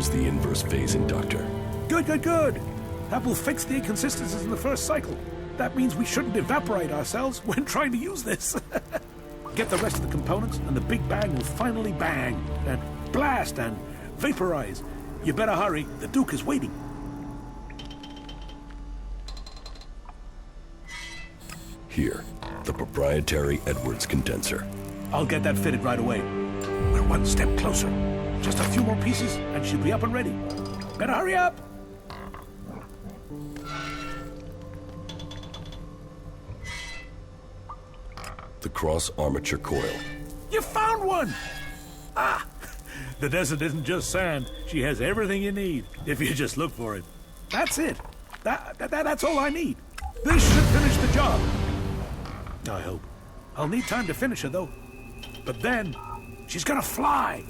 Here's the inverse phase inductor. Good, good, good. That will fix the inconsistencies in the first cycle. That means we shouldn't evaporate ourselves when trying to use this. Get the rest of the components and the Big Bang will finally bang and blast and vaporize. You better hurry. The Duke is waiting. Here, the proprietary Edwards condenser. I'll get that fitted right away. We're one step closer. Just a few more pieces and she'll be up and ready. Better hurry up. The cross armature coil. You found one! Ah! The desert isn't just sand. She has everything you need, if you just look for it. That's it. That's all I need. This should finish the job. I hope. I'll need time to finish her, though. But then, she's gonna fly.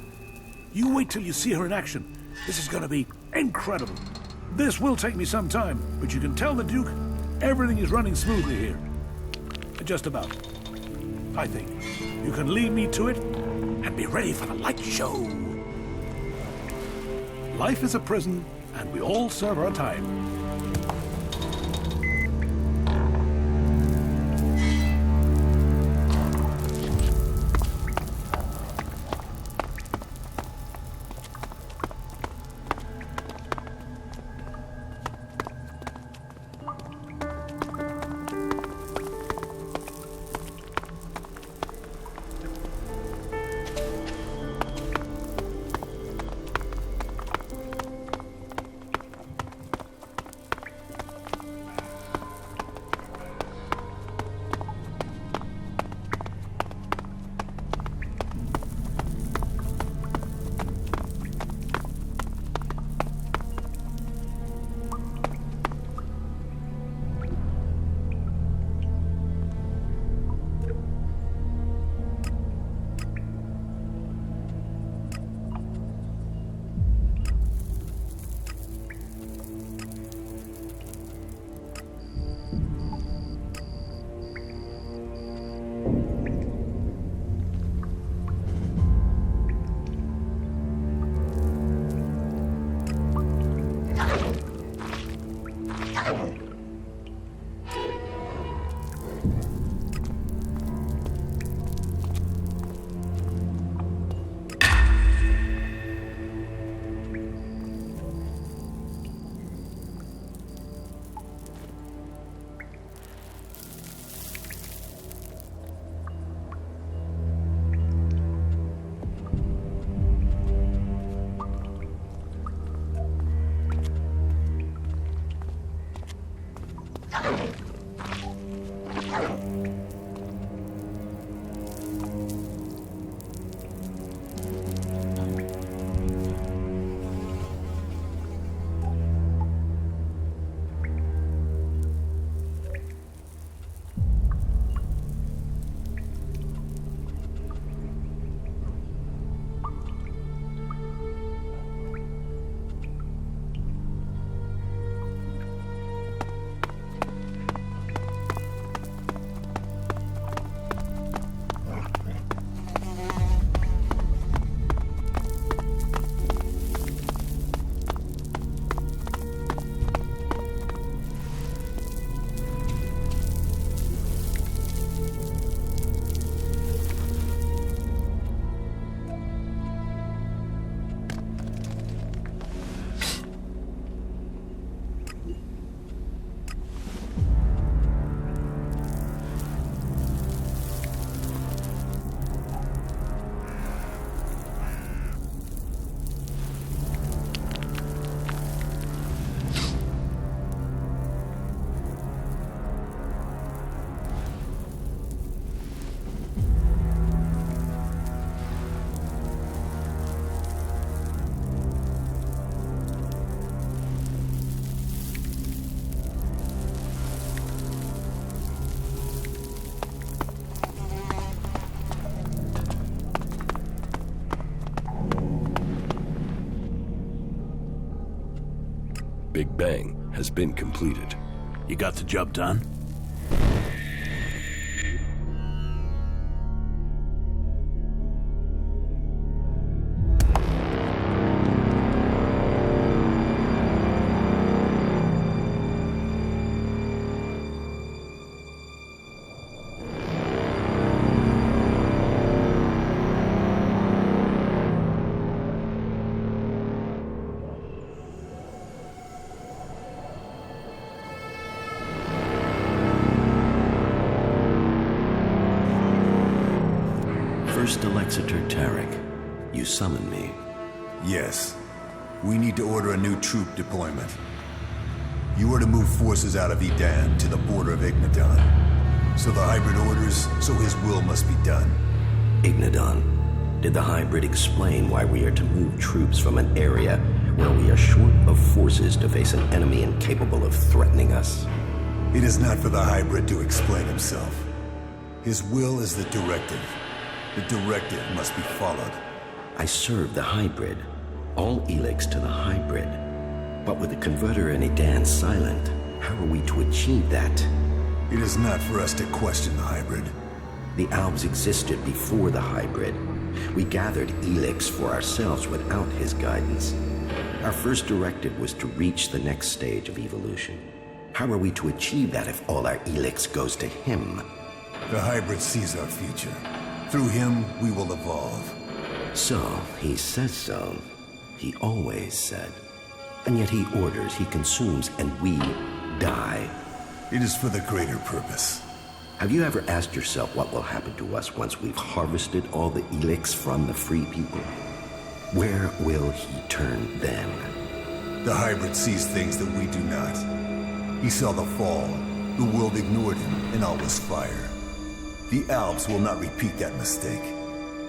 You wait till you see her in action. This is gonna be incredible. This will take me some time, but you can tell the Duke everything is running smoothly here. Just about. I think. You can lead me to it and be ready for the light show. Life is a prison, and we all serve our time. Big Bang has been completed. You got the job done? First Alexator Tarek, you summoned me. Yes. We need to order a new troop deployment. You are to move forces out of Edan to the border of Ignadon. So the hybrid orders, so his will must be done. Ignadon. Did the hybrid explain why we are to move troops from an area where we are short of forces to face an enemy incapable of threatening us? It is not for the hybrid to explain himself. His will is the directive. The directive must be followed. I serve the hybrid. All Elex to the hybrid. But with the converter in Edan silent, how are we to achieve that? It is not for us to question the hybrid. The Albs existed before the hybrid. We gathered Elex for ourselves without his guidance. Our first directive was to reach the next stage of evolution. How are we to achieve that if all our Elex goes to him? The hybrid sees our future. Through him, we will evolve. So, he says so. He always said. And yet he orders, he consumes, and we die. It is for the greater purpose. Have you ever asked yourself what will happen to us once we've harvested all the Elex from the free people? Where will he turn then? The hybrid sees things that we do not. He saw the fall. The world ignored him, and all was fire. The Alps will not repeat that mistake.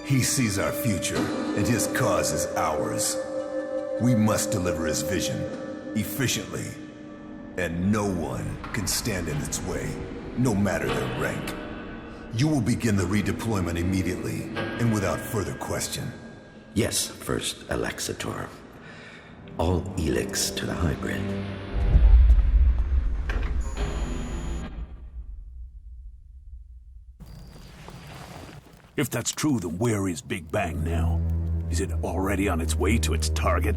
He sees our future, and his cause is ours. We must deliver his vision, efficiently. And no one can stand in its way, no matter their rank. You will begin the redeployment immediately, and without further question. Yes, First Alexator. All Elex to the hybrid. If that's true, then where is Big Bang now? Is it already on its way to its target?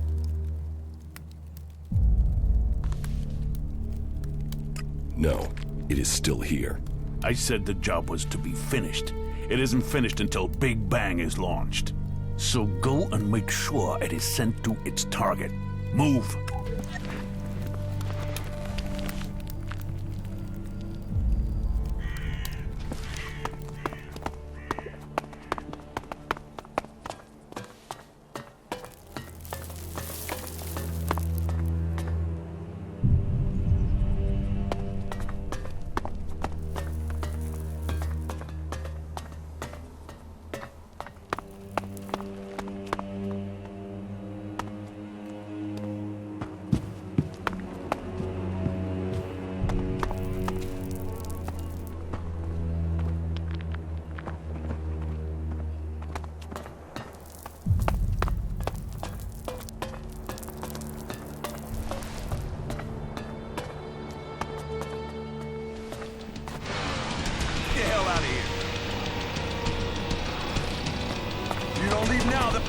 No, it is still here. I said the job was to be finished. It isn't finished until Big Bang is launched. So go and make sure it is sent to its target. Move!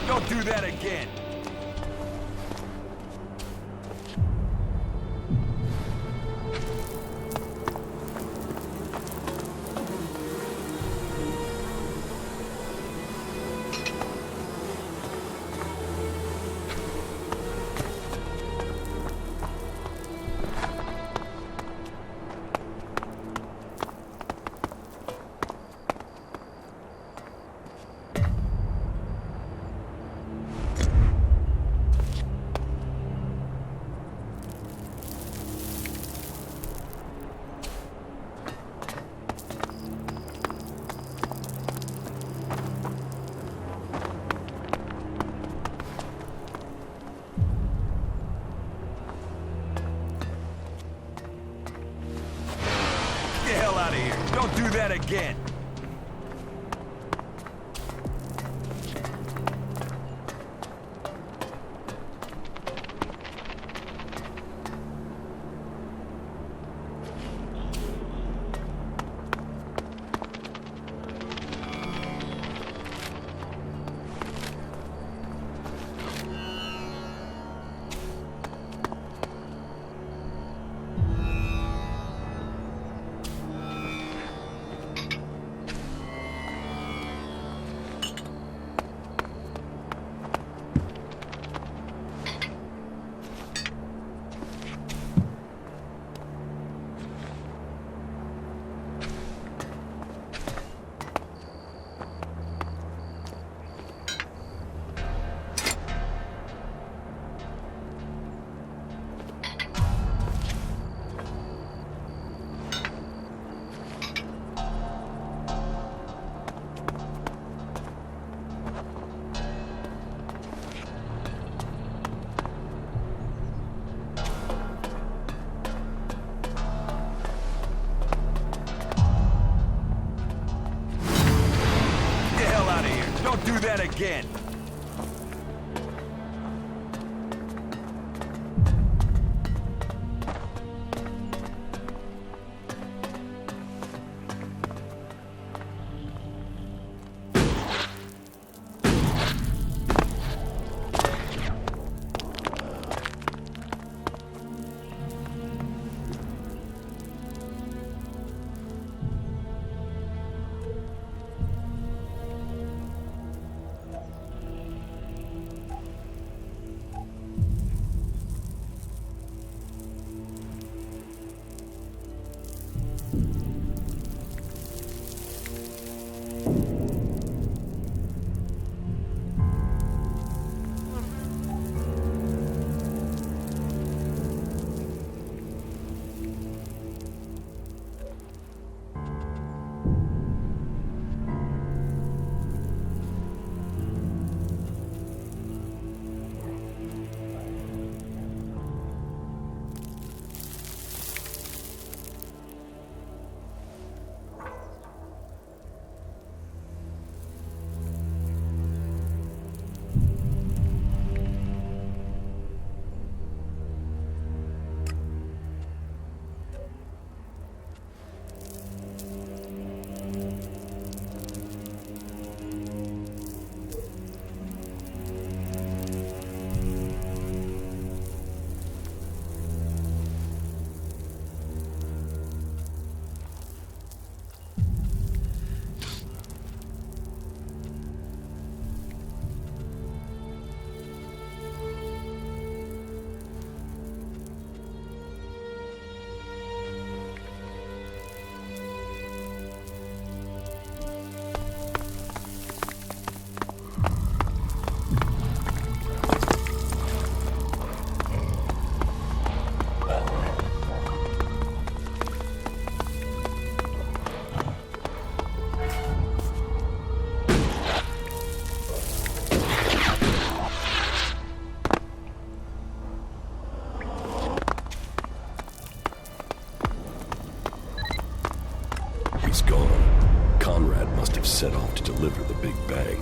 Don't do that again! Don't do that again! again. He's gone. Conrad must have set off to deliver the Big Bang.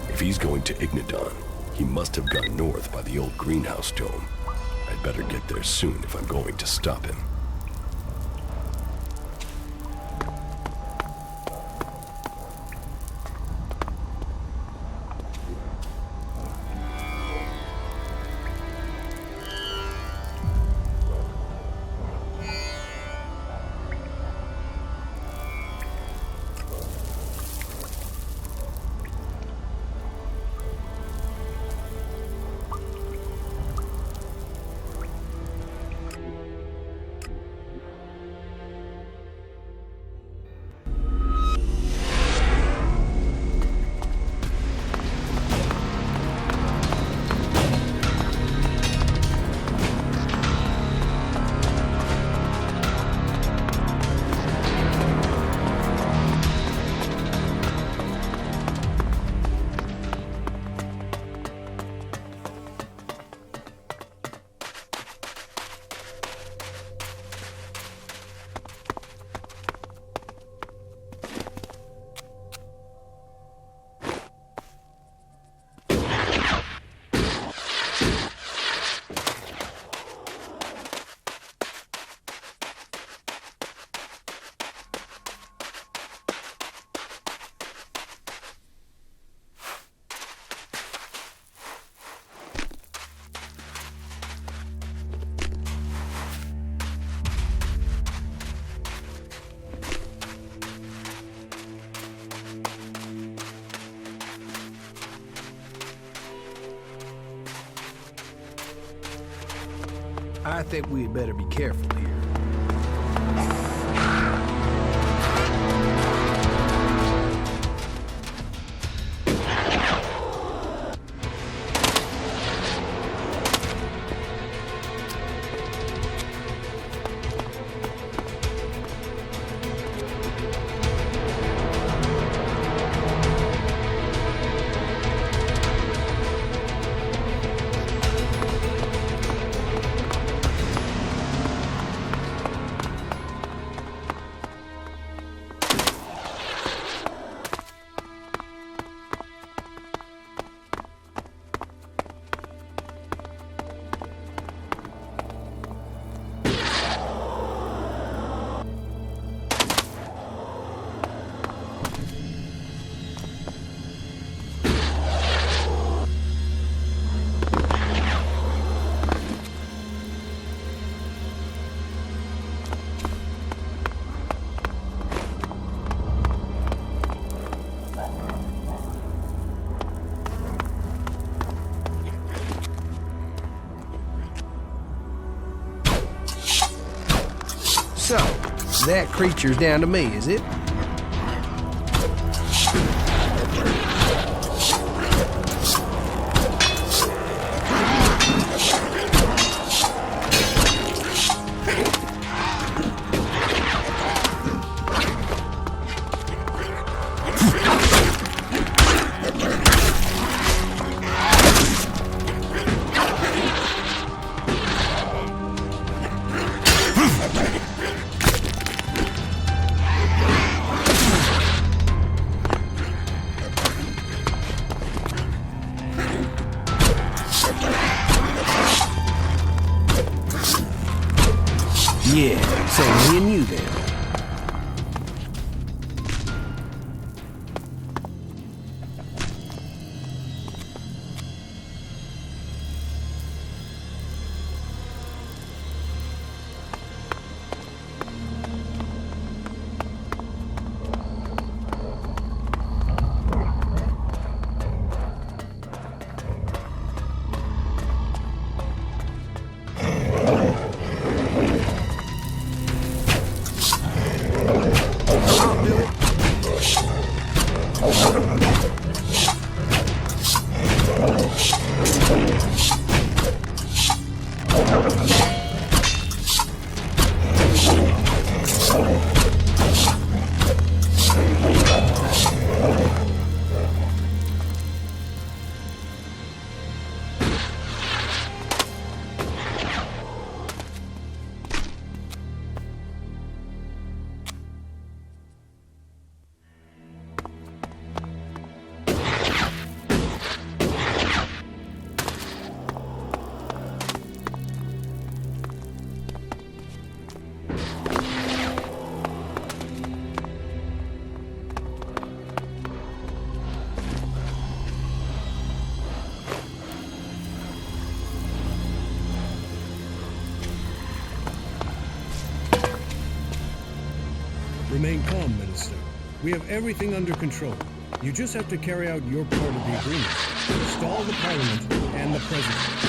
If he's going to Ignidon, he must have gone north by the old greenhouse dome. I'd better get there soon if I'm going to stop him. I think we'd better be careful here. So, that creature's down to me, is it? Yeah, so me and you then. Remain calm, Minister. We have everything under control. You just have to carry out your part of the agreement. Stall the Parliament and the President.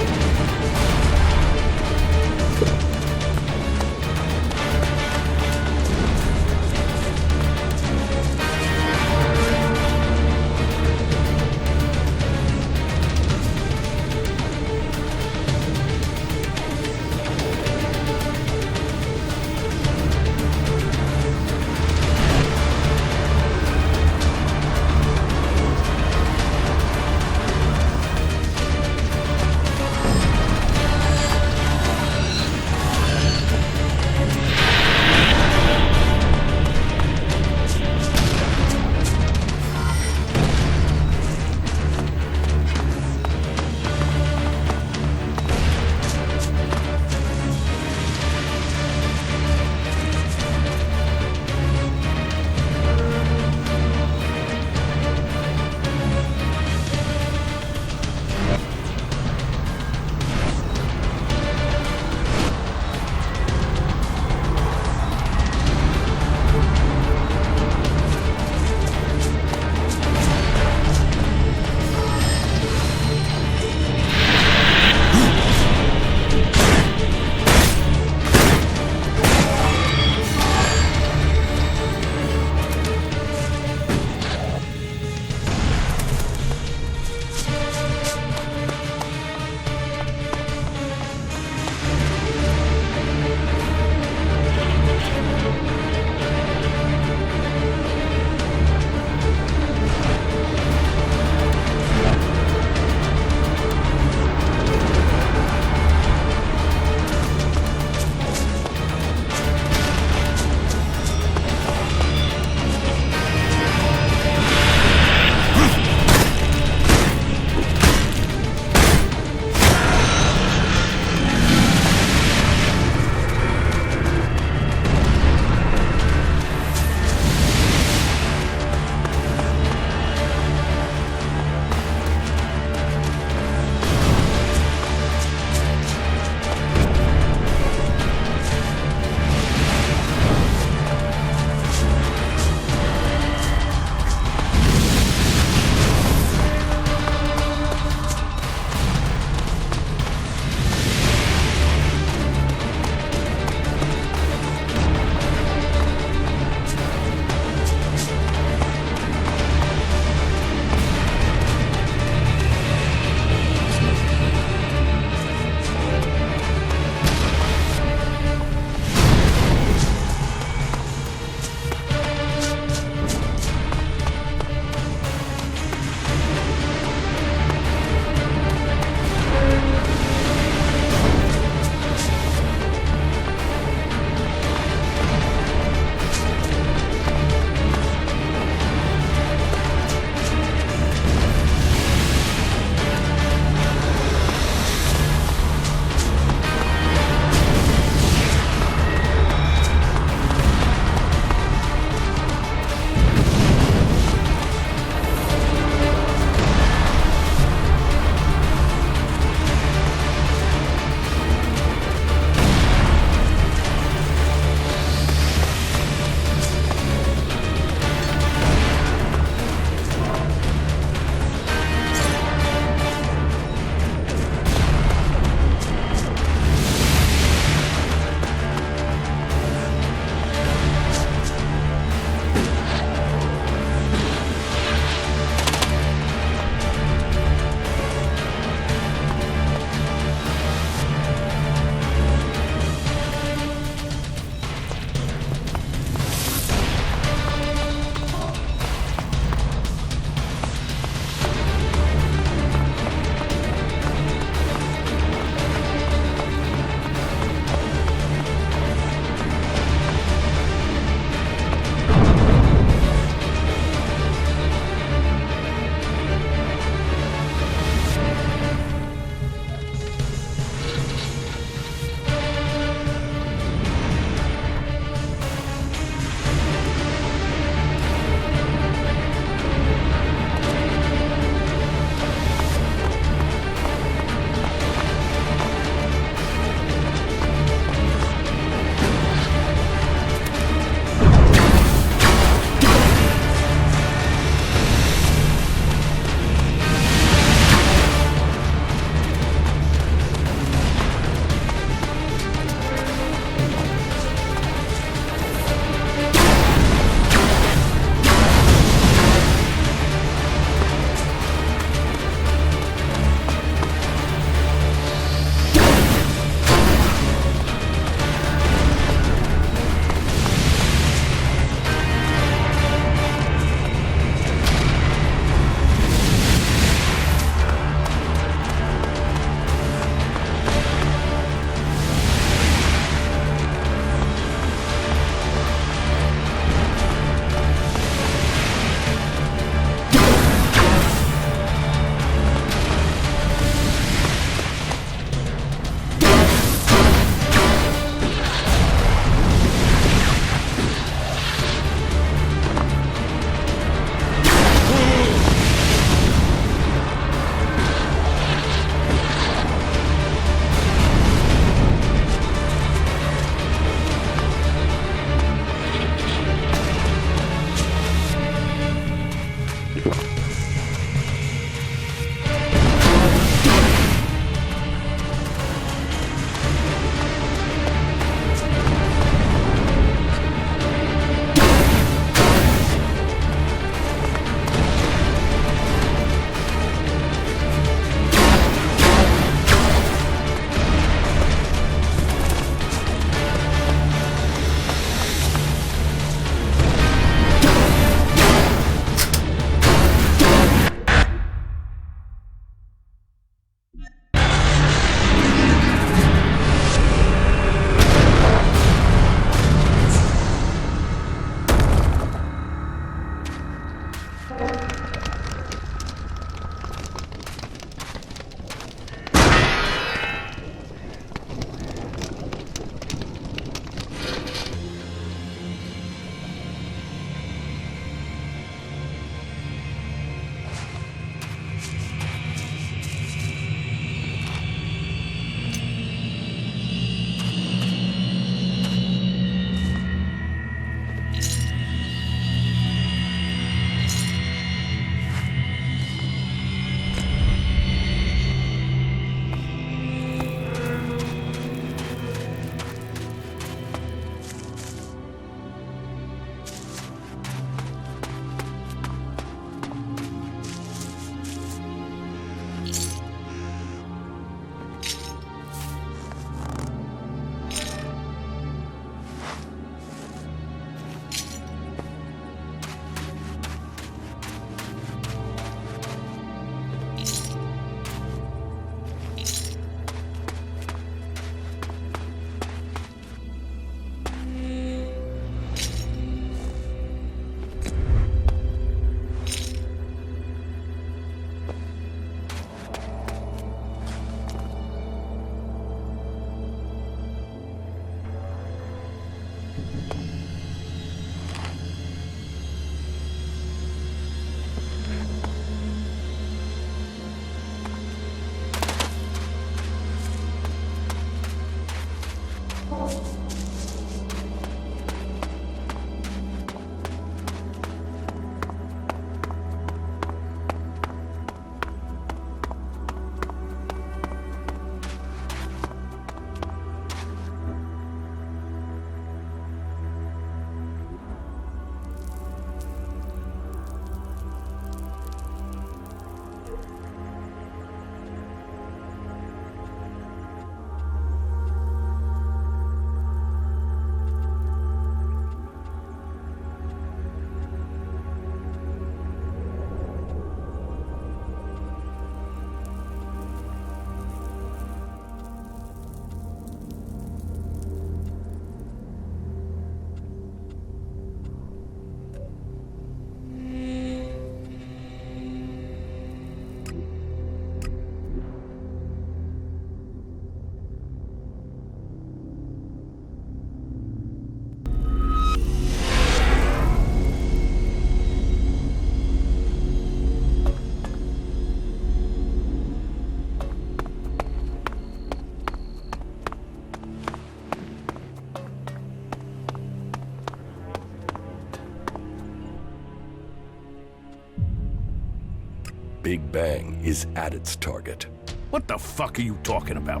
Big Bang is at its target. What the fuck are you talking about?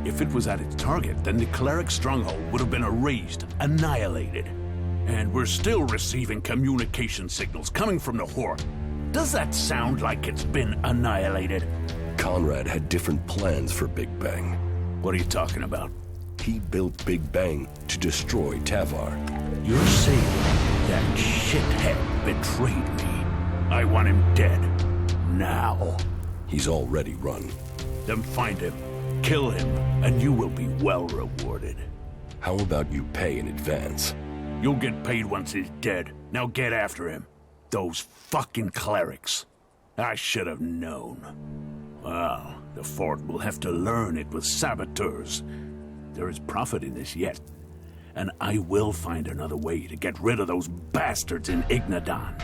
If it was at its target, then the cleric stronghold would have been erased, annihilated. And we're still receiving communication signals coming from the Horde. Does that sound like it's been annihilated? Conrad had different plans for Big Bang. What are you talking about? He built Big Bang to destroy Tavar. You're saying that shithead betrayed me. I want him dead. Now. He's already run. Then find him, kill him, and you will be well rewarded. How about you pay in advance? You'll get paid once he's dead. Now get after him. Those fucking clerics. I should have known. Well, the fort will have to learn it was saboteurs. There is profit in this yet. And I will find another way to get rid of those bastards in Ignadon.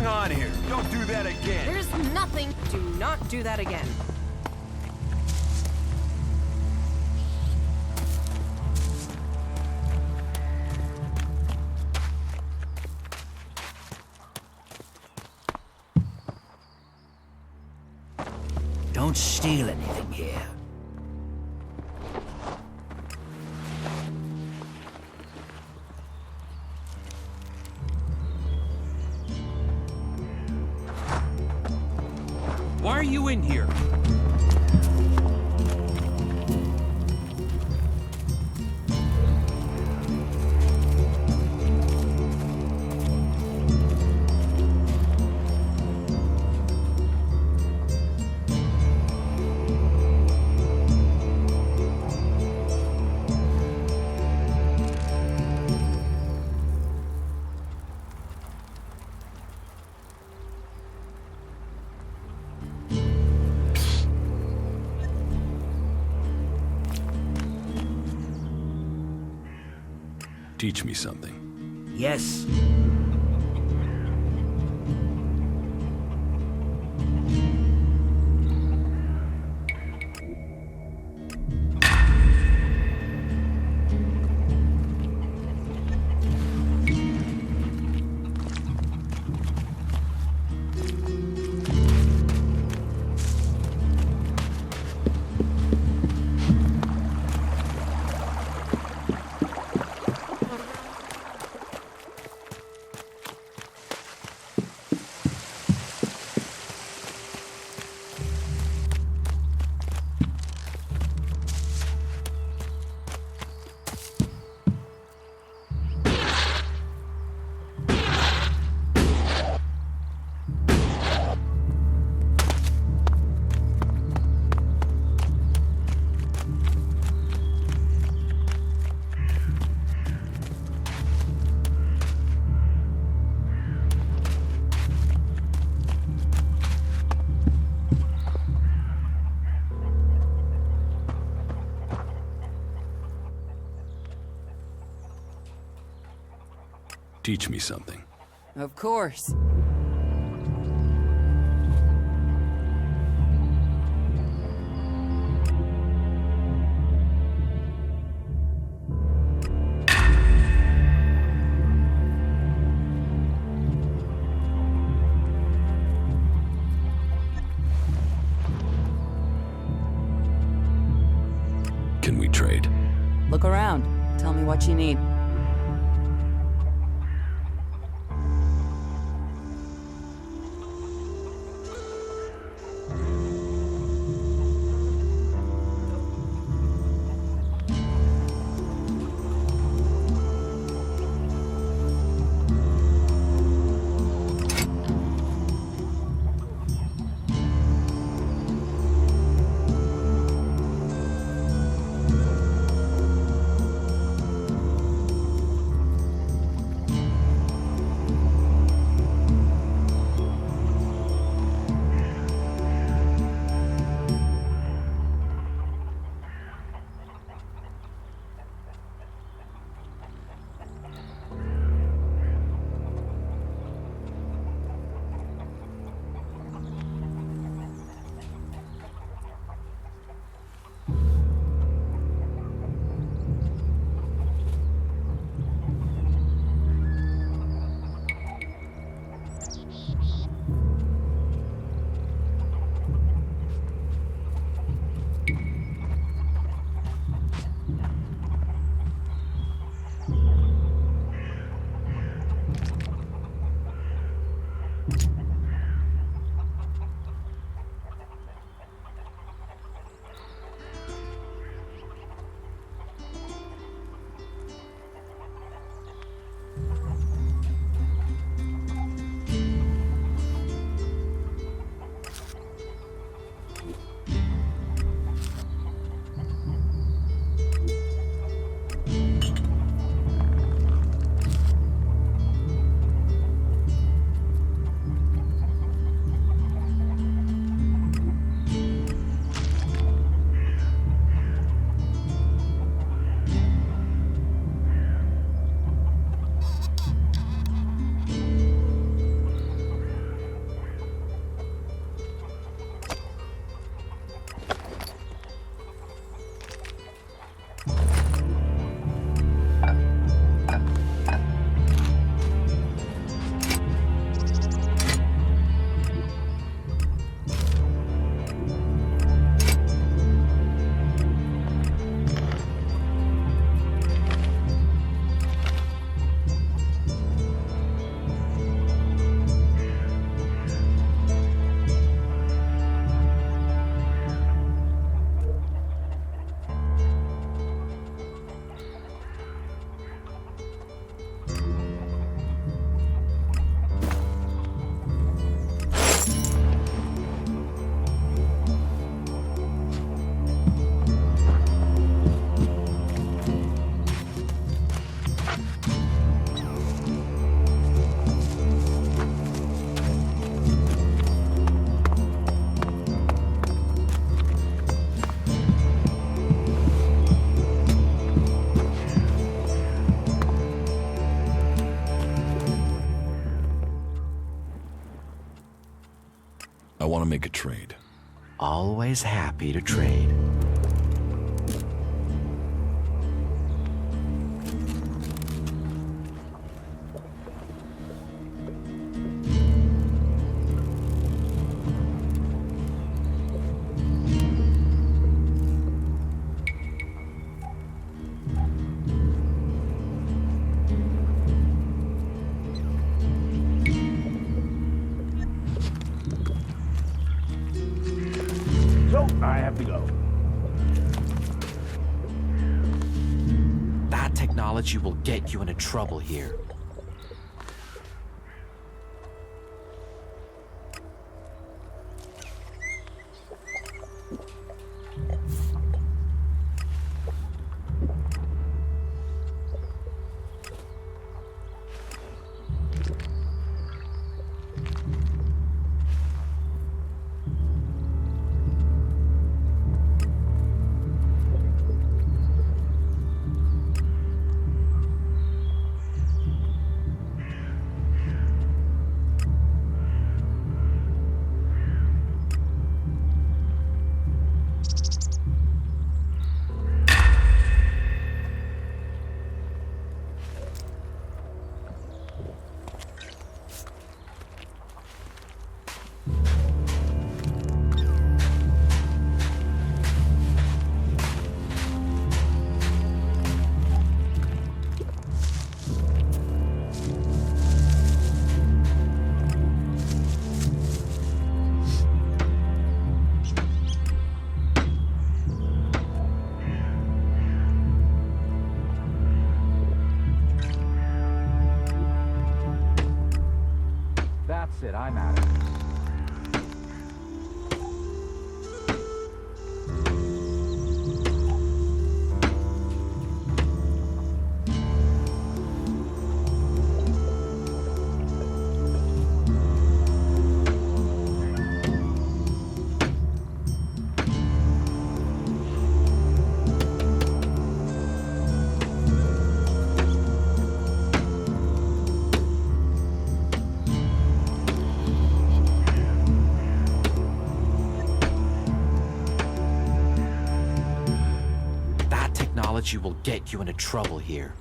on here? Don't do that again. There's nothing. Do not do that again. Don't steal anything here. Why are you in here? Teach me something. Yes. Teach me something. Of course. Can we trade? Look around. Tell me what you need. I want to make a trade. Always happy to trade. So, I have to go. That technology will get you into trouble here. That's it, I'm out of here. You will get you into trouble here.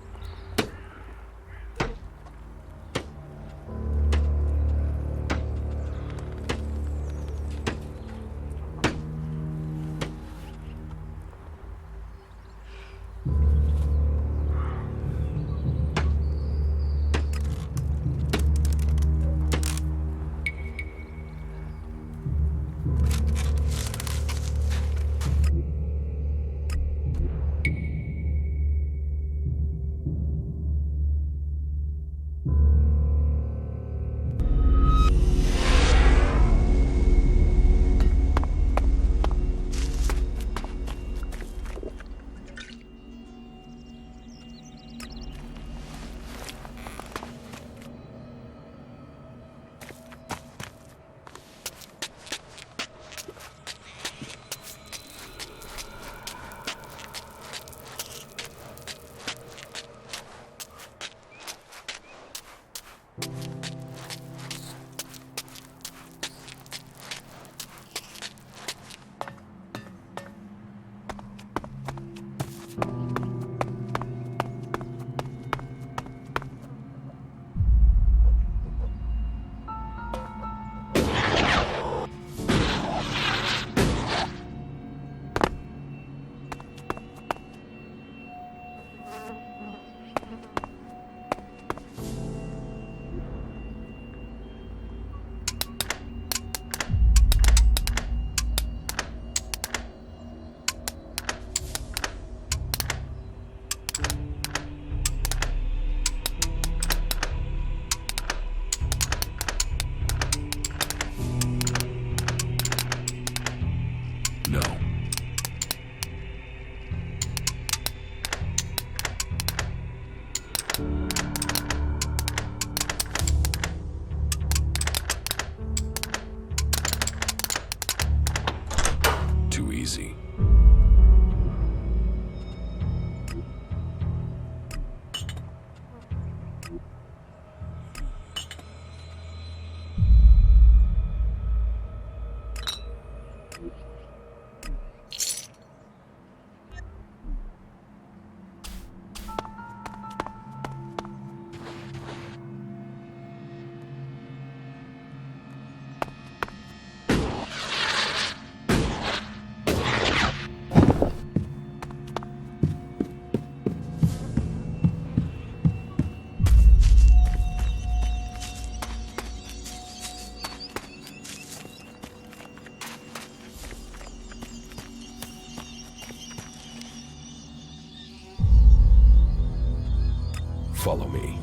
Follow me.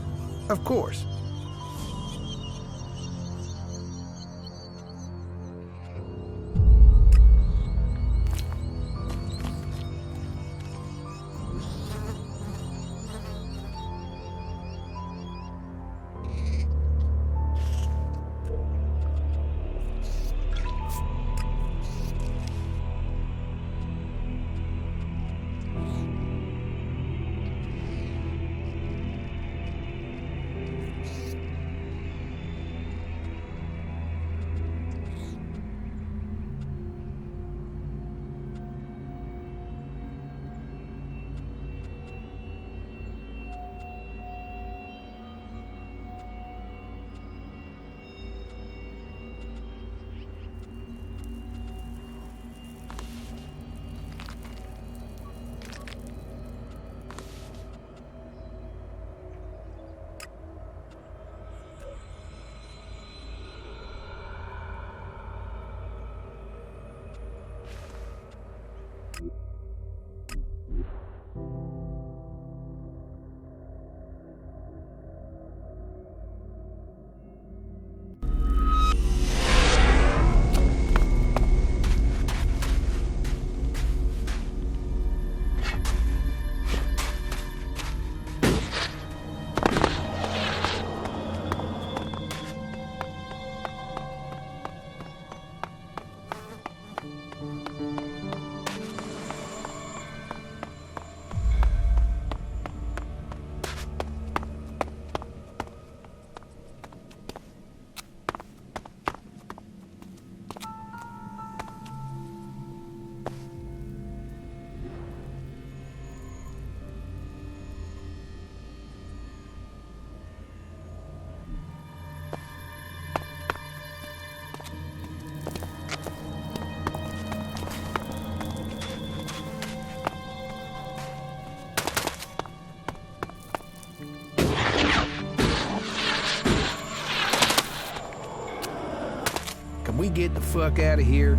Of course. we get the fuck out of here?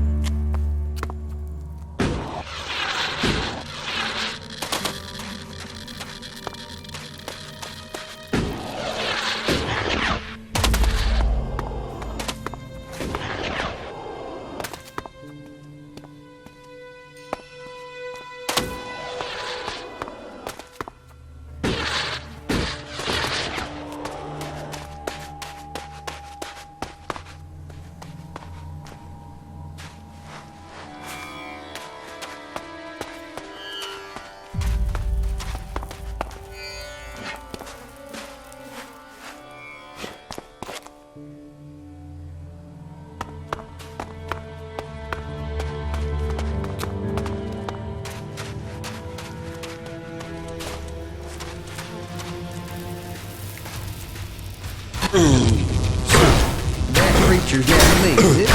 That creature's got me, is it?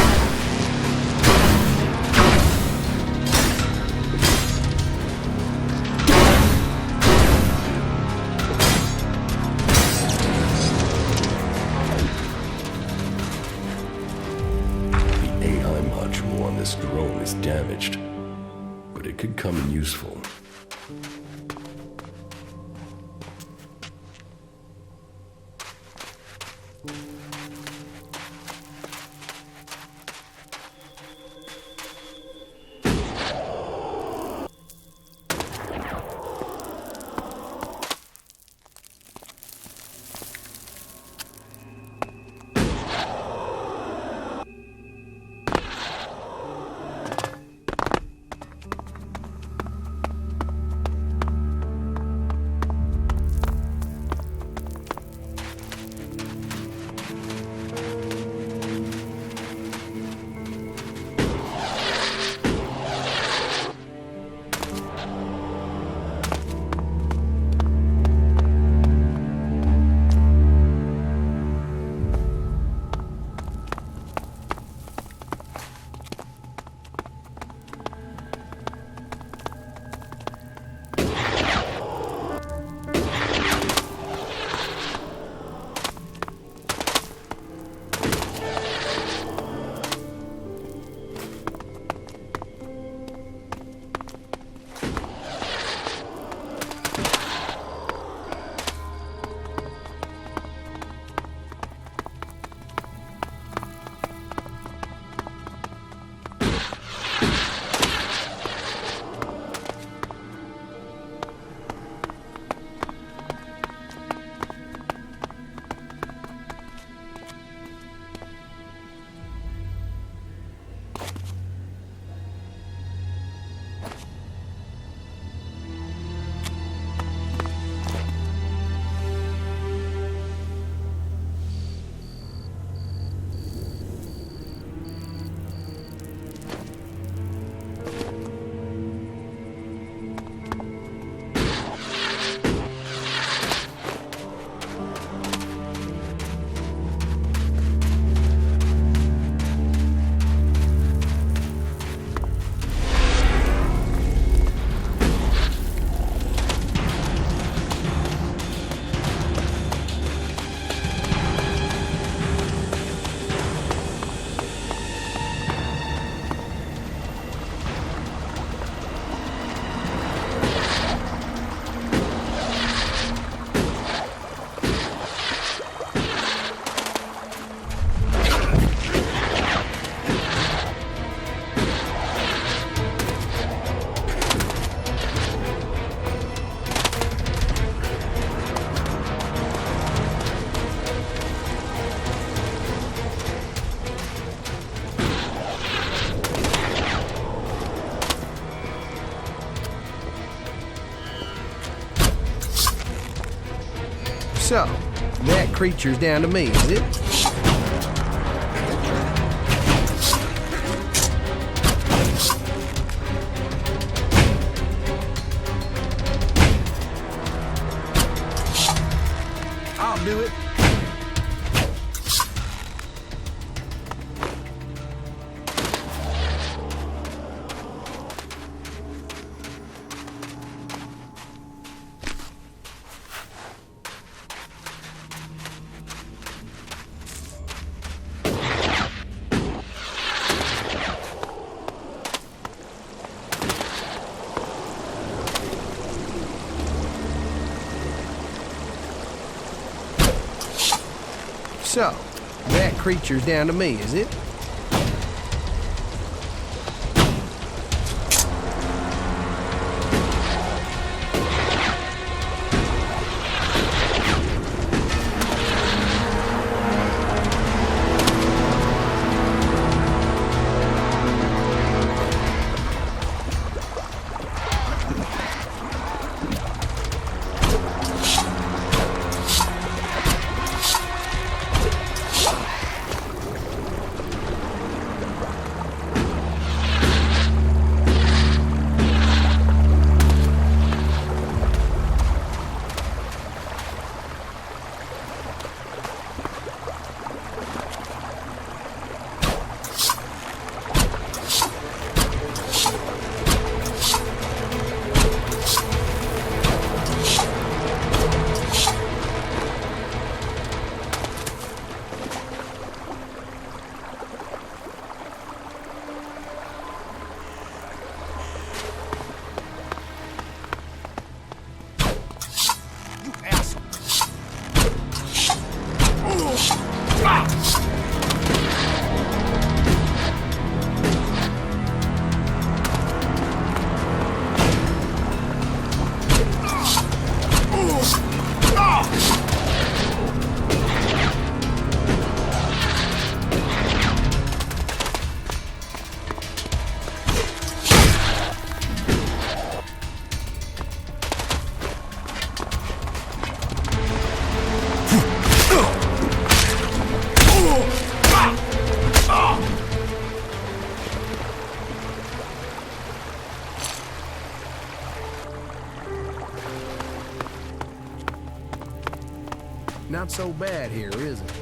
The AI module on this drone is damaged, but it could come in useful. So, that creature's down to me, is it? I'll do it. So, that creature's down to me, is it? Not so bad here, is it?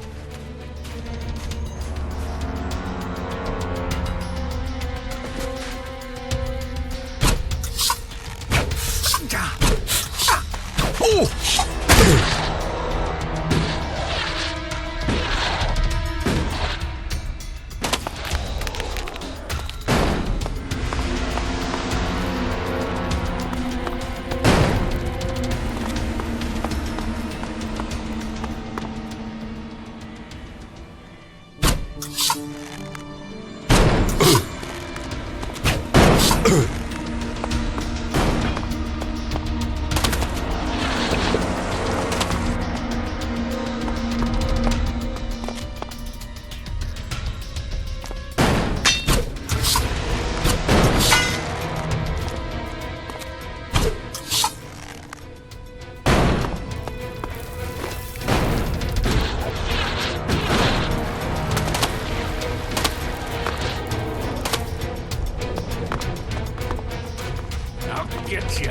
Get you.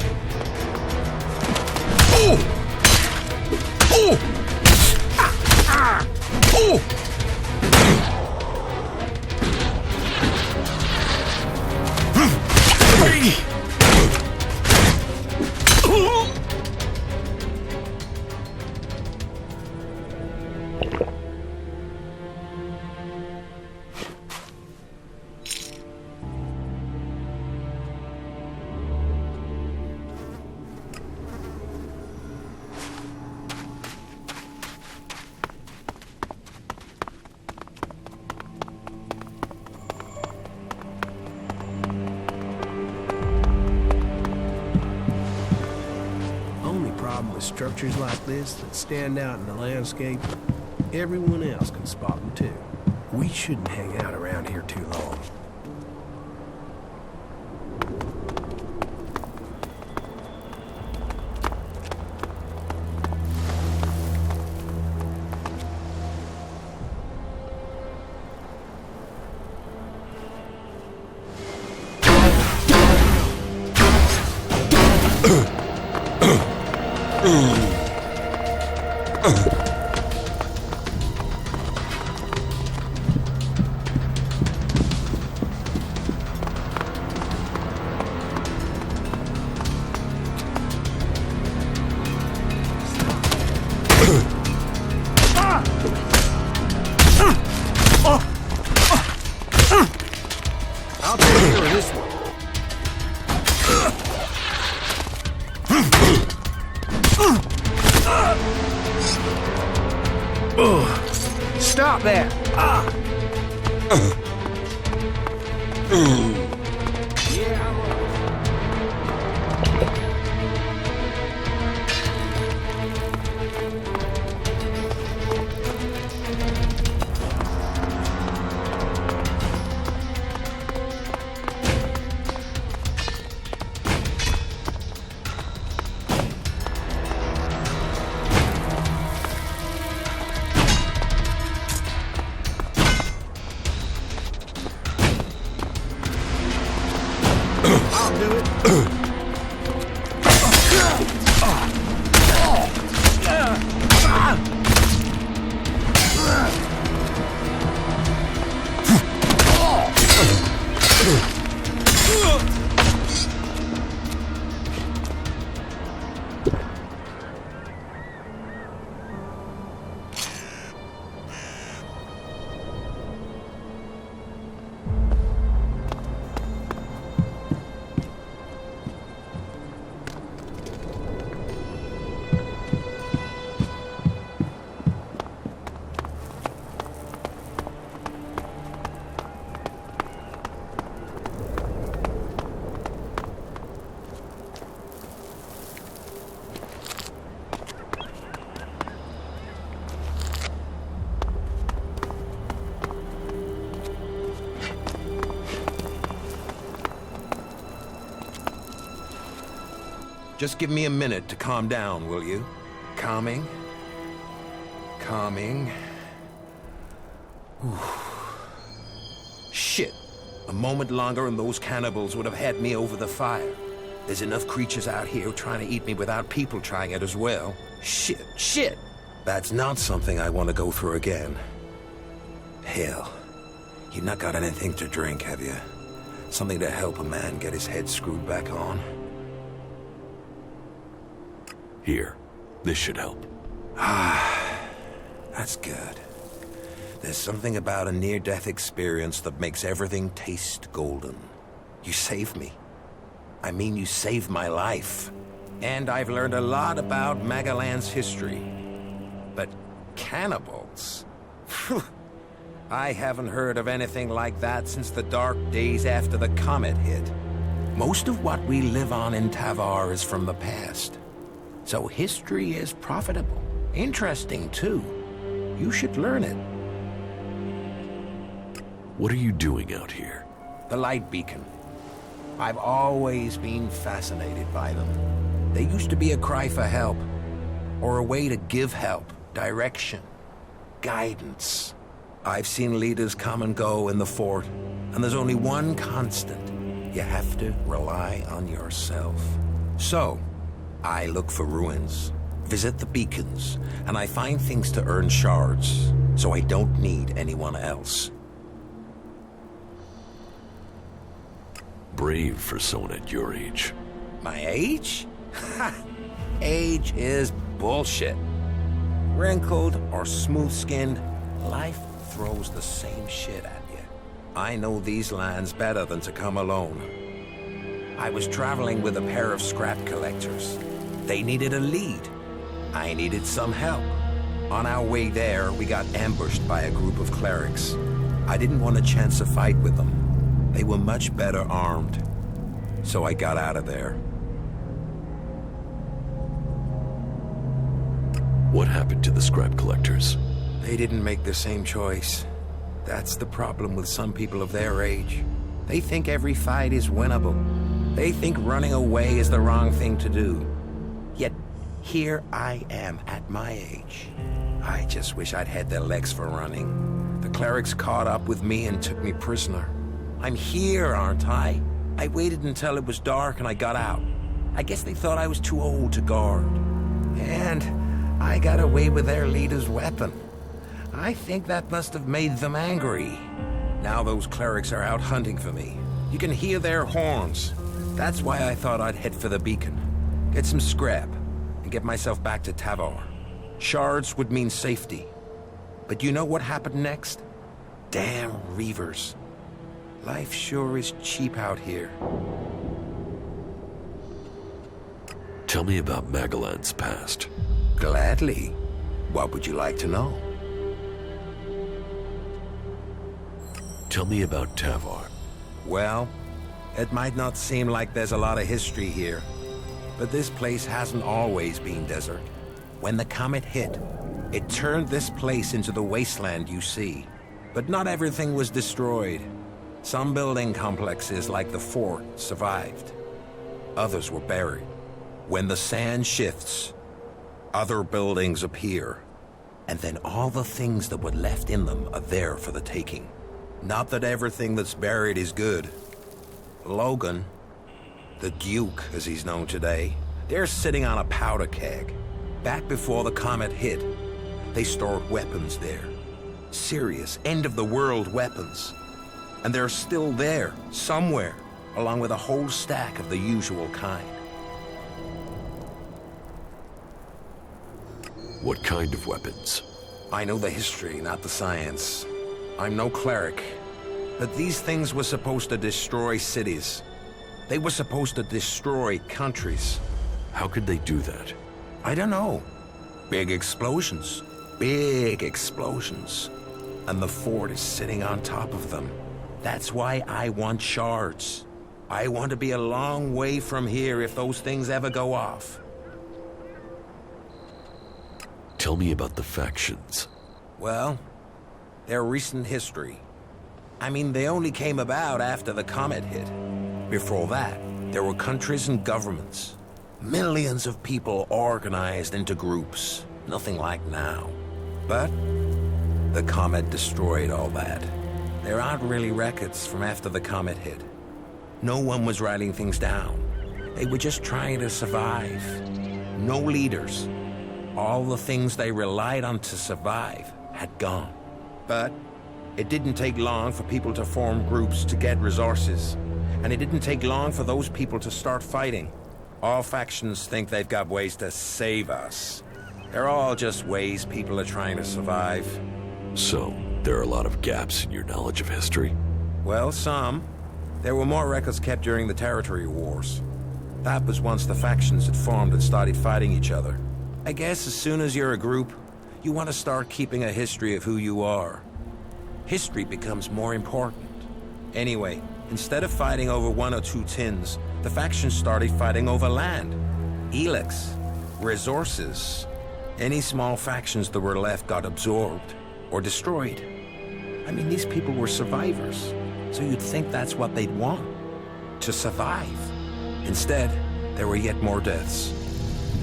With structures like this that stand out in the landscape, everyone else can spot them too. We shouldn't hang out around here too long. I'll take care of this one. Stop that! Just give me a minute to calm down, will you? Calming. Calming. Whew. Shit. A moment longer and those cannibals would have had me over the fire. There's enough creatures out here trying to eat me without people trying it as well. Shit. That's not something I want to go through again. Hell. You've not got anything to drink, have you? Something to help a man get his head screwed back on? Here. This should help. That's good. There's something about a near-death experience that makes everything taste golden. You saved me. I mean, you saved my life. And I've learned a lot about Magalan's history. But cannibals? I haven't heard of anything like that since the dark days after the comet hit. Most of what we live on in Tavar is from the past. So history is profitable. Interesting, too. You should learn it. What are you doing out here? The light beacon. I've always been fascinated by them. They used to be a cry for help, or a way to give help, direction, guidance. I've seen leaders come and go in the fort, and there's only one constant. You have to rely on yourself. So, I look for ruins, visit the beacons, and I find things to earn shards, so I don't need anyone else. Brave for someone at your age. My age? Ha! Age is bullshit. Wrinkled or smooth-skinned, life throws the same shit at you. I know these lands better than to come alone. I was traveling with a pair of scrap collectors. They needed a lead. I needed some help. On our way there, we got ambushed by a group of clerics. I didn't want a chance to fight with them. They were much better armed. So I got out of there. What happened to the scrap collectors? They didn't make the same choice. That's the problem with some people of their age. They think every fight is winnable. They think running away is the wrong thing to do. Yet, here I am at my age. I just wish I'd had their legs for running. The clerics caught up with me and took me prisoner. I'm here, aren't I? I waited until it was dark and I got out. I guess they thought I was too old to guard. And I got away with their leader's weapon. I think that must have made them angry. Now those clerics are out hunting for me. You can hear their horns. That's why I thought I'd head for the beacon. Get some scrap, and get myself back to Tavar. Shards would mean safety. But you know what happened next? Damn Reavers. Life sure is cheap out here. Tell me about Magalan's past. Gladly. What would you like to know? Tell me about Tavar. Well, it might not seem like there's a lot of history here, but this place hasn't always been desert. When the comet hit, it turned this place into the wasteland you see. But not everything was destroyed. Some building complexes, like the fort, survived. Others were buried. When the sand shifts, other buildings appear. And then all the things that were left in them are there for the taking. Not that everything that's buried is good. Logan, the Duke as he's known today, they're sitting on a powder keg. Back before the comet hit, they stored weapons there. Serious, end-of-the-world weapons. And they're still there, somewhere, along with a whole stack of the usual kind. What kind of weapons? I know the history, not the science. I'm no cleric. But these things were supposed to destroy cities. They were supposed to destroy countries. How could they do that? I don't know. Big explosions. Big explosions. And the fort is sitting on top of them. That's why I want shards. I want to be a long way from here if those things ever go off. Tell me about the factions. Well, they're recent history. I mean, they only came about after the comet hit. Before that, there were countries and governments. Millions of people organized into groups. Nothing like now. But the comet destroyed all that. There aren't really records from after the comet hit. No one was writing things down. They were just trying to survive. No leaders. All the things they relied on to survive had gone. But it didn't take long for people to form groups to get resources. And it didn't take long for those people to start fighting. All factions think they've got ways to save us. They're all just ways people are trying to survive. So, there are a lot of gaps in your knowledge of history? Well, some. There were more records kept during the territory wars. That was once the factions had formed and started fighting each other. I guess as soon as you're a group, you want to start keeping a history of who you are. History becomes more important. Anyway, instead of fighting over 1 or 2 tins, the factions started fighting over land. Elex, resources. Any small factions that were left got absorbed or destroyed. I mean, these people were survivors, so you'd think that's what they'd want, to survive. Instead, there were yet more deaths.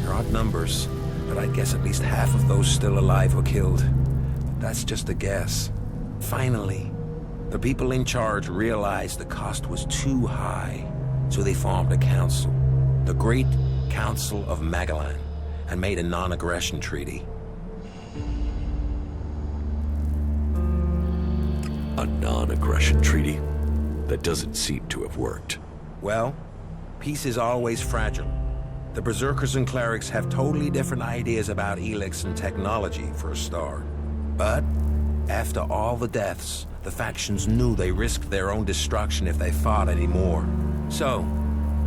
They're odd numbers, but I'd guess at least half of those still alive were killed. That's just a guess. Finally, the people in charge realized the cost was too high, so they formed a council, the Great Council of Magallan, and made a non-aggression treaty. A non-aggression treaty? That doesn't seem to have worked. Well, peace is always fragile. The Berserkers and Clerics have totally different ideas about Elex and technology, for a start. But after all the deaths, the factions knew they risked their own destruction if they fought anymore. So,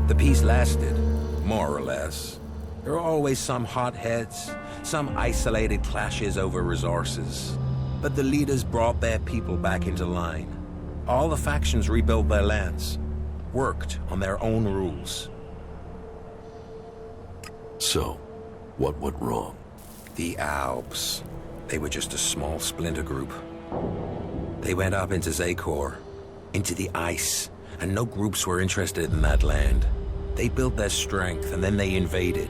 the peace lasted, more or less. There are always some hotheads, some isolated clashes over resources. But the leaders brought their people back into line. All the factions rebuilt their lands, worked on their own rules. So, what went wrong? The Albs. They were just a small splinter group. They went up into Zakor, into the ice, and no groups were interested in that land. They built their strength, and then they invaded.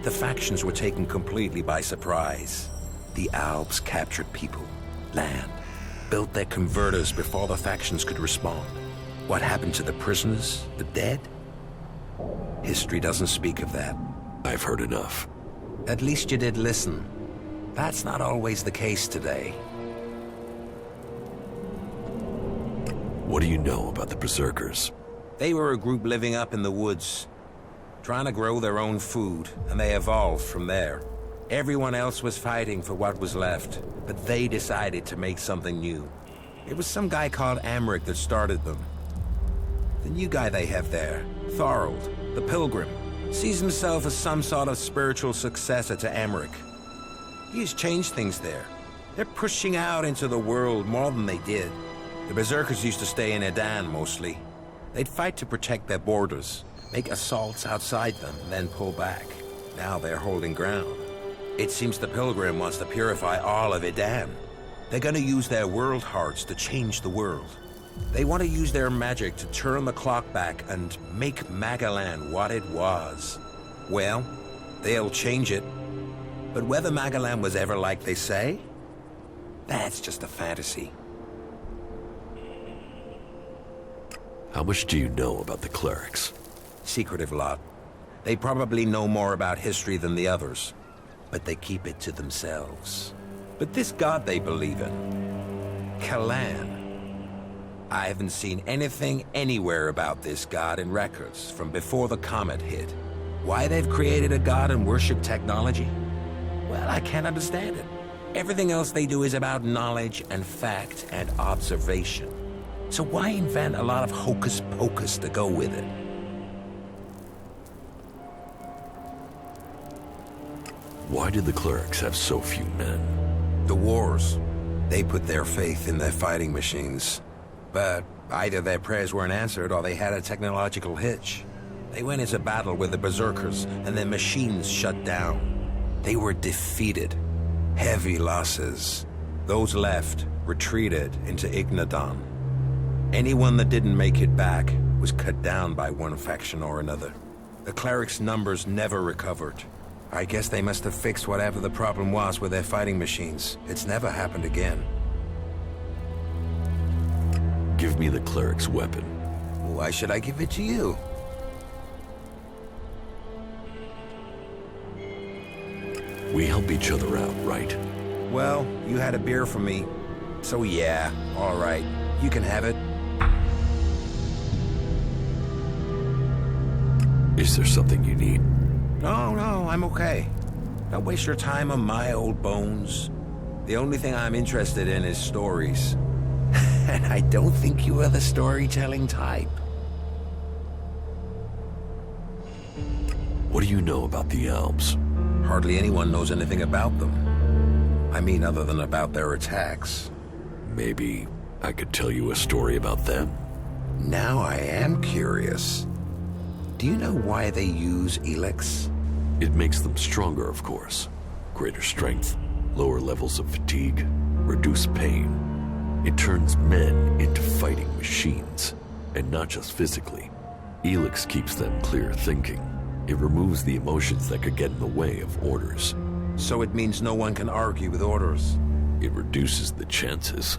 The factions were taken completely by surprise. The Albs captured people, land, built their converters before the factions could respond. What happened to the prisoners, the dead? History doesn't speak of that. I've heard enough. At least you did listen. That's not always the case today. What do you know about the Berserkers? They were a group living up in the woods, trying to grow their own food, and they evolved from there. Everyone else was fighting for what was left, but they decided to make something new. It was some guy called Amric that started them. The new guy they have there, Thorold, the Pilgrim, sees himself as some sort of spiritual successor to Amric. He has changed things there. They're pushing out into the world more than they did. The Berserkers used to stay in Edan mostly. They'd fight to protect their borders, make assaults outside them, and then pull back. Now they're holding ground. It seems the Pilgrim wants to purify all of Edan. They're gonna use their world hearts to change the world. They want to use their magic to turn the clock back and make Magallan what it was. Well, they'll change it. But whether Magallan was ever like they say, that's just a fantasy. How much do you know about the clerics? Secretive lot. They probably know more about history than the others, but they keep it to themselves. But this god they believe in, Kalan, I haven't seen anything anywhere about this god in records from before the comet hit. Why they've created a god and worship technology? Well, I can't understand it. Everything else they do is about knowledge and fact and observation. So why invent a lot of hocus pocus to go with it? Why did the clerics have so few men? The wars. They put their faith in their fighting machines. But either their prayers weren't answered or they had a technological hitch. They went into battle with the Berserkers and their machines shut down. They were defeated. Heavy losses. Those left retreated into Ignadon. Anyone that didn't make it back was cut down by one faction or another. The clerics' numbers never recovered. I guess they must have fixed whatever the problem was with their fighting machines. It's never happened again. Give me the cleric's weapon. Why should I give it to you? We help each other out, right? Well, you had a beer from me. So yeah, all right. You can have it. Is there something you need? No, I'm okay. Don't waste your time on my old bones. The only thing I'm interested in is stories. And I don't think you are the storytelling type. What do you know about the Alps? Hardly anyone knows anything about them. I mean, other than about their attacks. Maybe I could tell you a story about them? Now I am curious. Do you know why they use Elex? It makes them stronger, of course. Greater strength, lower levels of fatigue, reduced pain. It turns men into fighting machines, and not just physically. Elex keeps them clear thinking. It removes the emotions that could get in the way of orders. So it means no one can argue with orders? It reduces the chances.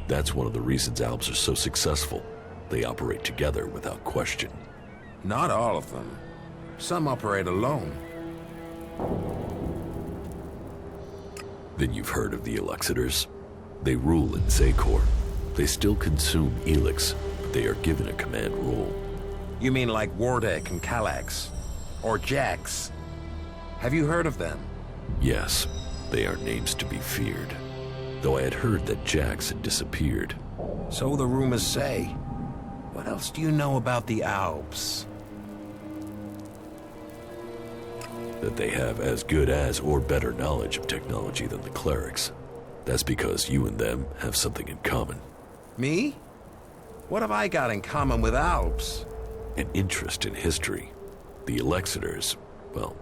That's one of the reasons Alps are so successful. They operate together without question. Not all of them. Some operate alone. Then you've heard of the Elexitors? They rule in Zakor. They still consume Elex, but they are given a command role. You mean like Wardek and Kallax? Or Jax? Have you heard of them? Yes, they are names to be feared. Though I had heard that Jax had disappeared. So the rumors say. What else do you know about the Alps? That they have as good as or better knowledge of technology than the clerics. That's because you and them have something in common. Me? What have I got in common with Alps? An interest in history. The Elexitors, well,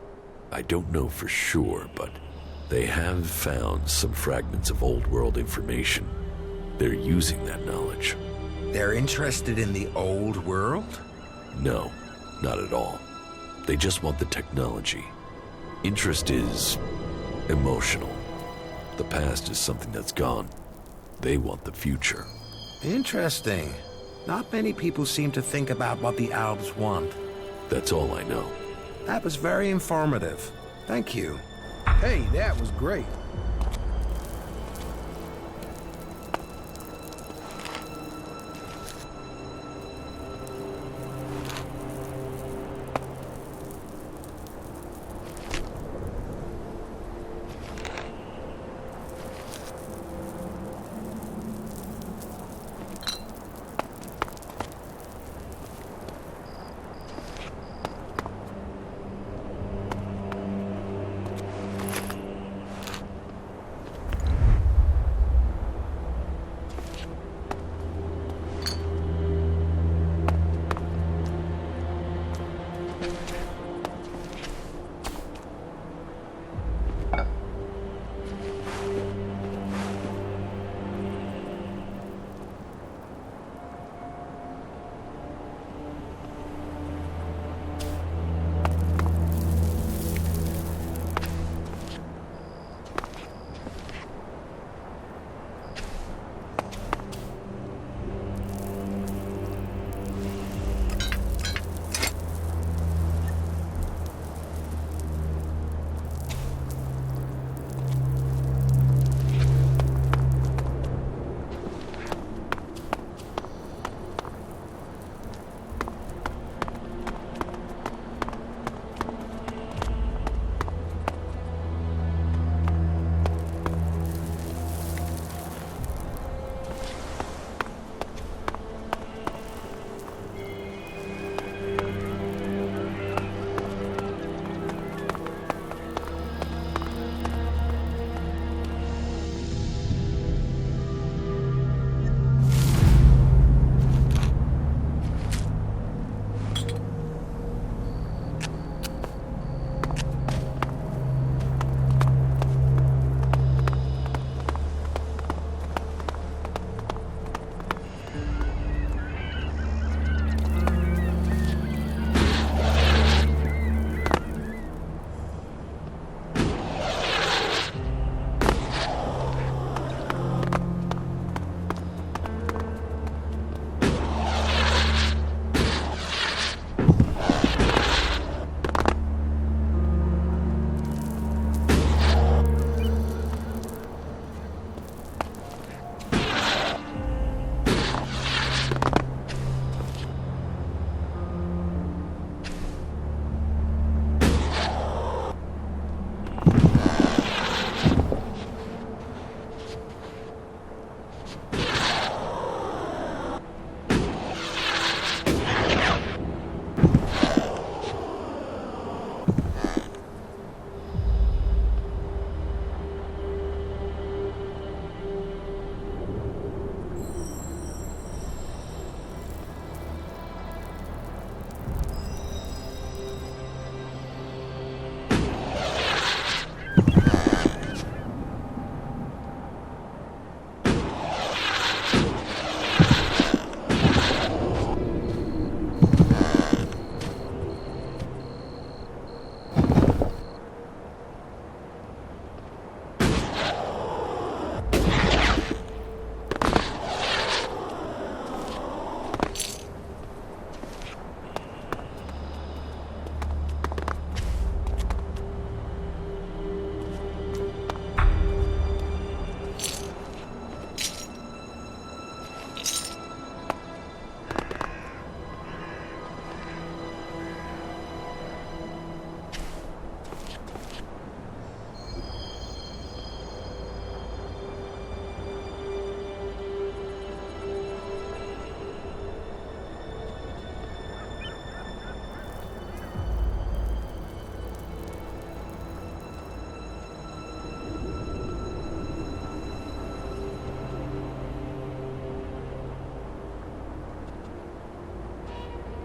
I don't know for sure, but they have found some fragments of old world information. They're using that knowledge. They're interested in the old world? No, not at all. They just want the technology. Interest is emotional. The past is something that's gone. They want the future. Interesting. Not many people seem to think about what the Alps want. That's all I know. That was very informative. Thank you. Hey, that was great.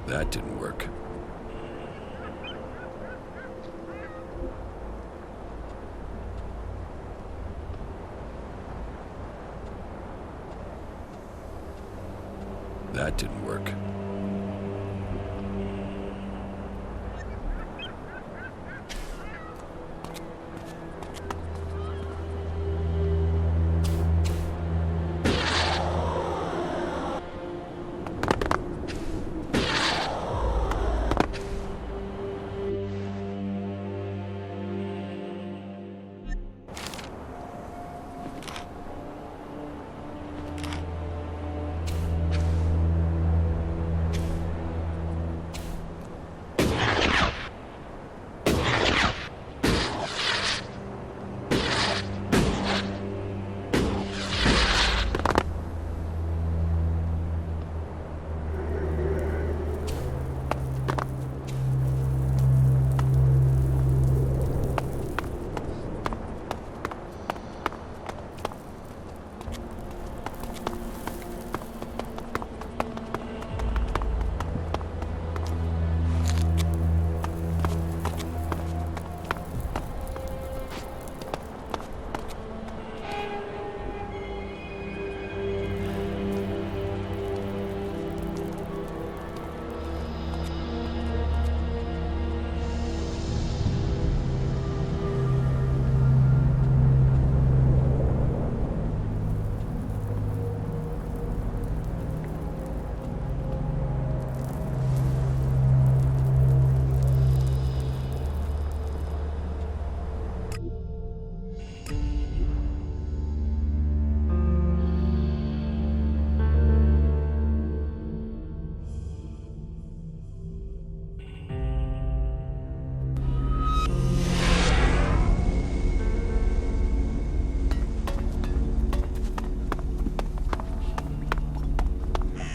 That didn't work. That didn't work.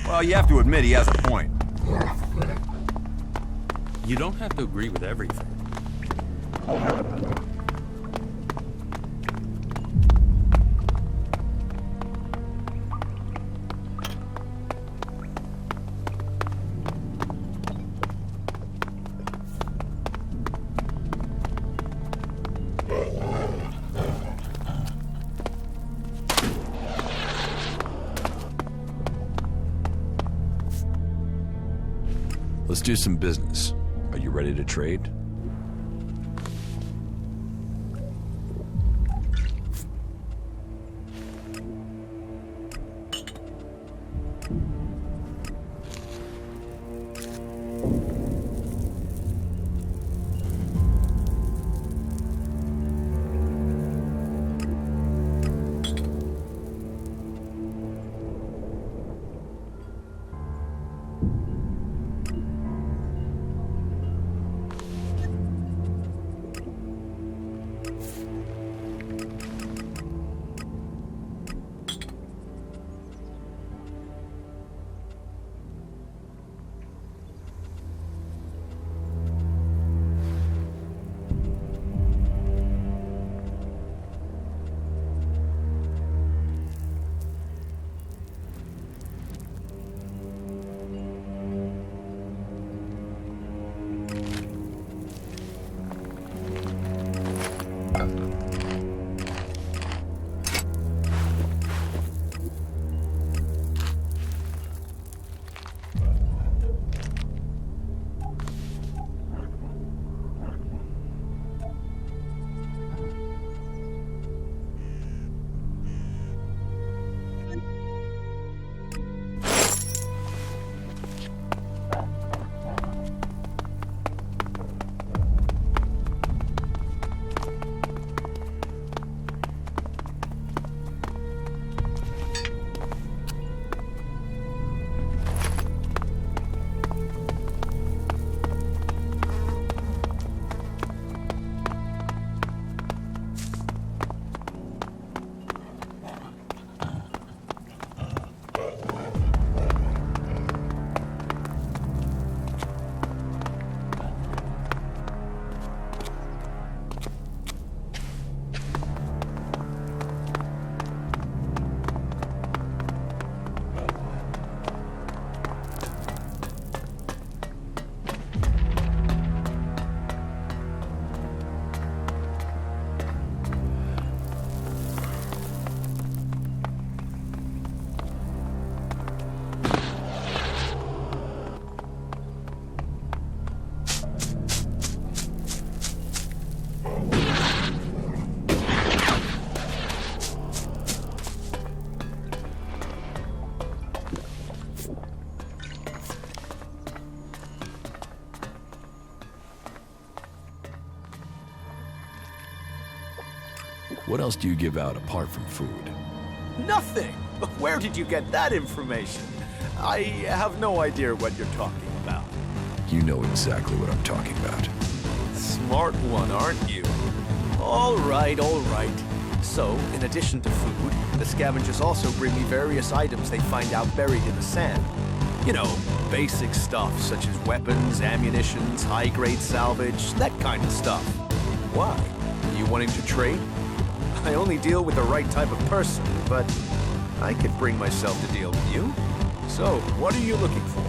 Well, you have to admit he has a point. You don't have to agree with everything. Let's do some business. Are you ready to trade? What else do you give out apart from food? Nothing! Where did you get that information? I have no idea what you're talking about. You know exactly what I'm talking about. Smart one, aren't you? All right, all right. So, in addition to food, the scavengers also bring me various items they find out buried in the sand. You know, basic stuff such as weapons, ammunitions, high-grade salvage, that kind of stuff. Why? Are you wanting to trade? I only deal with the right type of person, but I could bring myself to deal with you. So, what are you looking for?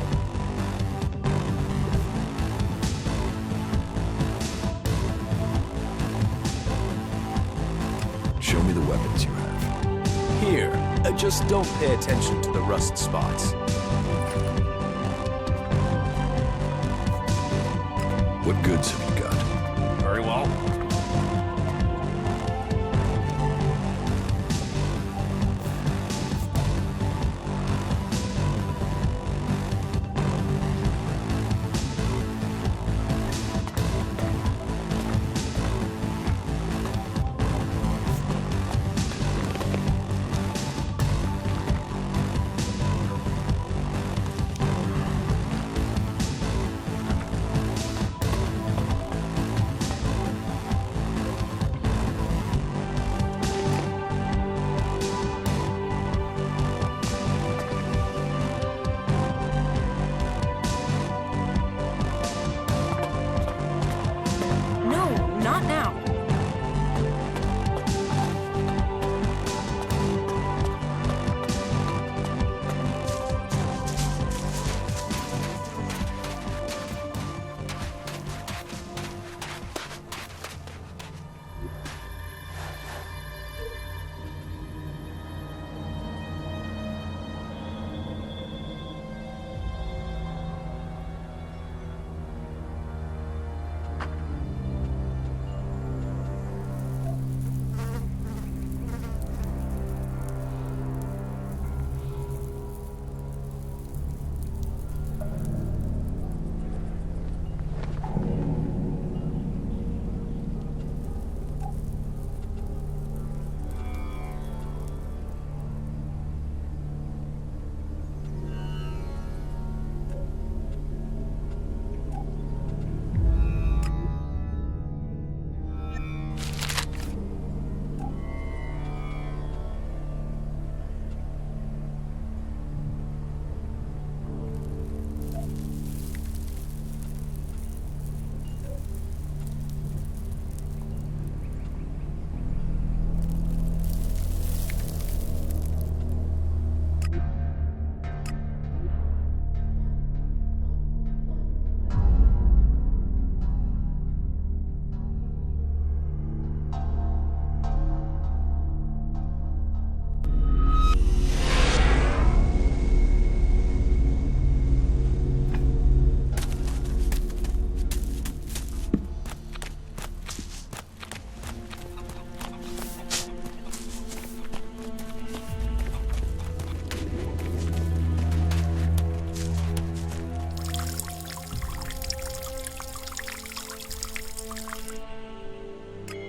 Show me the weapons you have. Here, just don't pay attention to the rust spots. What goods have you got? Very well.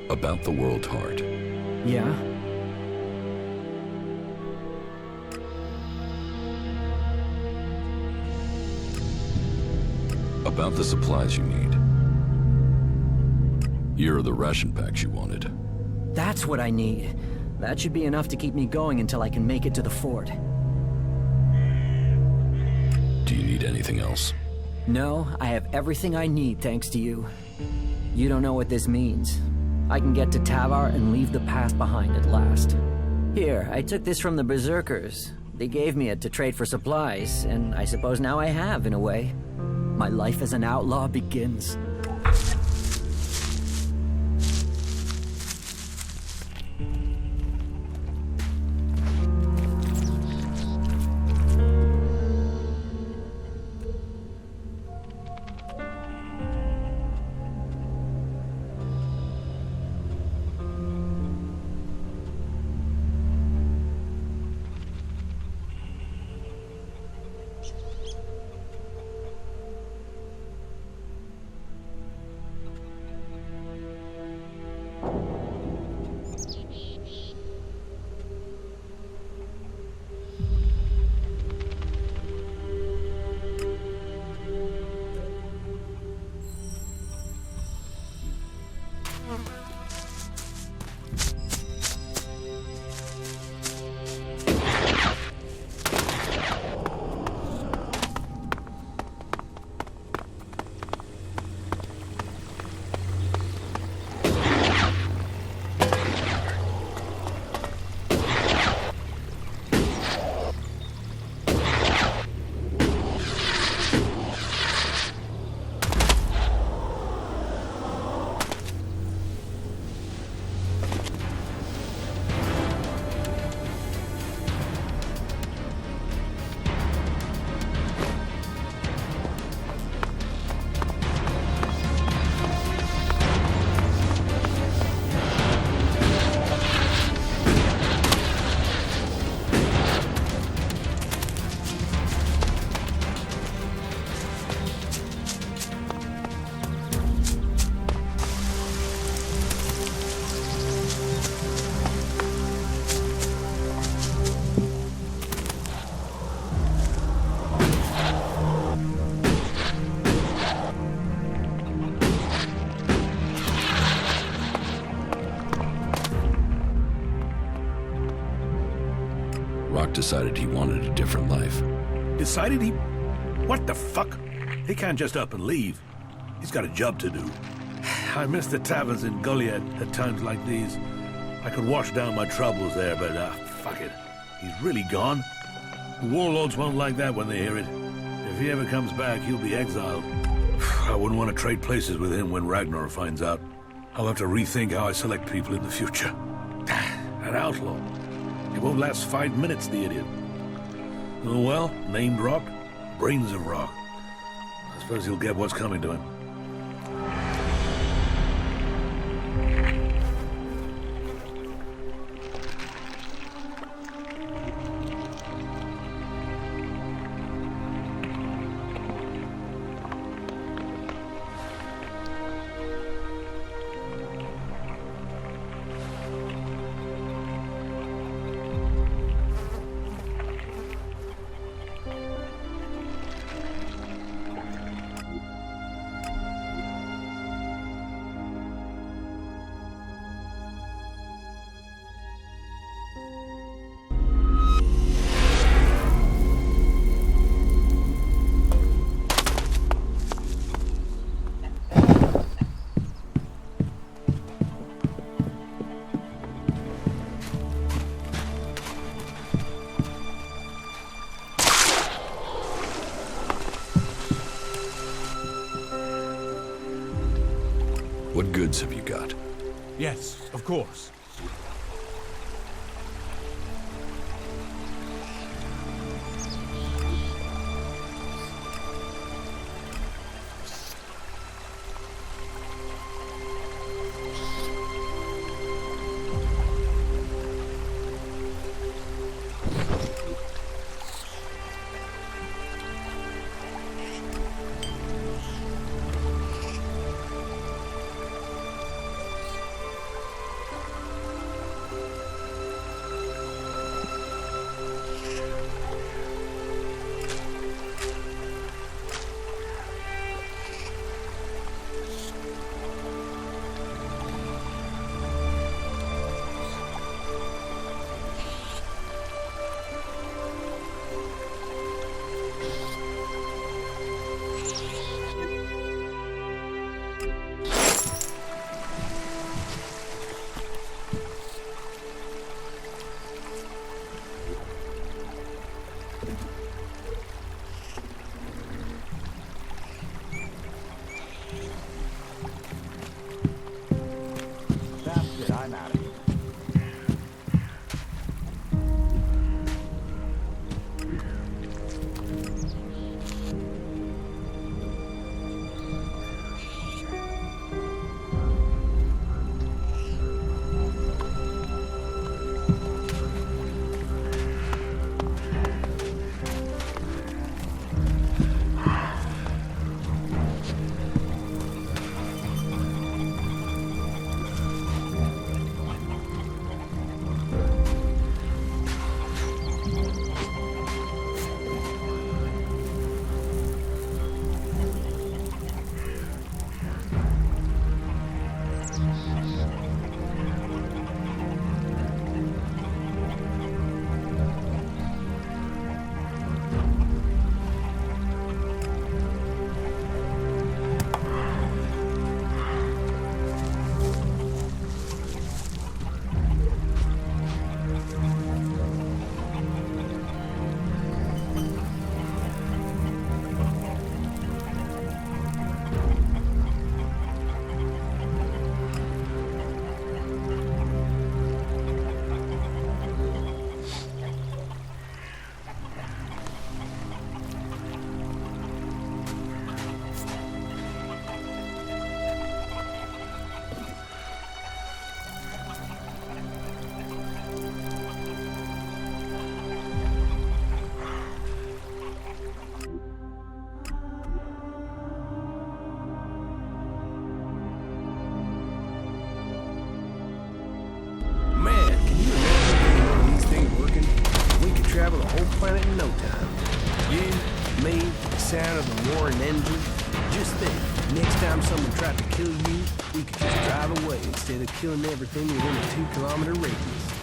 About the world heart. Yeah? About the supplies you need. Here are the ration packs you wanted. That's what I need. That should be enough to keep me going until I can make it to the fort. Do you need anything else? No, I have everything I need thanks to you. You don't know what this means. I can get to Tavar and leave the past behind at last. Here, I took this from the Berserkers. They gave me it to trade for supplies, and I suppose now I have, in a way. My life as an outlaw begins. Rock decided he wanted a different life. Decided he... What the fuck? He can't just up and leave. He's got a job to do. I miss the taverns in Goliad at times like these. I could wash down my troubles there, but fuck it. He's really gone. The warlords won't like that when they hear it. If he ever comes back, he'll be exiled. I wouldn't want to trade places with him when Ragnar finds out. I'll have to rethink how I select people in the future. An outlaw. He won't last 5 minutes, the idiot. Oh well, named Rock, brains of rock. I suppose he'll get what's coming to him. What goods have you got? Yes, of course. planet in no time. You, me, the sound of the roaring engine. Just think, next time someone tried to kill you, we could just drive away instead of killing everything within a 2-kilometer radius.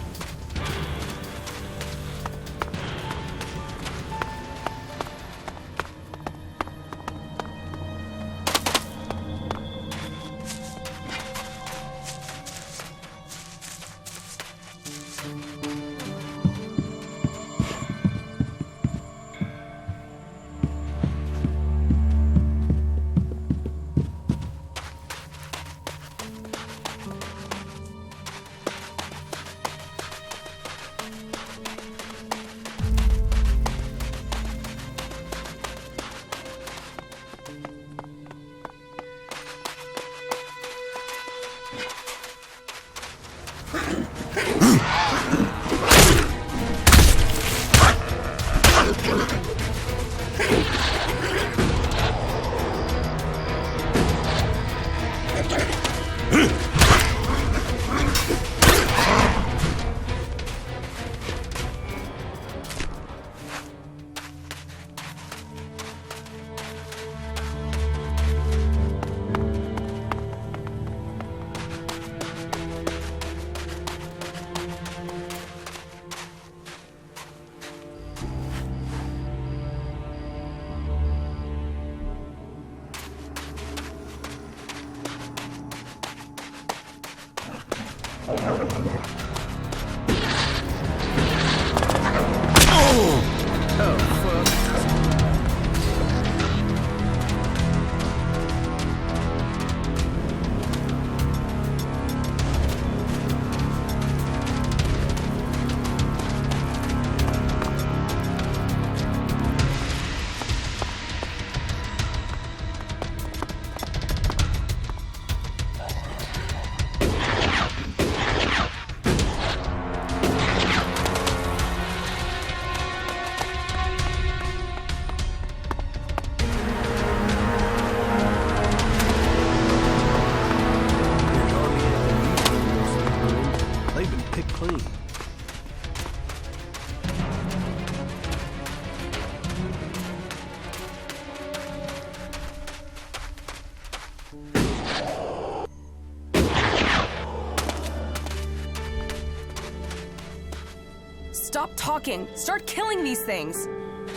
Stop talking. Start killing these things.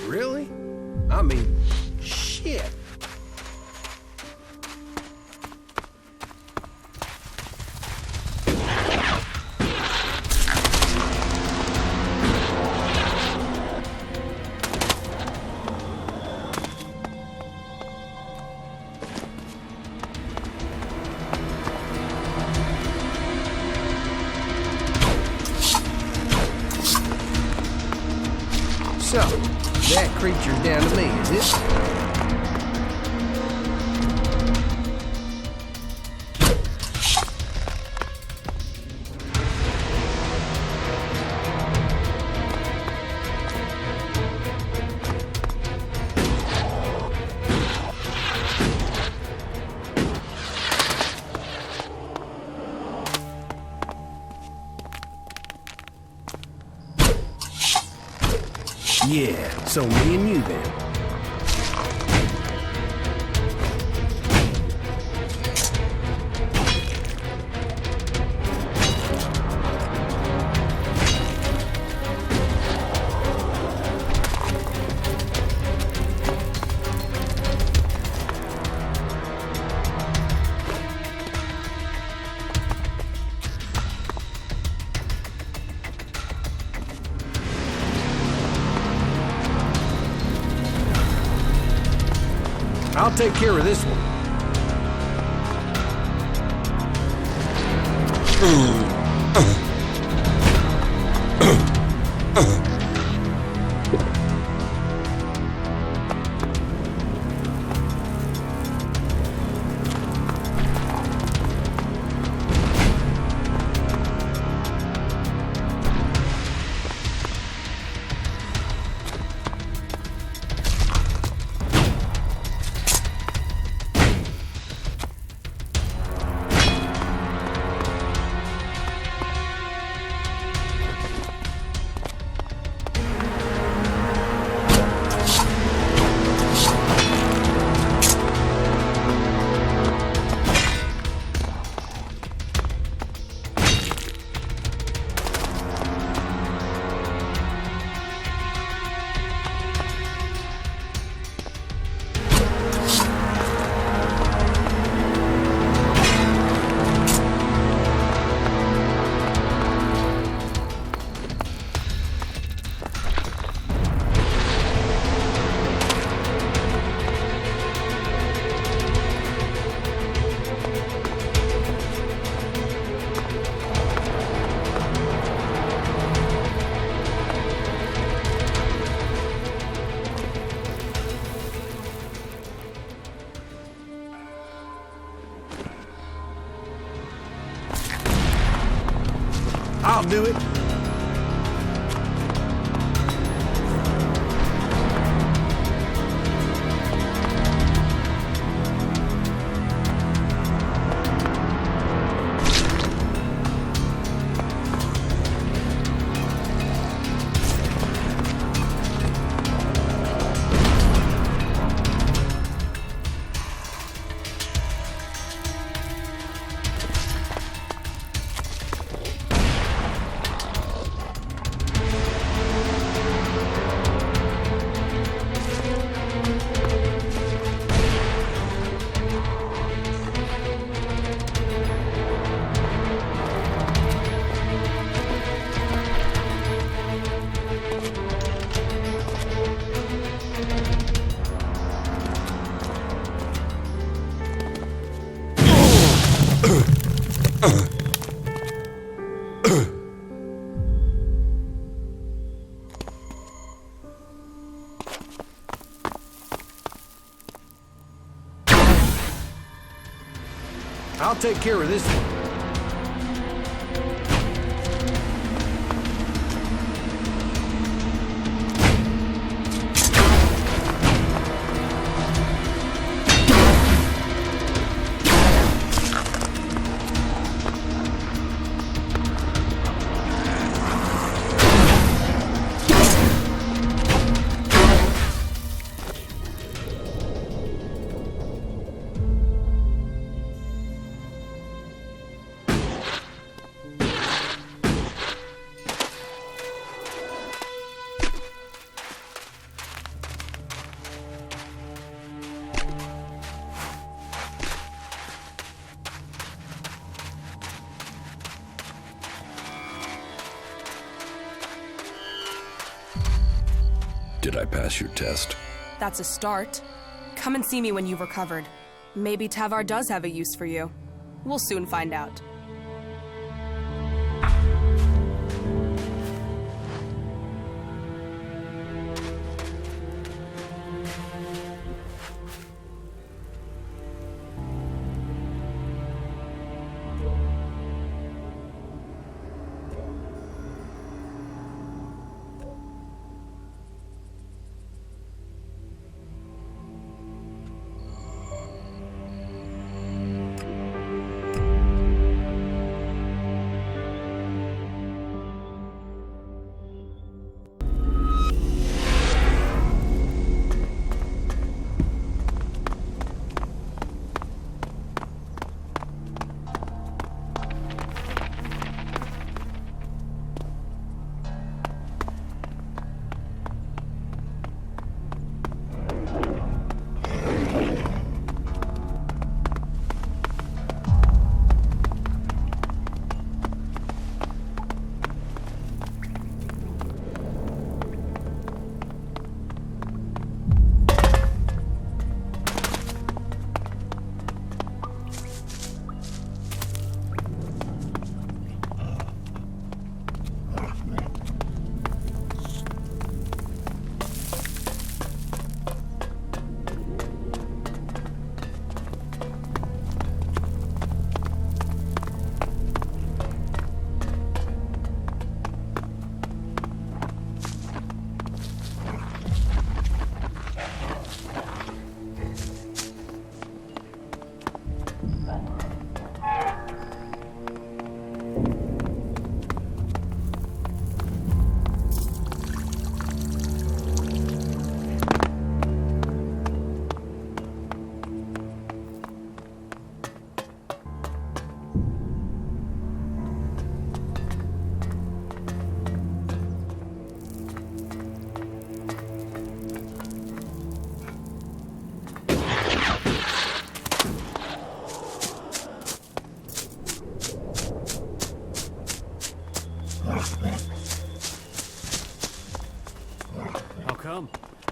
Really? I mean, shit. So, that creature's down to me, is it? Yeah, so me and you then. I'll take care of this one. I'll do it. I'll take care of this one. Did I pass your test? That's a start. Come and see me when you've recovered. Maybe Tavar does have a use for you. We'll soon find out. Come.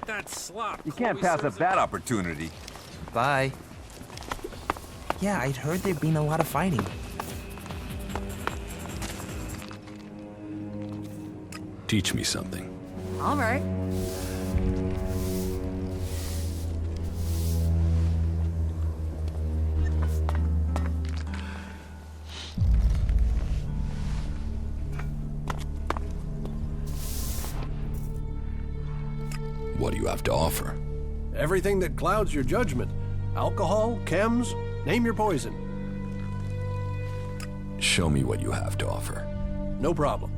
That slop. You can't pass up that opportunity. Bye. Yeah, I'd heard there'd been a lot of fighting. Teach me something. All right. What do you have to offer? Everything that clouds your judgment. Alcohol, chems, name your poison. Show me what you have to offer. No problem.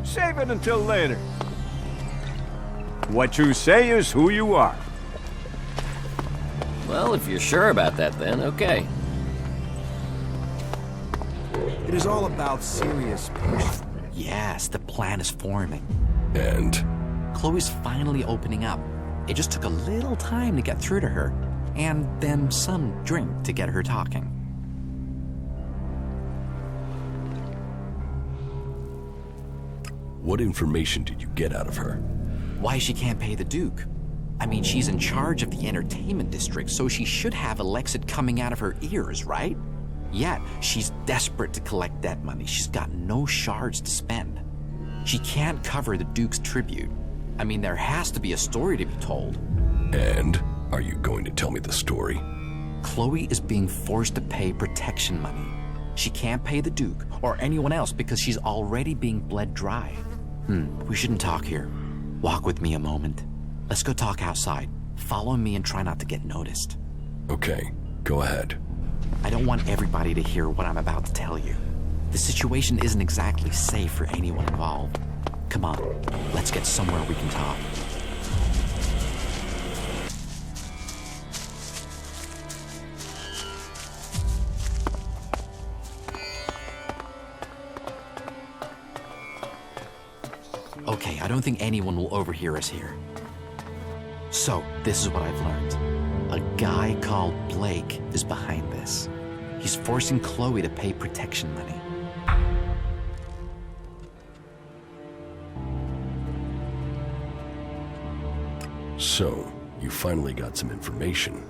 Save it until later. What you say is who you are. Well, if you're sure about that, then okay. It is all about serious push. Yes, the plan is forming. And? Chloe's finally opening up. It just took a little time to get through to her, and then some drink to get her talking. What information did you get out of her? Why she can't pay the Duke. I mean, she's in charge of the entertainment district, so she should have Alexit coming out of her ears, right? Yet, she's desperate to collect that money. She's got no shards to spend. She can't cover the Duke's tribute. I mean, there has to be a story to be told. And? Are you going to tell me the story? Chloe is being forced to pay protection money. She can't pay the Duke or anyone else because she's already being bled dry. We shouldn't talk here. Walk with me a moment. Let's go talk outside. Follow me and try not to get noticed. Okay, go ahead. I don't want everybody to hear what I'm about to tell you. The situation isn't exactly safe for anyone involved. Come on, let's get somewhere we can talk. don't think anyone will overhear us here. So, this is what I've learned. A guy called Blake is behind this. He's forcing Chloe to pay protection money. So, you finally got some information.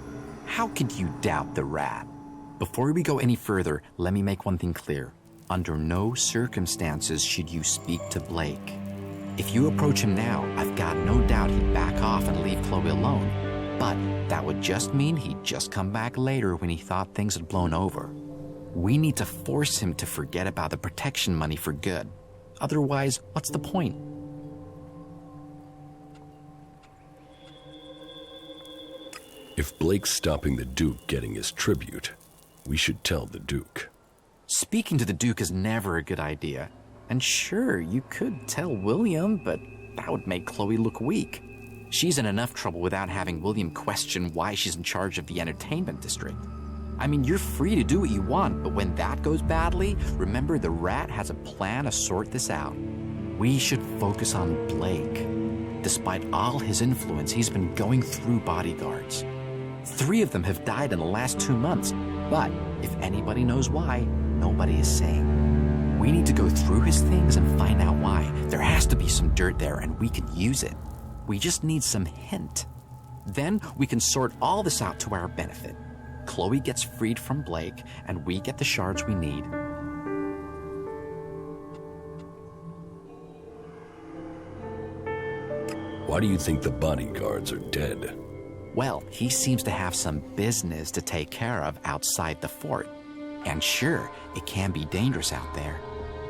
How could you doubt the rat? Before we go any further, let me make one thing clear. Under no circumstances should you speak to Blake. If you approach him now, I've got no doubt he'd back off and leave Chloe alone. But that would just mean he'd just come back later when he thought things had blown over. We need to force him to forget about the protection money for good. Otherwise, what's the point? If Blake's stopping the Duke getting his tribute, we should tell the Duke. Speaking to the Duke is never a good idea. And sure, you could tell William, but that would make Chloe look weak. She's in enough trouble without having William question why she's in charge of the entertainment district. I mean, you're free to do what you want, but when that goes badly, remember the rat has a plan to sort this out. We should focus on Blake. Despite all his influence, he's been going through bodyguards. 3 of them have died in the last 2 months, but if anybody knows why, nobody is saying. We need to go through his things and find out why. There has to be some dirt there, and we can use it. We just need some hint. Then we can sort all this out to our benefit. Chloe gets freed from Blake, and we get the shards we need. Why do you think the bodyguards are dead? Well, he seems to have some business to take care of outside the fort. And sure, it can be dangerous out there.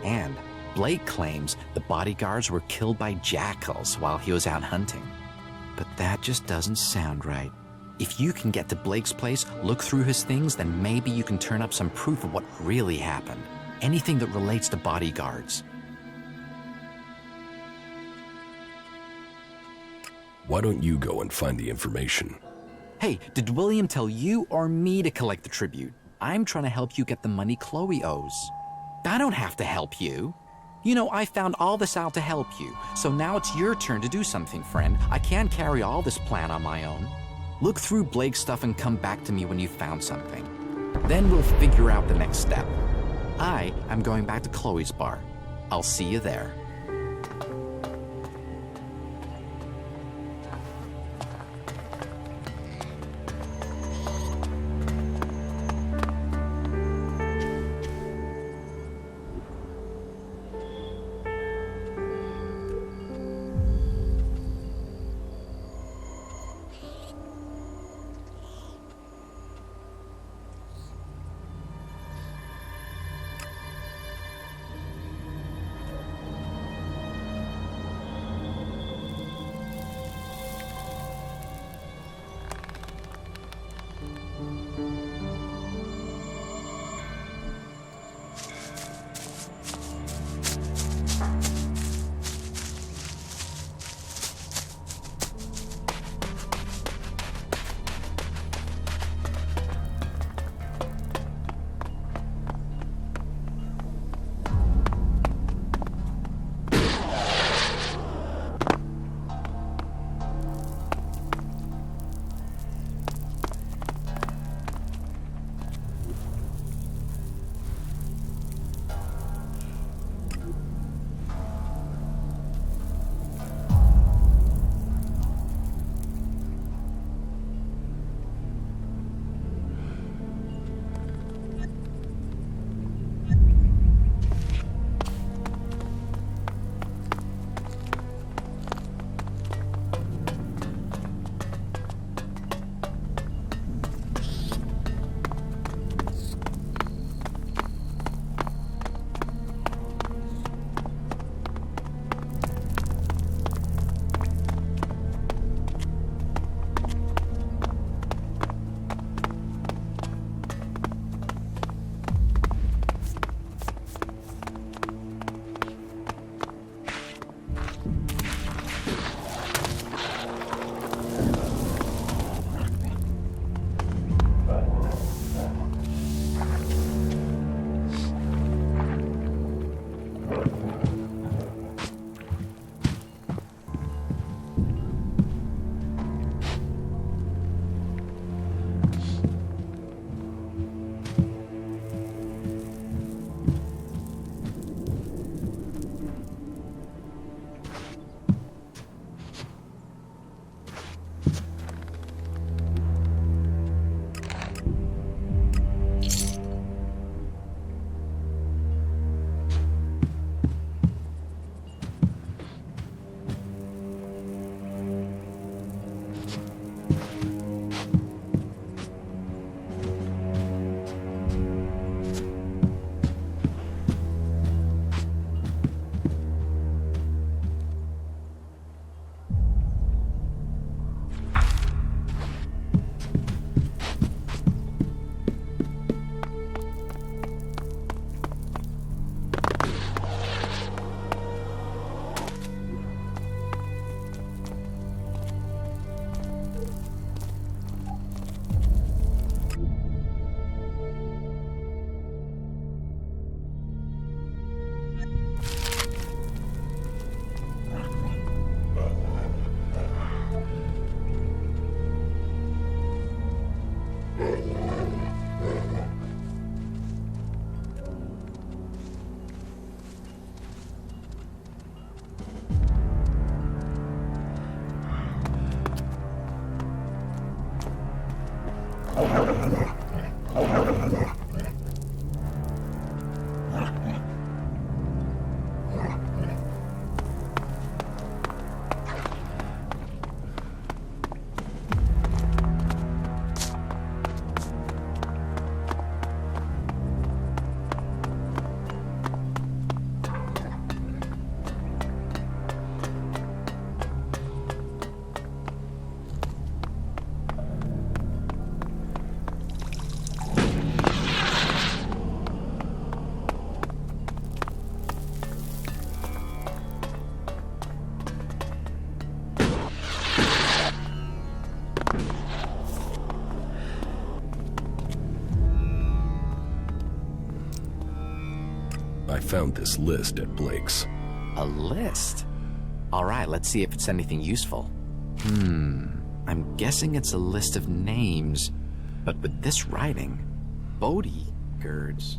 And Blake claims the bodyguards were killed by jackals while he was out hunting. But that just doesn't sound right. If you can get to Blake's place, look through his things, then maybe you can turn up some proof of what really happened. Anything that relates to bodyguards. Why don't you go and find the information? Hey, did William tell you or me to collect the tribute? I'm trying to help you get the money Chloe owes. I don't have to help you. You know, I found all this out to help you, so now it's your turn to do something, friend. I can't carry all this plan on my own. Look through Blake's stuff and come back to me when you've found something. Then we'll figure out the next step. I am going back to Chloe's bar. I'll see you there. found this list at Blake's. A list? All right, let's see if it's anything useful. I'm guessing it's a list of names, but with this writing, bodyguards,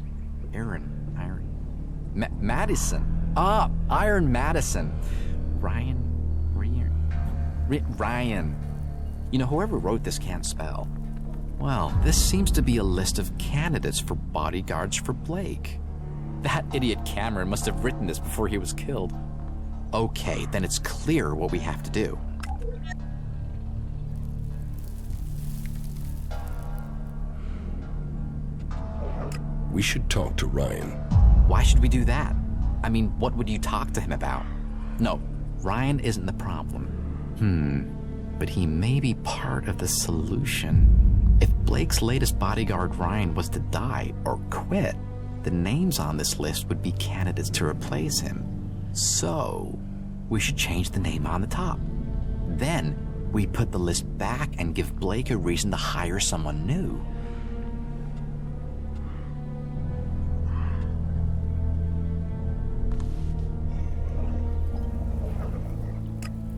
Madison. Iron Madison. Ryan. You know, whoever wrote this can't spell. Well, this seems to be a list of candidates for bodyguards for Blake. That idiot Cameron must have written this before he was killed. Okay, then it's clear what we have to do. We should talk to Ryan. Why should we do that? I mean, what would you talk to him about? No, Ryan isn't the problem. But he may be part of the solution. If Blake's latest bodyguard Ryan was to die or quit, the names on this list would be candidates to replace him. So, we should change the name on the top. Then, we put the list back and give Blake a reason to hire someone new.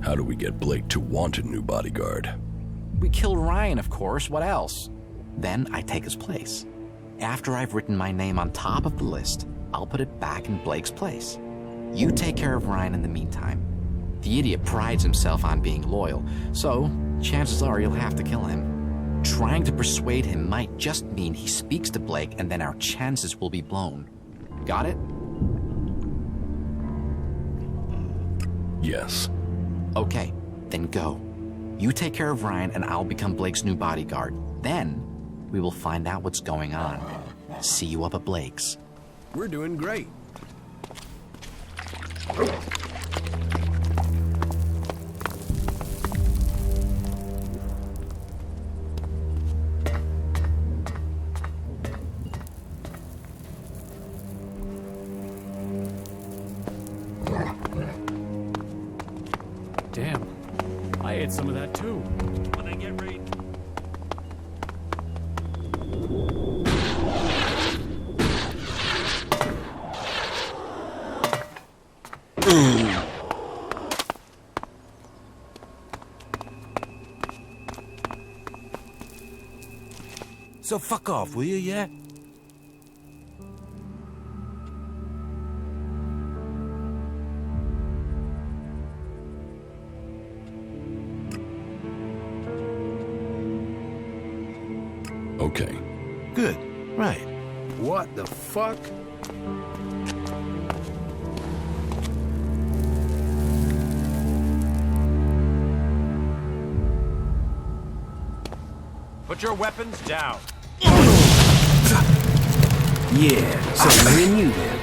How do we get Blake to want a new bodyguard? We kill Ryan, of course. What else? Then I take his place. After I've written my name on top of the list, I'll put it back in Blake's place. You take care of Ryan in the meantime. The idiot prides himself on being loyal, so chances are you'll have to kill him. Trying to persuade him might just mean he speaks to Blake and then our chances will be blown. Got it? Yes. Okay, then go. You take care of Ryan and I'll become Blake's new bodyguard. Then, we will find out what's going on. See you up at Blake's. We're doing great. Damn, I ate some of that too. When I get ready. So fuck off, will you, yeah? Okay. Good. Right. What the fuck? Put your weapons down. Yeah, so me and you then.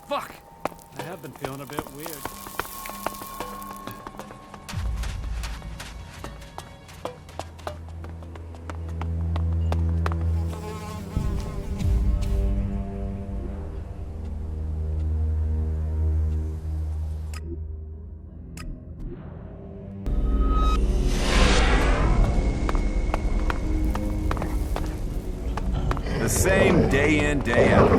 Fuck! I have been feeling a bit weird. The same day in, day out.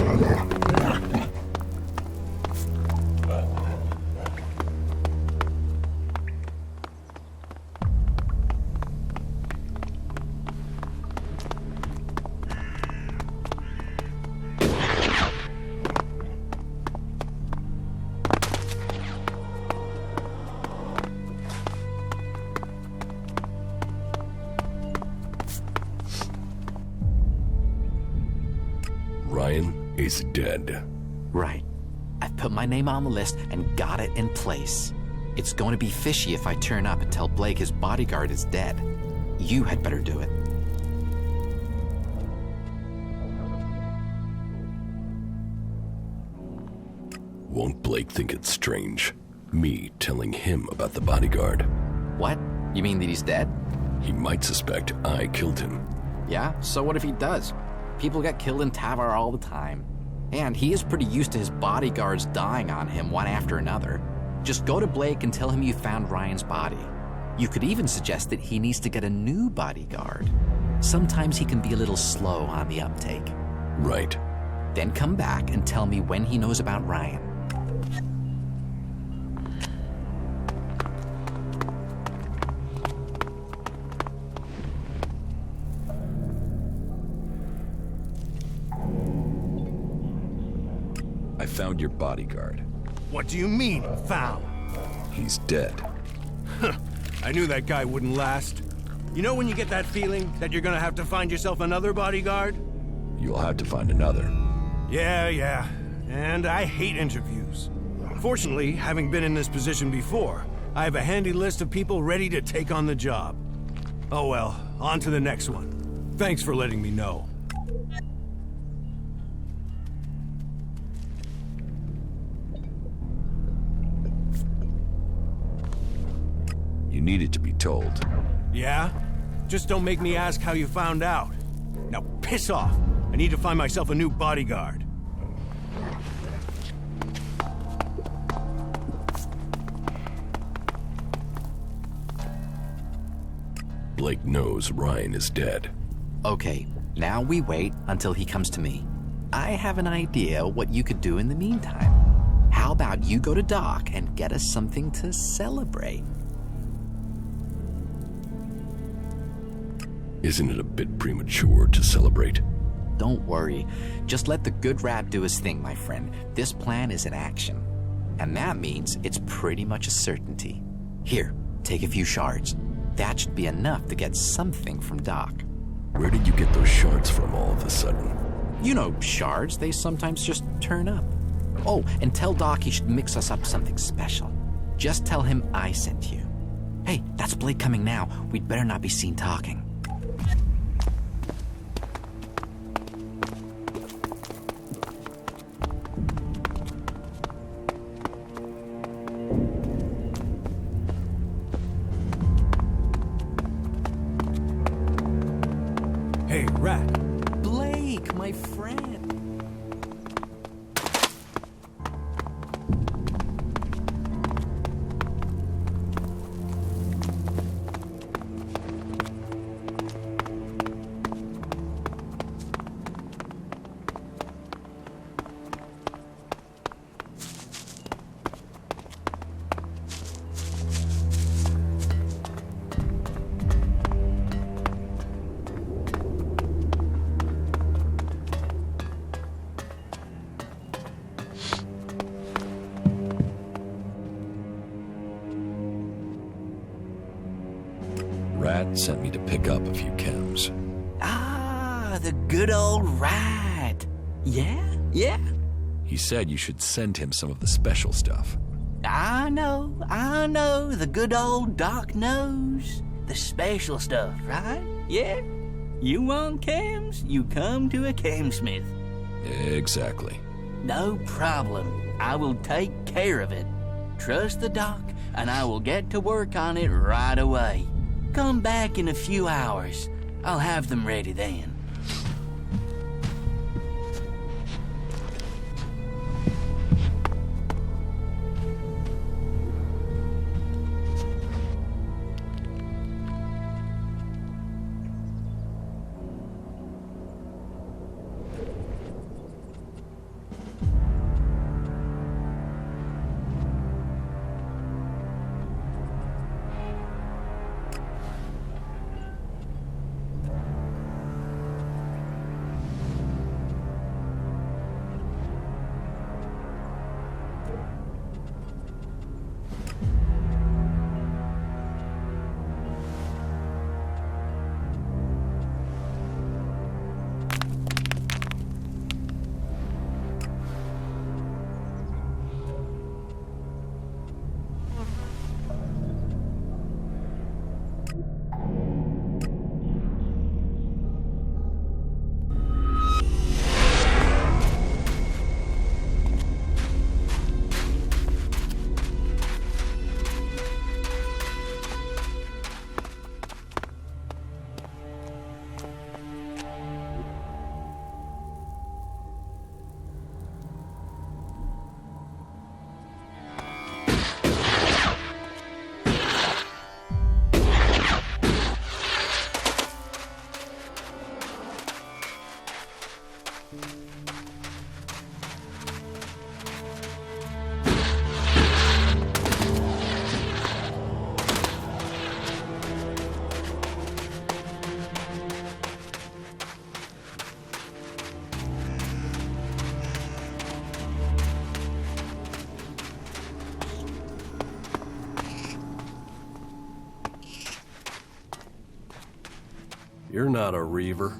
He's dead. Right. I've put my name on the list and got it in place. It's going to be fishy if I turn up and tell Blake his bodyguard is dead. You had better do it. Won't Blake think it's strange? Me telling him about the bodyguard. What? You mean that he's dead? He might suspect I killed him. Yeah, so what if he does? People get killed in Tavar all the time. And he is pretty used to his bodyguards dying on him one after another. Just go to Blake and tell him you found Ryan's body. You could even suggest that he needs to get a new bodyguard. Sometimes he can be a little slow on the uptake. Right. Then come back and tell me when he knows about Ryan. I found your bodyguard. What do you mean, found? He's dead. I knew that guy wouldn't last. You know when you get that feeling that you're gonna have to find yourself another bodyguard? You'll have to find another. Yeah. And I hate interviews. Fortunately, having been in this position before, I have a handy list of people ready to take on the job. Oh well, on to the next one. Thanks for letting me know. You needed to be told. Yeah? Just don't make me ask how you found out. Now piss off. I need to find myself a new bodyguard. Blake knows Ryan is dead. Okay, now we wait until he comes to me. I have an idea what you could do in the meantime. How about you go to Doc and get us something to celebrate? Isn't it a bit premature to celebrate? Don't worry. Just let the good rat do his thing, my friend. This plan is in action. And that means it's pretty much a certainty. Here, take a few shards. That should be enough to get something from Doc. Where did you get those shards from all of a sudden? You know, shards, they sometimes just turn up. Oh, and tell Doc he should mix us up something special. Just tell him I sent you. Hey, that's Blake coming now. We'd better not be seen talking. Hey, Rat. Blake, my friend. Rat sent me to pick up a few chems. Ah, the good old Rat. Yeah? He said you should send him some of the special stuff. I know. The good old Doc knows. The special stuff, right? Yeah? You want chems? You come to a chemsmith. Exactly. No problem. I will take care of it. Trust the Doc, and I will get to work on it right away. Come back in a few hours. I'll have them ready then. You're not a reaver.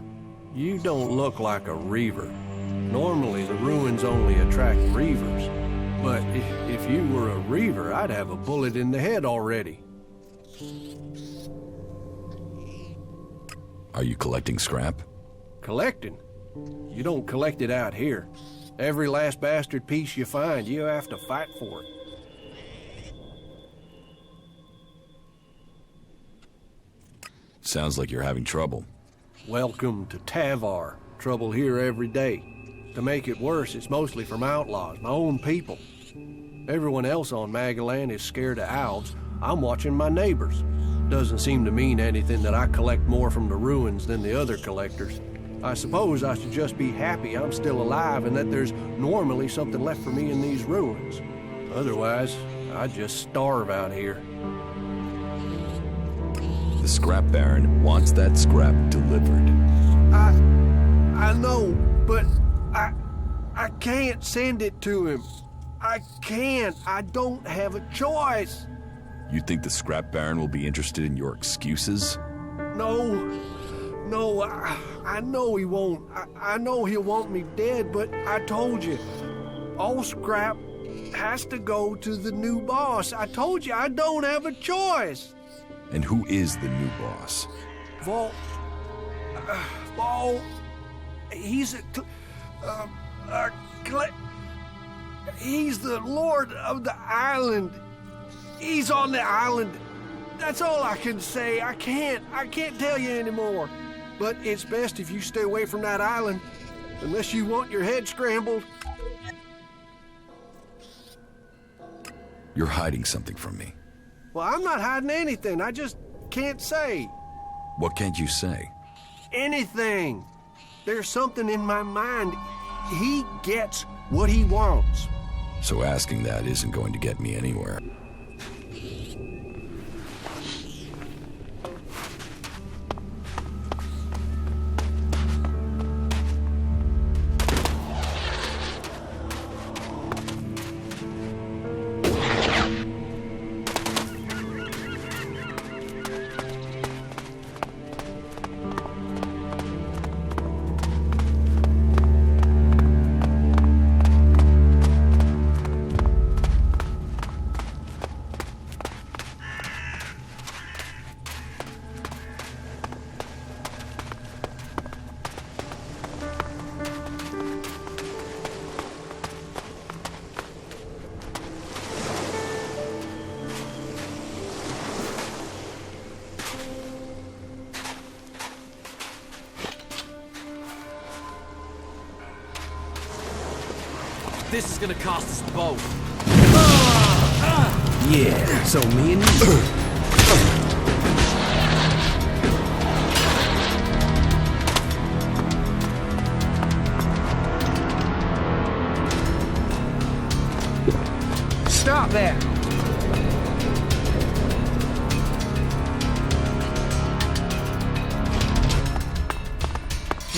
You don't look like a reaver. Normally, the ruins only attract reavers. But if you were a reaver, I'd have a bullet in the head already. Are you collecting scrap? Collecting? You don't collect it out here. Every last bastard piece you find, you have to fight for it. Sounds like you're having trouble. Welcome to Tavar. Trouble here every day. To make it worse, it's mostly from outlaws, my own people. Everyone else on Magalan is scared of owls. I'm watching my neighbors. Doesn't seem to mean anything that I collect more from the ruins than the other collectors. I suppose I should just be happy I'm still alive and that there's normally something left for me in these ruins. Otherwise, I'd just starve out here. The scrap baron wants that scrap delivered. I know, but I can't send it to him. I can't. I don't have a choice. You think the scrap baron will be interested in your excuses? No, I know he won't. I know he'll want me dead, but I told you, all scrap has to go to the new boss. I told you, I don't have a choice. And who is the new boss? Vol, he's he's the lord of the island. He's on the island. That's all I can say. I can't tell you anymore. But it's best if you stay away from that island, unless you want your head scrambled. You're hiding something from me. Well, I'm not hiding anything. I just can't say. What can't you say? Anything. There's something in my mind. He gets what he wants. So asking that isn't going to get me anywhere. This is gonna cost us both. Yeah, so me and you. Stop that!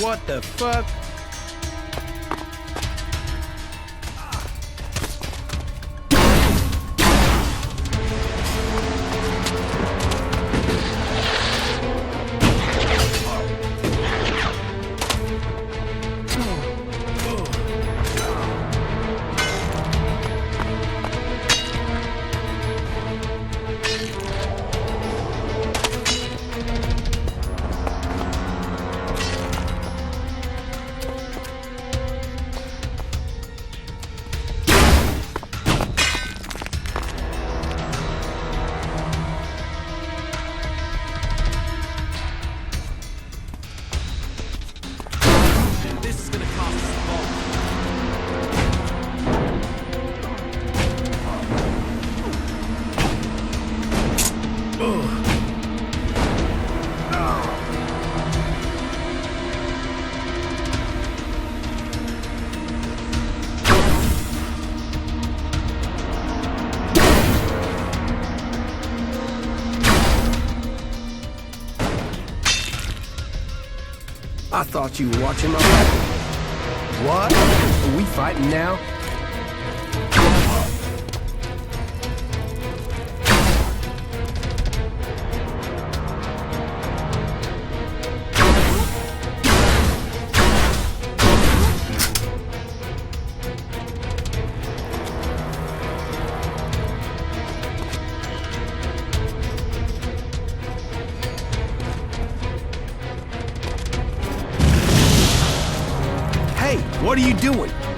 What the fuck? I thought you were watching my weapon. What? Are we fighting now? doing?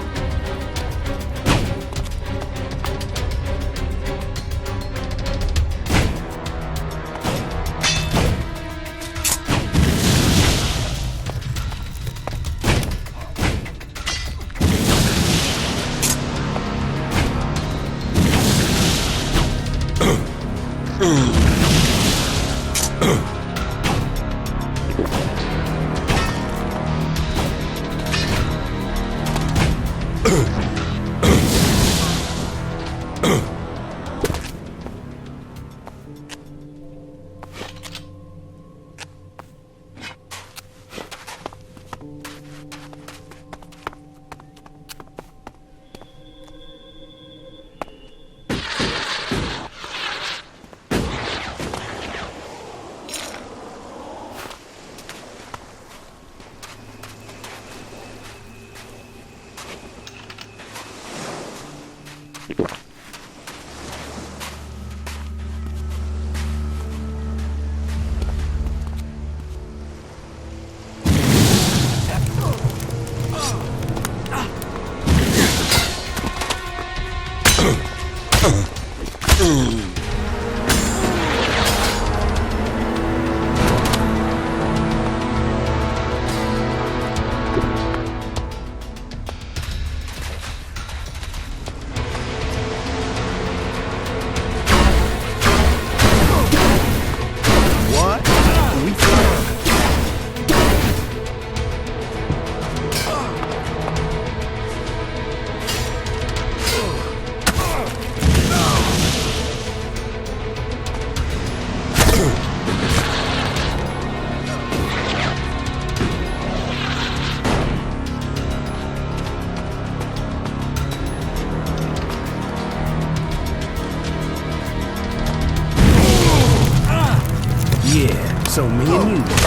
So me and you.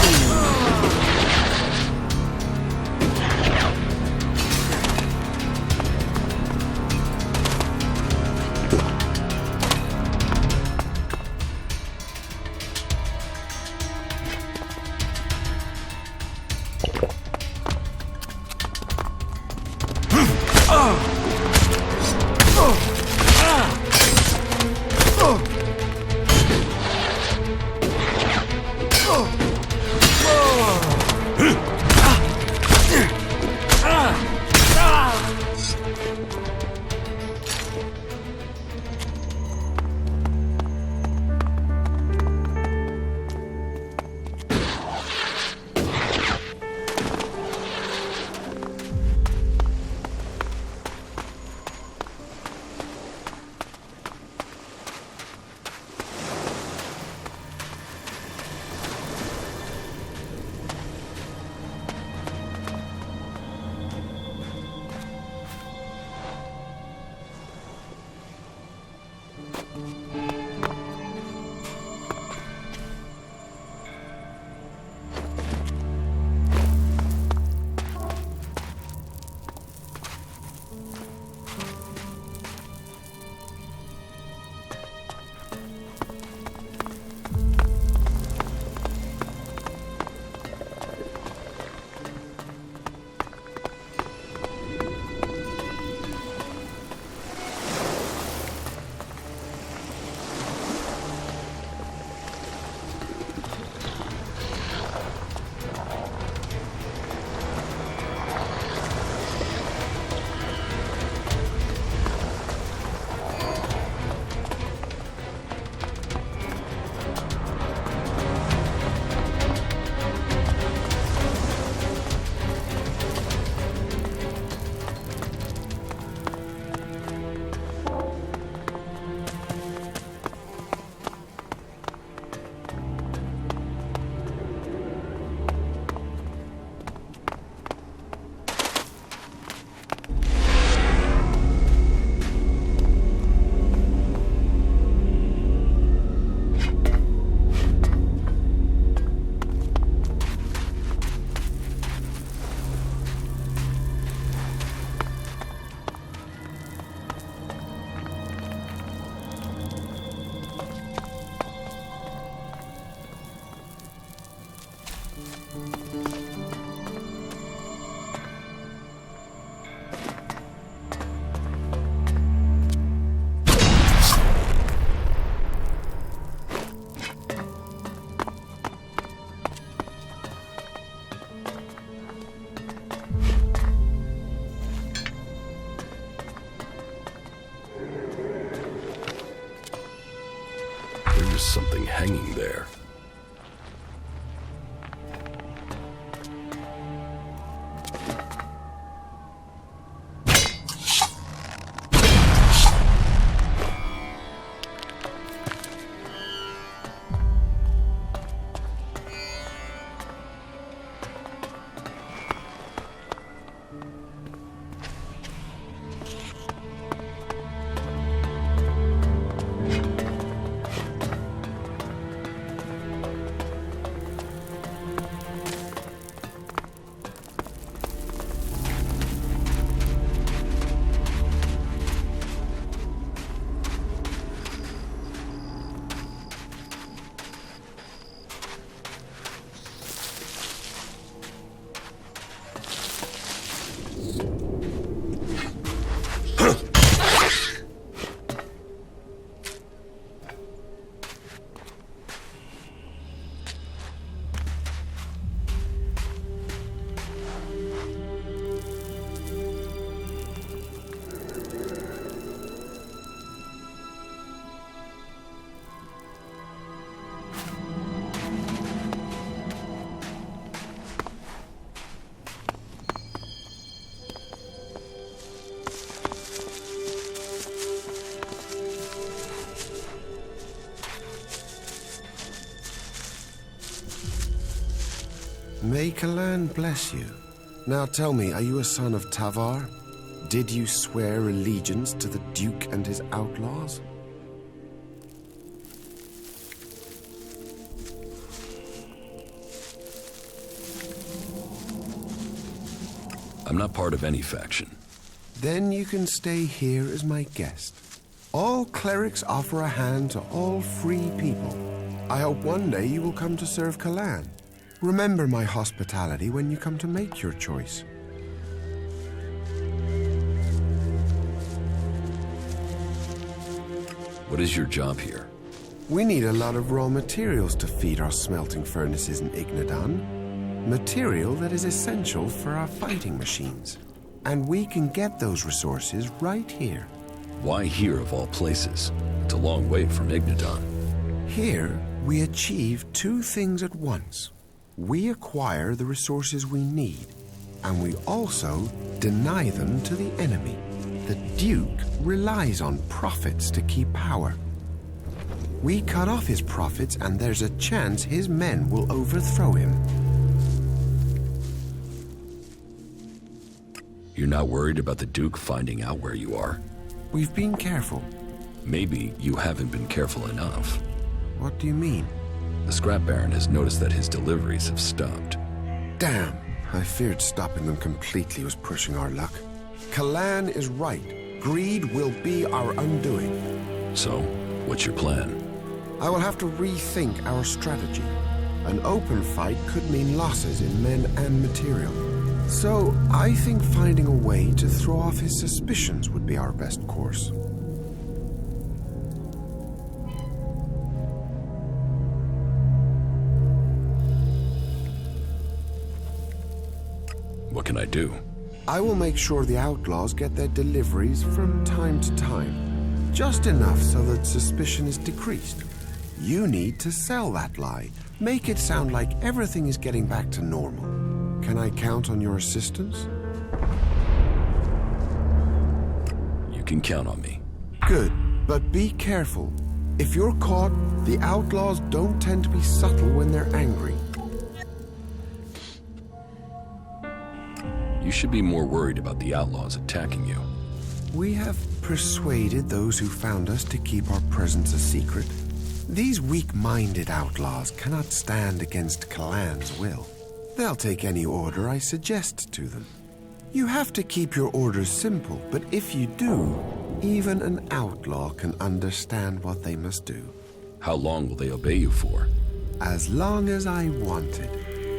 There's something hanging there. May Magallan bless you. Now tell me, are you a son of Tavar? Did you swear allegiance to the Duke and his outlaws? I'm not part of any faction. Then you can stay here as my guest. All clerics offer a hand to all free people. I hope one day you will come to serve Kalan. Remember my hospitality when you come to make your choice. What is your job here? We need a lot of raw materials to feed our smelting furnaces in Ignadan. Material that is essential for our fighting machines. And we can get those resources right here. Why here of all places? It's a long way from Ignadan. Here, we achieve two things at once. We acquire the resources we need, and we also deny them to the enemy. The Duke relies on profits to keep power. We cut off his profits, and there's a chance his men will overthrow him. You're not worried about the Duke finding out where you are? We've been careful. Maybe you haven't been careful enough. What do you mean? The Scrap Baron has noticed that his deliveries have stopped. Damn, I feared stopping them completely was pushing our luck. Kalan is right. Greed will be our undoing. So, what's your plan? I will have to rethink our strategy. An open fight could mean losses in men and material. So, I think finding a way to throw off his suspicions would be our best course. What can I do? I will make sure the outlaws get their deliveries from time to time. Just enough so that suspicion is decreased. You need to sell that lie. Make it sound like everything is getting back to normal. Can I count on your assistance? You can count on me. Good, but be careful. If you're caught, the outlaws don't tend to be subtle when they're angry. You should be more worried about the outlaws attacking you. We have persuaded those who found us to keep our presence a secret. These weak-minded outlaws cannot stand against Kalan's will. They'll take any order I suggest to them. You have to keep your orders simple, but if you do, even an outlaw can understand what they must do. How long will they obey you for? As long as I wanted.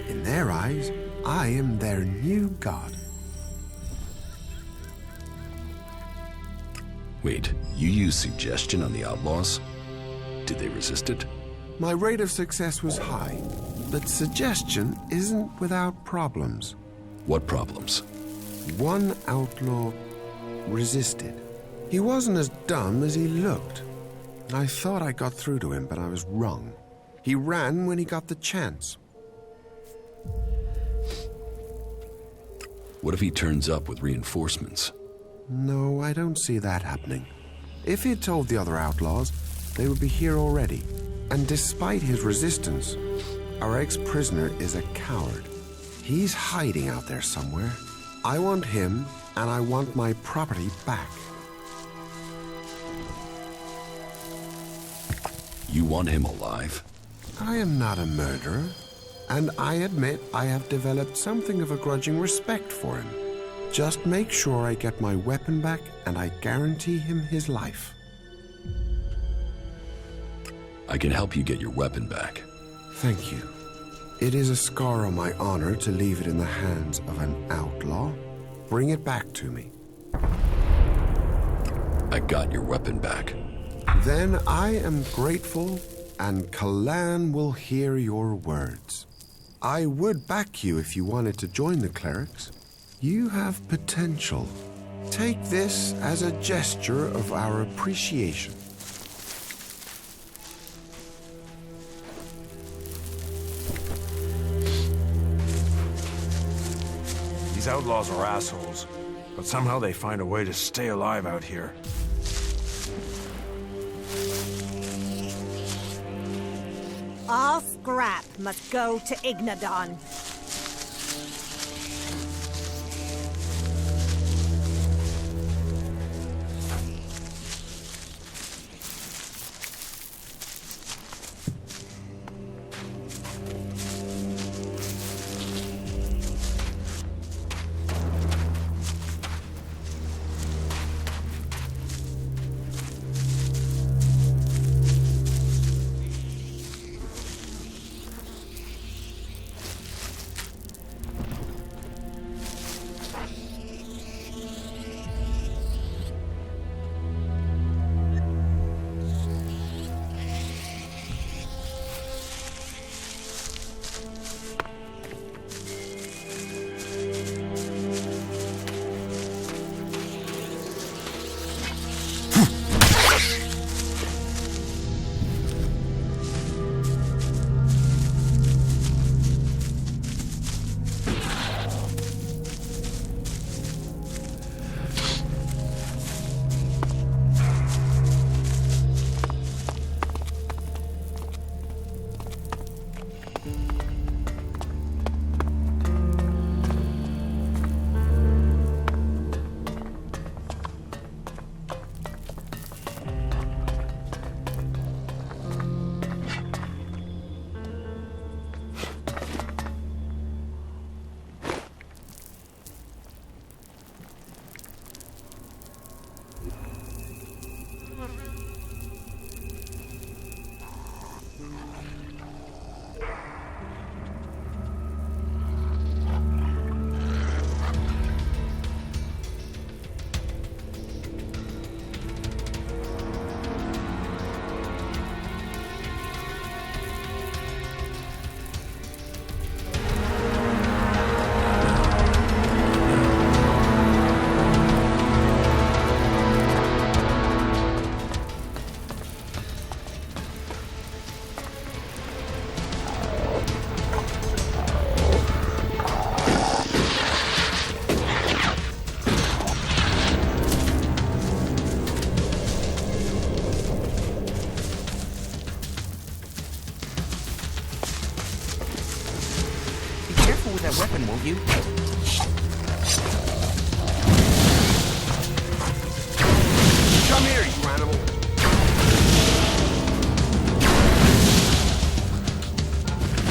In their eyes, I am their new god. Wait, you used suggestion on the outlaws? Did they resist it? My rate of success was high, but suggestion isn't without problems. What problems? One outlaw resisted. He wasn't as dumb as he looked. I thought I got through to him, but I was wrong. He ran when he got the chance. What if he turns up with reinforcements? No, I don't see that happening. If he'd told the other outlaws, they would be here already. And despite his resistance, our ex-prisoner is a coward. He's hiding out there somewhere. I want him, and I want my property back. You want him alive? I am not a murderer, and I admit I have developed something of a grudging respect for him. Just make sure I get my weapon back, and I guarantee him his life. I can help you get your weapon back. Thank you. It is a scar on my honor to leave it in the hands of an outlaw. Bring it back to me. I got your weapon back. Then I am grateful, and Kalan will hear your words. I would back you if you wanted to join the clerics. You have potential. Take this as a gesture of our appreciation. These outlaws are assholes, but somehow they find a way to stay alive out here. All scrap must go to Ignadon. That weapon, won't you? Come here, you animal!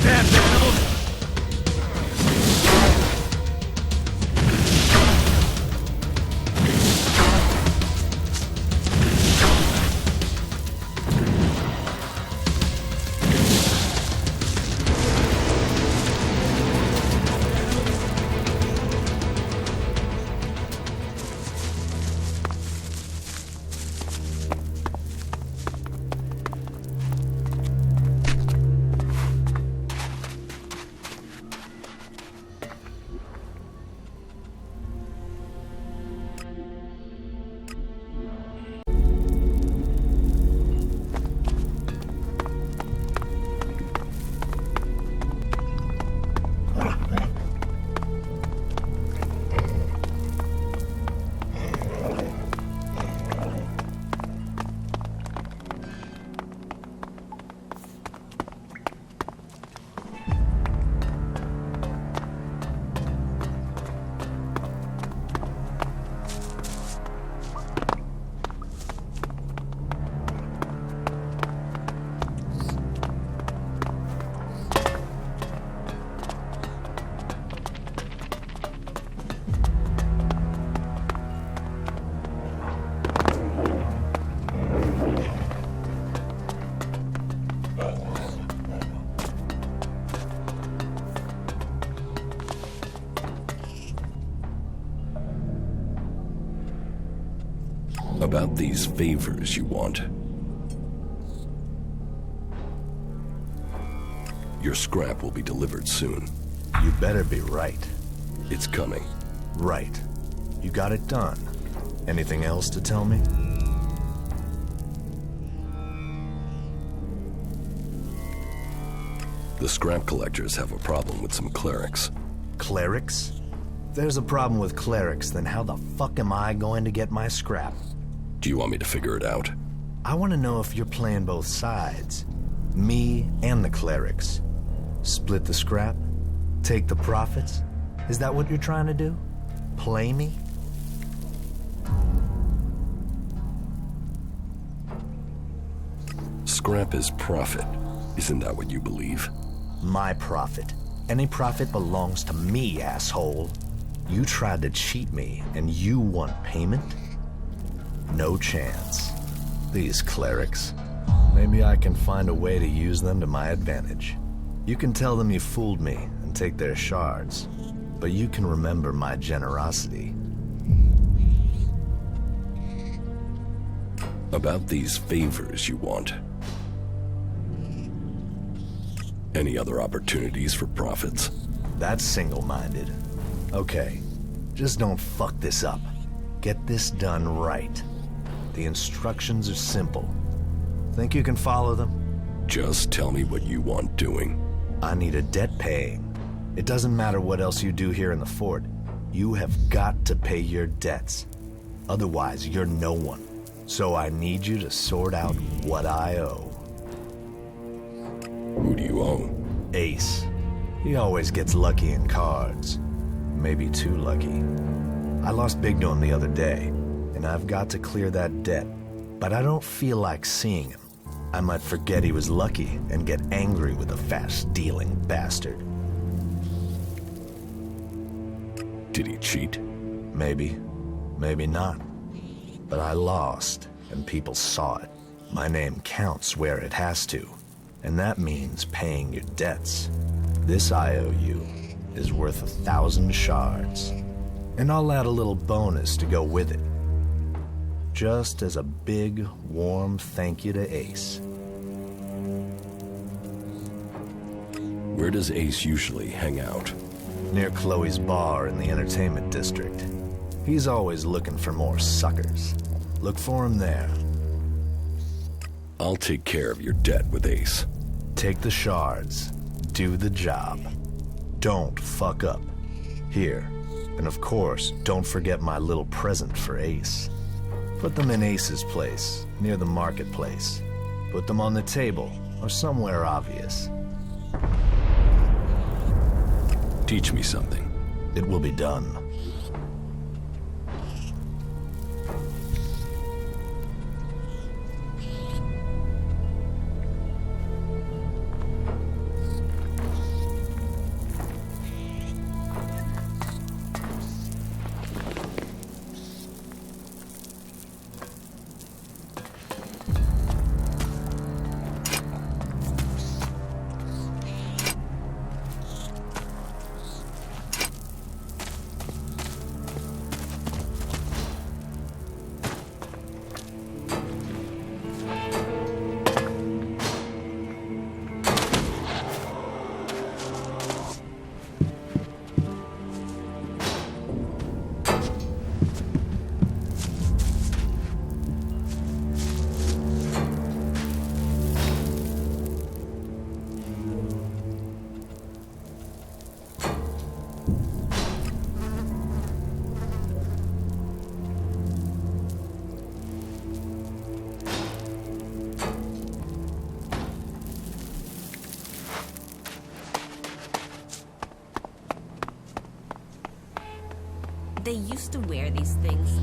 Damn animals! About these favors you want. Your scrap will be delivered soon. You better be right. It's coming. Right. You got it done. Anything else to tell me? The scrap collectors have a problem with some clerics. Clerics? If there's a problem with clerics, then how the fuck am I going to get my scrap? Do you want me to figure it out? I want to know if you're playing both sides. Me and the clerics. Split the scrap? Take the profits? Is that what you're trying to do? Play me? Scrap is profit. Isn't that what you believe? My profit. Any profit belongs to me, asshole. You tried to cheat me, and you want payment? No chance. These clerics. Maybe I can find a way to use them to my advantage. You can tell them you fooled me and take their shards, but you can remember my generosity. About these favors you want. Any other opportunities for profits? That's single-minded. Okay, just don't fuck this up. Get this done right. The instructions are simple. Think you can follow them? Just tell me what you want doing. I need a debt paying. It doesn't matter what else you do here in the fort. You have got to pay your debts. Otherwise, you're no one. So I need you to sort out what I owe. Who do you owe? Ace. He always gets lucky in cards. Maybe too lucky. I lost big to him the other day, and I've got to clear that debt. But I don't feel like seeing him. I might forget he was lucky and get angry with the fast-stealing bastard. Did he cheat? Maybe. Maybe not. But I lost, and people saw it. My name counts where it has to. And that means paying your debts. This IOU is worth 1,000 shards. And I'll add a little bonus to go with it. Just as a big, warm thank you to Ace. Where does Ace usually hang out? Near Chloe's bar in the entertainment district. He's always looking for more suckers. Look for him there. I'll take care of your debt with Ace. Take the shards. Do the job. Don't fuck up. Here. And of course, don't forget my little present for Ace. Put them in Ace's place, near the marketplace. Put them on the table, or somewhere obvious. Teach me something. It will be done. They used to wear these things.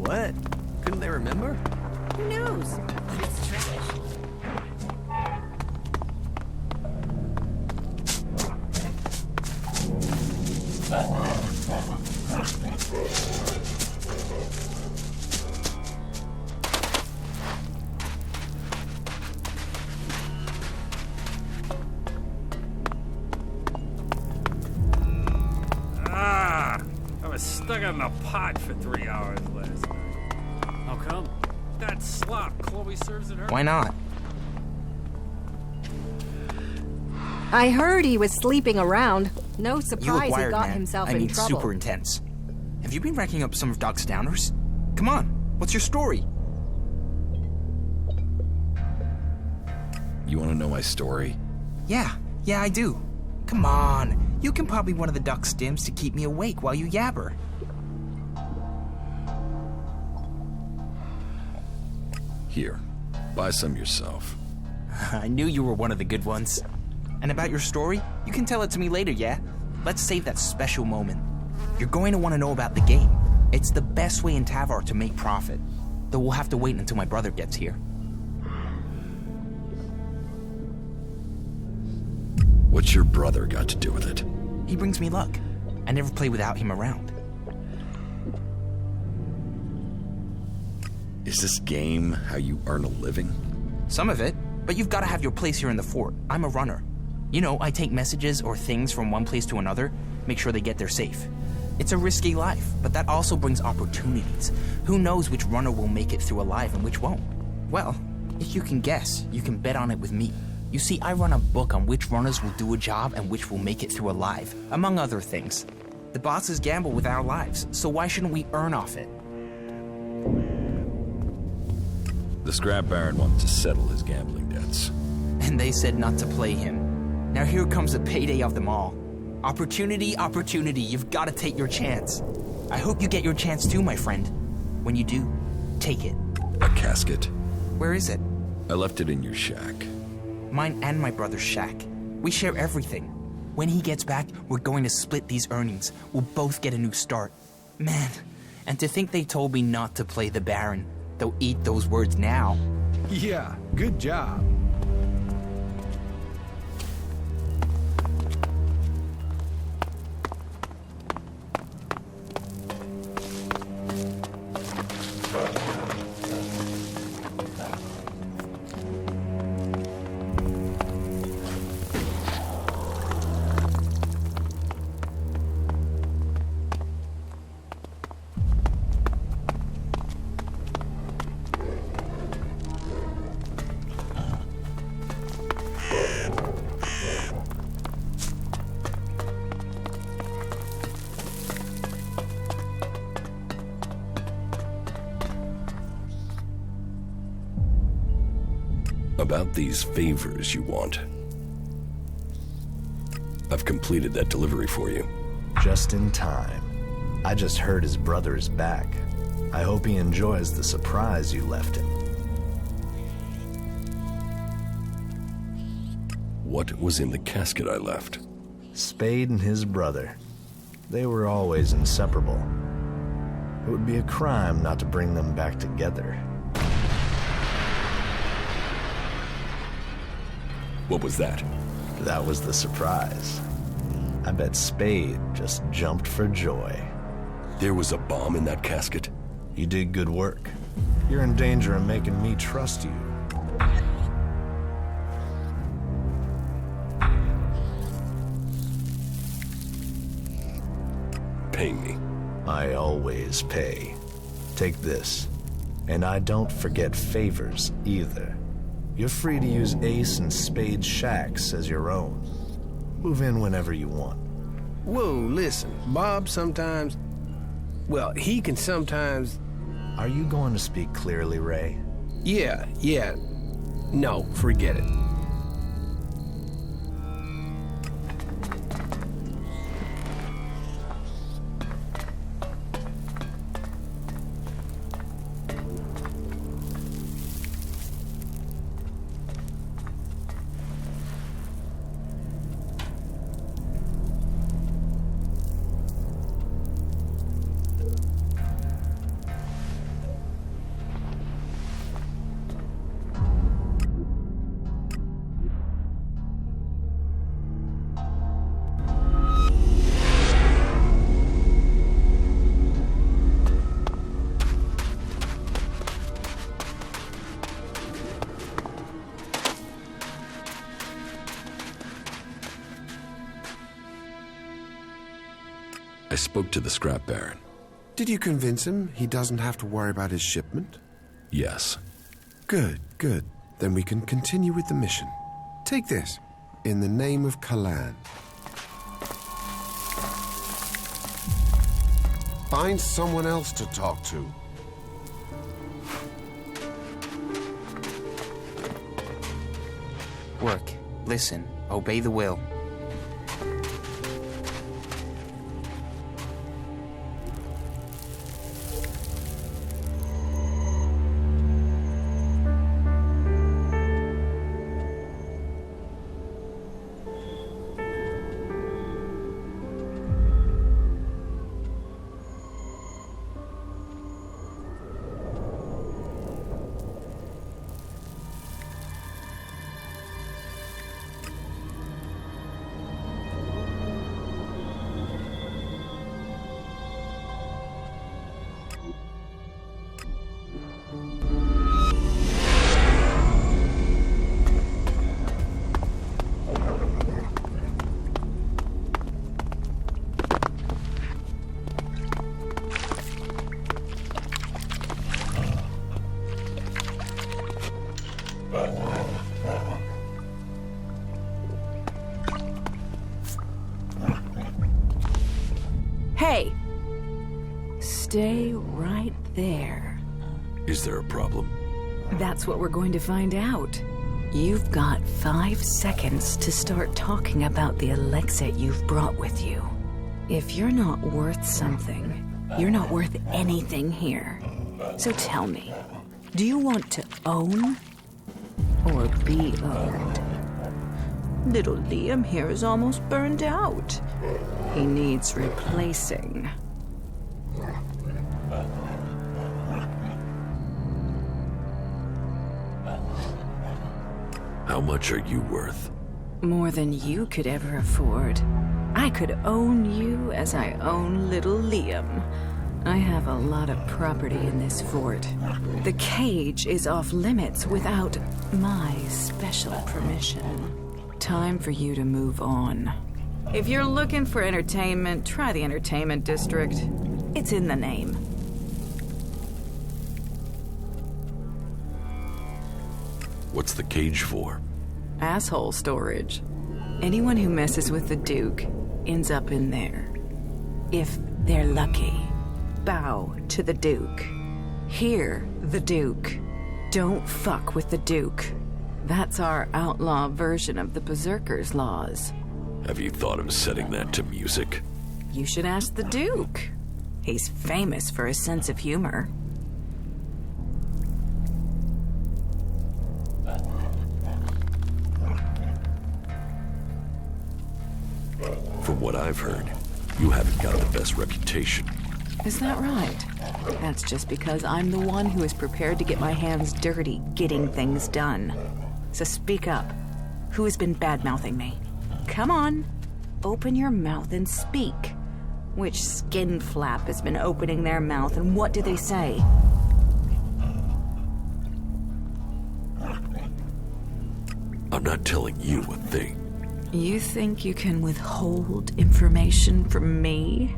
What? Couldn't they remember? Who knows? But it's trash. I was stuck in the pot for 3 hours last night. How come? That slop Chloe serves at her. Why not? I heard he was sleeping around. No surprise You look wired, he got man. himself I in mean, trouble. super intense. Have you been racking up some of Doc's downers? Come on, what's your story? You want to know my story? Yeah, I do. Come on, you can pop me one of the Duck stims to keep me awake while you yabber. Here, buy some yourself. I knew you were one of the good ones. And about your story, you can tell it to me later, yeah? Let's save that special moment. You're going to want to know about the game. It's the best way in Tavar to make profit. Though we'll have to wait until my brother gets here. What's your brother got to do with it? He brings me luck. I never play without him around. Is this game how you earn a living? Some of it, but you've got to have your place here in the fort. I'm a runner. You know, I take messages or things from one place to another, make sure they get there safe. It's a risky life, but that also brings opportunities. Who knows which runner will make it through alive and which won't? Well, if you can guess, you can bet on it with me. You see, I run a book on which runners will do a job and which will make it through alive, among other things. The bosses gamble with our lives, so why shouldn't we earn off it? The Scrap Baron wanted to settle his gambling debts. And they said not to play him. Now here comes the payday of them all. Opportunity, opportunity, you've got to take your chance. I hope you get your chance too, my friend. When you do, take it. A casket. Where is it? I left it in your shack. Mine and my brother's shack. We share everything. When he gets back, we're going to split these earnings. We'll both get a new start. Man, and to think they told me not to play the Baron. They'll eat those words now. Yeah, good job. About these favors you want. I've completed that delivery for you. Just in time. I just heard his brother is back. I hope he enjoys the surprise you left him. What was in the casket I left? Spade and his brother. They were always inseparable. It would be a crime not to bring them back together. What was that? That was the surprise. I bet Spade just jumped for joy. There was a bomb in that casket? You did good work. You're in danger of making me trust you. Pay me. I always pay. Take this. And I don't forget favors either. You're free to use Ace and Spade's shacks as your own. Move in whenever you want. Whoa, listen, Bob sometimes... Well, he can sometimes... Are you going to speak clearly, Ray? Yeah. No, forget it. I spoke to the scrap baron. Did you convince him he doesn't have to worry about his shipment? Yes. Good, good. Then we can continue with the mission. Take this. In the name of Kalan. Find someone else to talk to. Work. Listen. Obey the will. Hey! Stay right there. Is there a problem? That's what we're going to find out. You've got 5 seconds to start talking about the Elex you've brought with you. If you're not worth something, you're not worth anything here. So tell me, do you want to own or be owned? Little Liam here is almost burned out. He needs replacing. How much are you worth? More than you could ever afford. I could own you as I own little Liam. I have a lot of property in this fort. The cage is off limits without my special permission. Time for you to move on. If you're looking for entertainment, try the entertainment district. It's in the name. What's the cage for? Asshole storage. Anyone who messes with the Duke ends up in there. If they're lucky, bow to the Duke. Hear the Duke. Don't fuck with the Duke. That's our outlaw version of the Berserker's laws. Have you thought of setting that to music? You should ask the Duke. He's famous for his sense of humor. From what I've heard, you haven't got the best reputation. Is that right? That's just because I'm the one who is prepared to get my hands dirty getting things done. So speak up. Who has been bad-mouthing me? Come on. Open your mouth and speak. Which skin flap has been opening their mouth, and what do they say? I'm not telling you a thing. You think you can withhold information from me?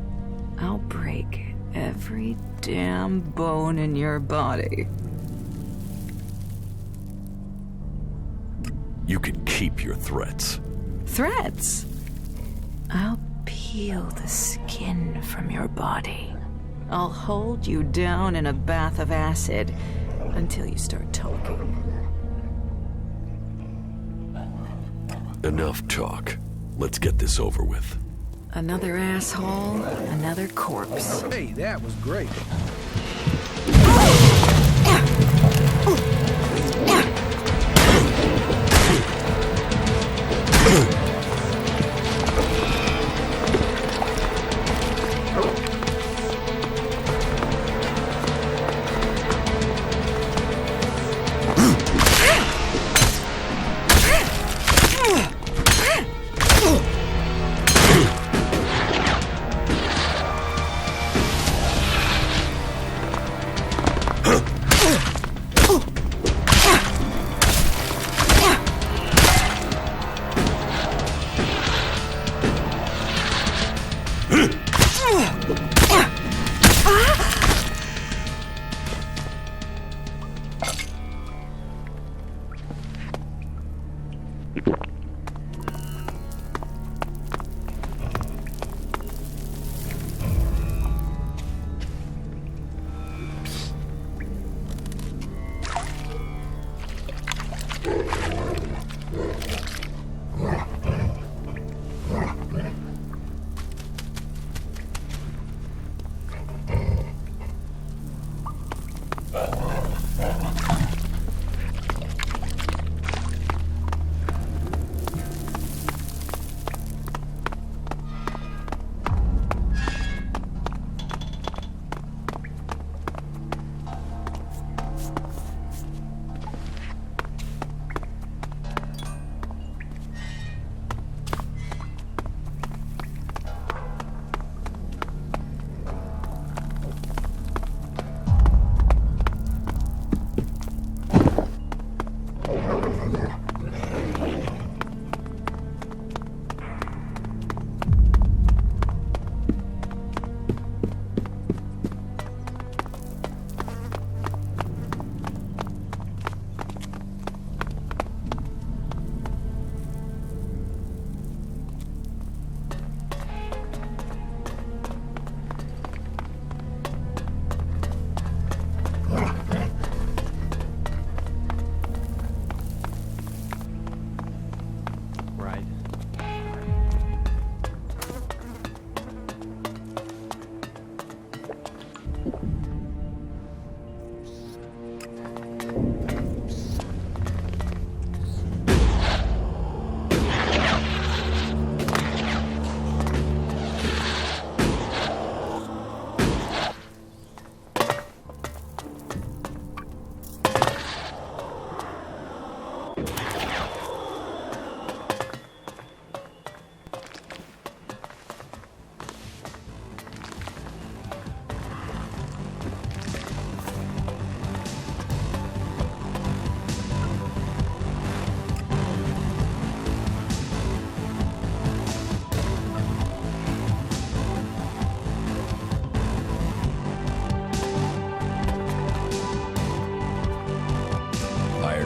I'll break every damn bone in your body. You can keep your threats. Threats? I'll peel the skin from your body. I'll hold you down in a bath of acid until you start talking. Enough talk. Let's get this over with. Another asshole, another corpse. Hey, that was great.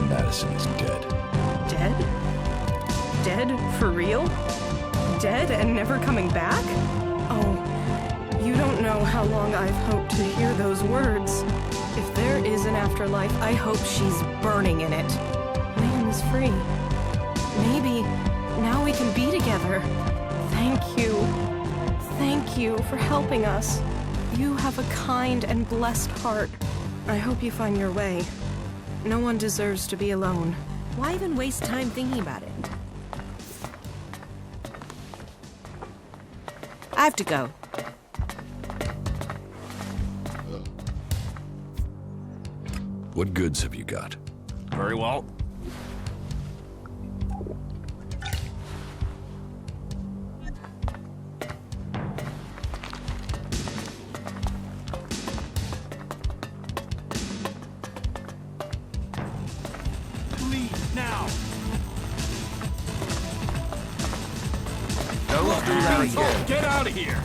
Madison's dead. Dead? Dead for real? Dead and never coming back? Oh, you don't know how long I've hoped to hear those words. If there is an afterlife, I hope she's burning in it. Liam is free. Maybe now we can be together. Thank you. Thank you for helping us. You have a kind and blessed heart. I hope you find your way. No one deserves to be alone. Why even waste time thinking about it? I have to go. What goods have you got? Very well. Leave now. Don't do that again. Get out of here.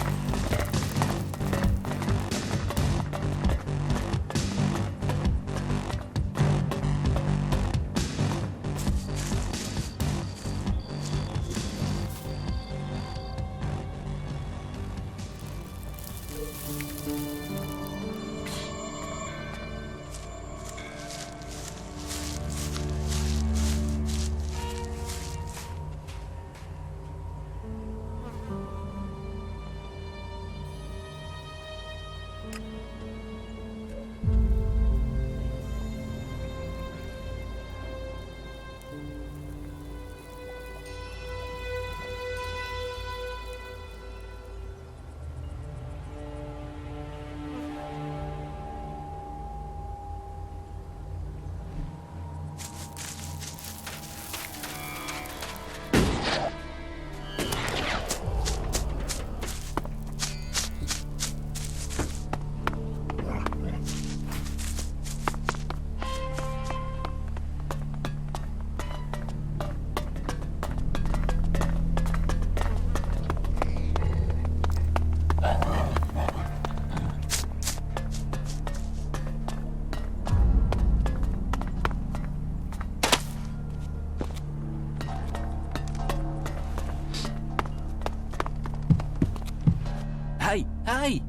Hey!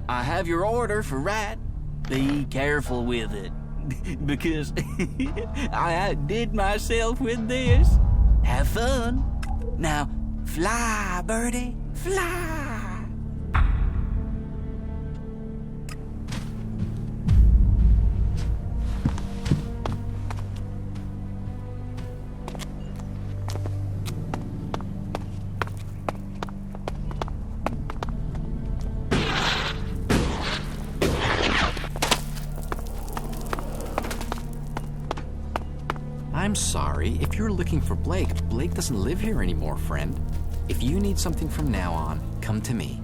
I have your order for Rat. Be careful with it. because I outdid myself with this. Have fun. Now, fly, birdie, fly. I'm sorry. If you're looking for Blake, Blake doesn't live here anymore, friend. If you need something from now on, come to me.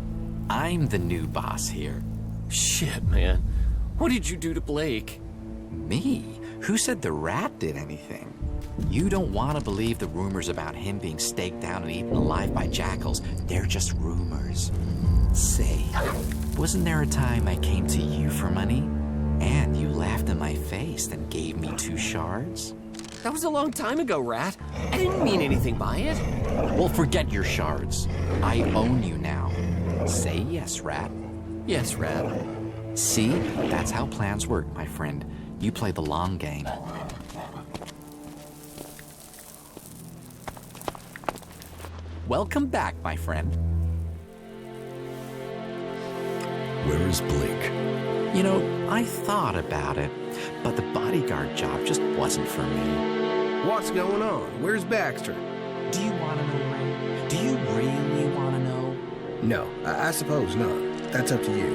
I'm the new boss here. Shit, man. What did you do to Blake? Me? Who said the rat did anything? You don't want to believe the rumors about him being staked down and eaten alive by jackals. They're just rumors. Say, wasn't there a time I came to you for money? And you laughed in my face and gave me 2 shards? That was a long time ago, Rat. I didn't mean anything by it. Well, forget your shards. I own you now. Say yes, Rat. Yes, Rat. See? That's how plans work, my friend. You play the long game. Welcome back, my friend. Where is Blake? You know, I thought about it, but the bodyguard job just wasn't for me. What's going on? Where's Baxter? Do you want to know, Ray? Do you really want to know? No, I suppose not. That's up to you.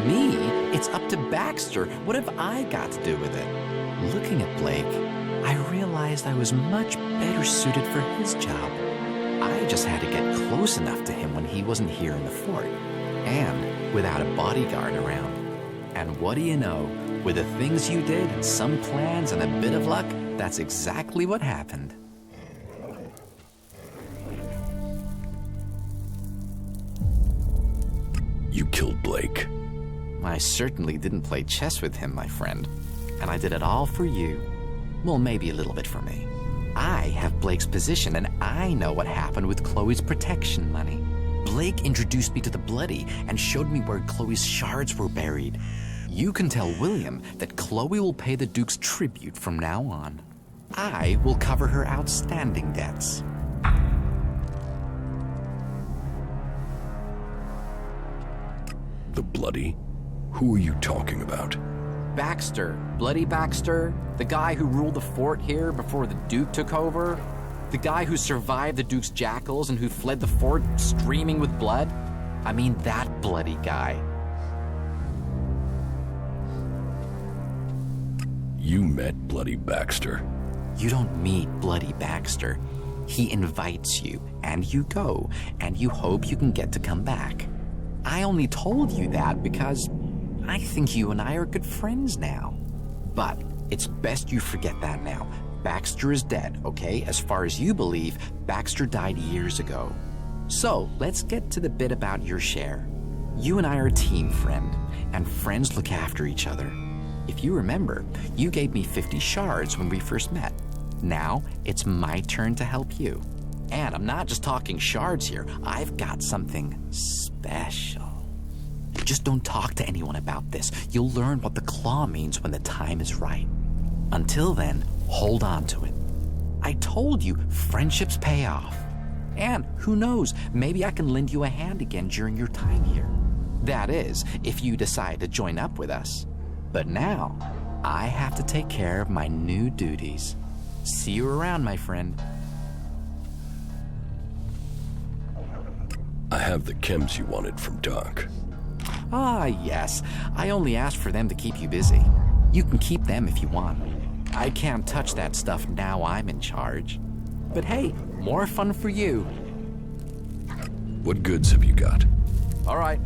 Me? It's up to Baxter. What have I got to do with it? Looking at Blake, I realized I was much better suited for his job. I just had to get close enough to him when he wasn't here in the fort, and without a bodyguard around. And what do you know? With the things you did and some plans and a bit of luck, that's exactly what happened. You killed Blake. I certainly didn't play chess with him, my friend. And I did it all for you. Well, maybe a little bit for me. I have Blake's position, and I know what happened with Chloe's protection money. Blake introduced me to the Bloody and showed me where Chloe's shards were buried. You can tell William that Chloe will pay the Duke's tribute from now on. I will cover her outstanding debts. The Bloody? Who are you talking about? Baxter, Bloody Baxter, the guy who ruled the fort here before the Duke took over. The guy who survived the Duke's jackals and who fled the fort streaming with blood. I mean, that bloody guy. You met Bloody Baxter. You don't meet Bloody Baxter. He invites you, and you go, and you hope you can get to come back. I only told you that because I think you and I are good friends now. But it's best you forget that now. Baxter is dead, okay? As far as you believe, Baxter died years ago. So, let's get to the bit about your share. You and I are a team, friend, and friends look after each other. If you remember, you gave me 50 shards when we first met. Now, it's my turn to help you. And I'm not just talking shards here. I've got something special. Just don't talk to anyone about this. You'll learn what the claw means when the time is right. Until then, hold on to it. I told you, friendships pay off. And who knows, maybe I can lend you a hand again during your time here. That is, if you decide to join up with us. But now, I have to take care of my new duties. See you around, my friend. I have the chems you wanted from Doc. Ah, yes. I only asked for them to keep you busy. You can keep them if you want. I can't touch that stuff now I'm in charge. But hey, more fun for you. What goods have you got? All right.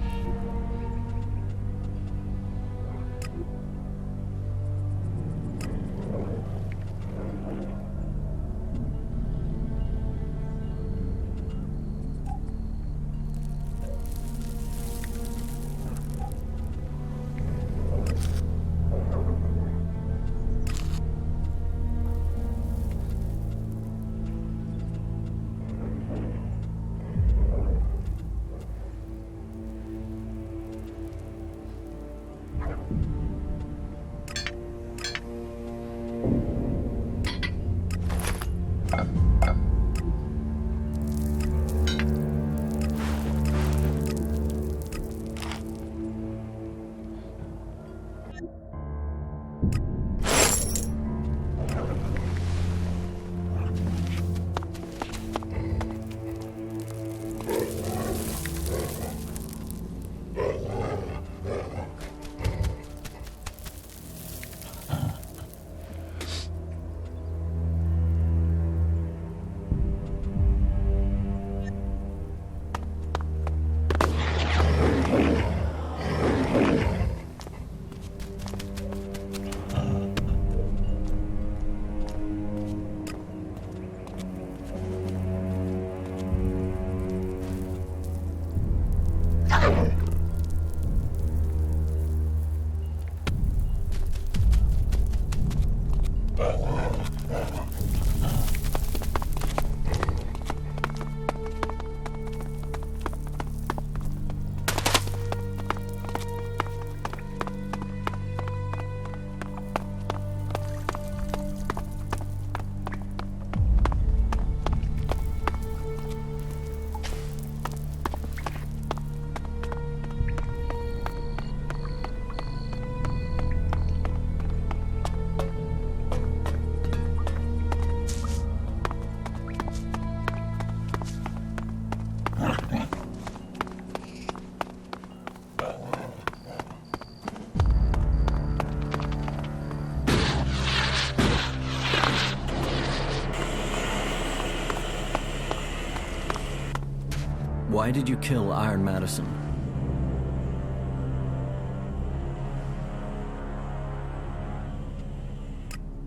Why did you kill Iron Madison?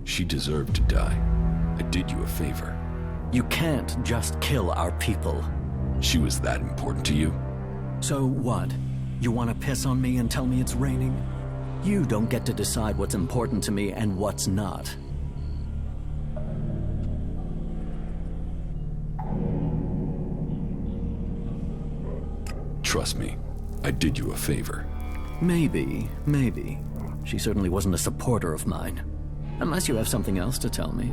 She deserved to die. I did you a favor. You can't just kill our people. She was that important to you? So what? You want to piss on me and tell me it's raining? You don't get to decide what's important to me and what's not. Trust me, I did you a favor. Maybe. She certainly wasn't a supporter of mine. Unless you have something else to tell me.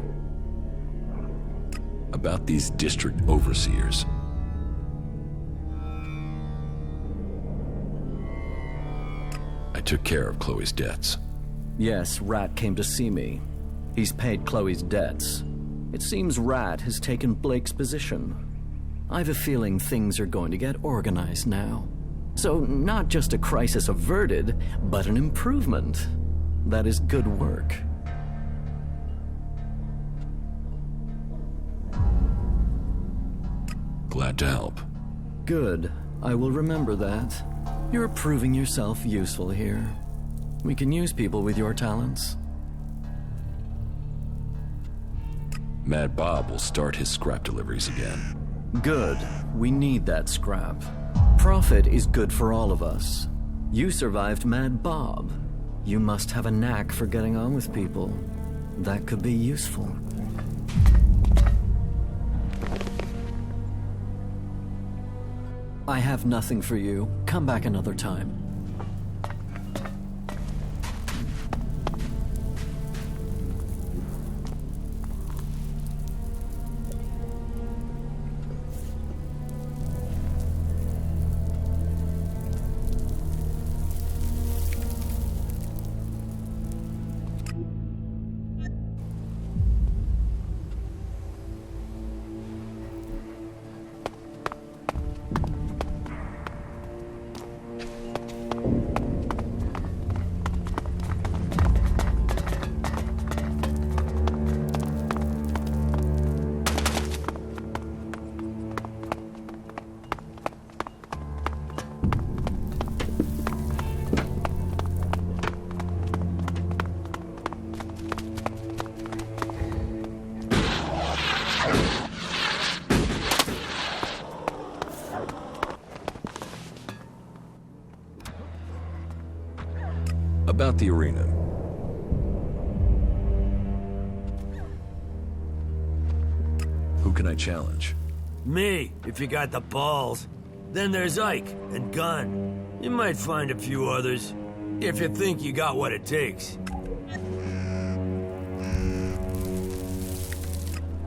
About these district overseers. I took care of Chloe's debts. Yes, Rat came to see me. He's paid Chloe's debts. It seems Rat has taken Blake's position. I've a feeling things are going to get organized now. So, not just a crisis averted, but an improvement. That is good work. Glad to help. Good. I will remember that. You're proving yourself useful here. We can use people with your talents. Mad Bob will start his scrap deliveries again. Good. We need that scrap. Profit is good for all of us. You survived Mad Bob. You must have a knack for getting on with people. That could be useful. I have nothing for you. Come back another time. About the arena. Who can I challenge? Me, if you got the balls. Then there's Ike and Gunn. You might find a few others, if you think you got what it takes.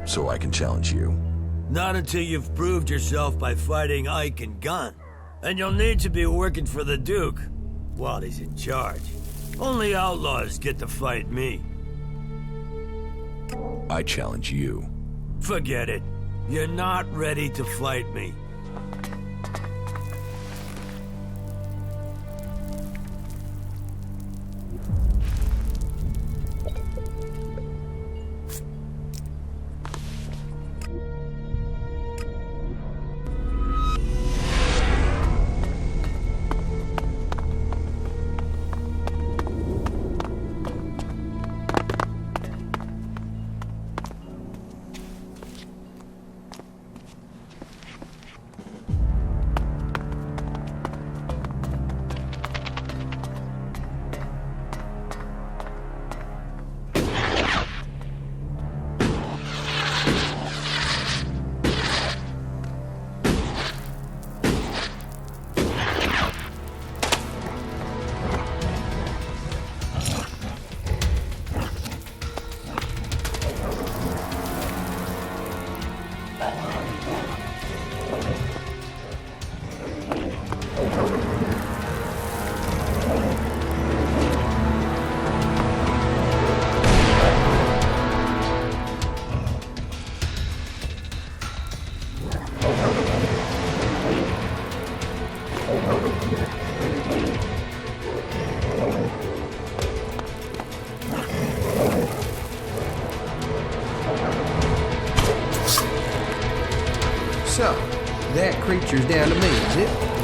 So I can challenge you? Not until you've proved yourself by fighting Ike and Gunn. And you'll need to be working for the Duke while he's in charge. Only outlaws get to fight me. I challenge you. Forget it. You're not ready to fight me. creatures down to me, is it?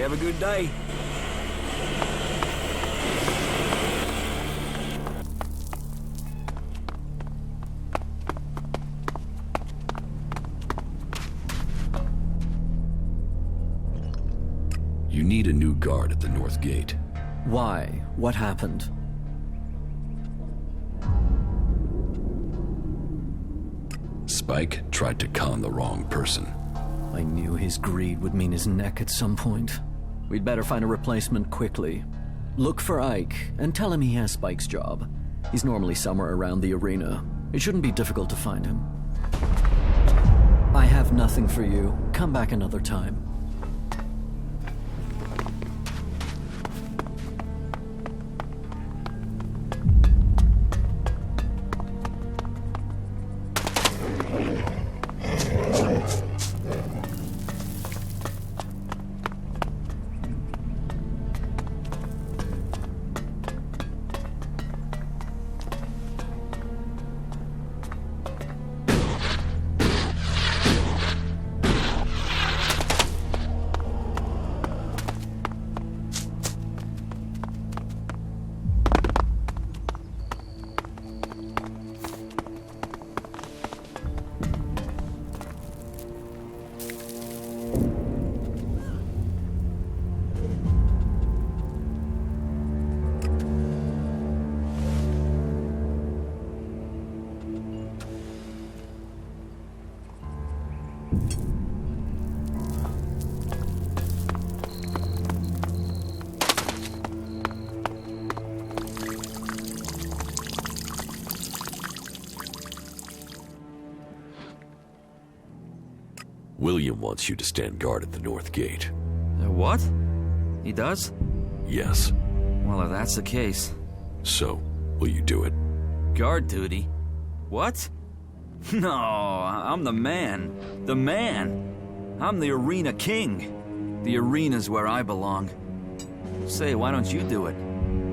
Have a good day. You need a new guard at the north gate. Why? What happened? Spike tried to con the wrong person. I knew his greed would mean his neck at some point. We'd better find a replacement quickly. Look for Ike, and tell him he has Spike's job. He's normally somewhere around the arena. It shouldn't be difficult to find him. I have nothing for you. Come back another time. William wants you to stand guard at the north gate. What? He does? Yes. Well, if that's the case... So, will you do it? Guard duty? What? No, I'm the man. The man. I'm the arena king. The arena's where I belong. Say, why don't you do it?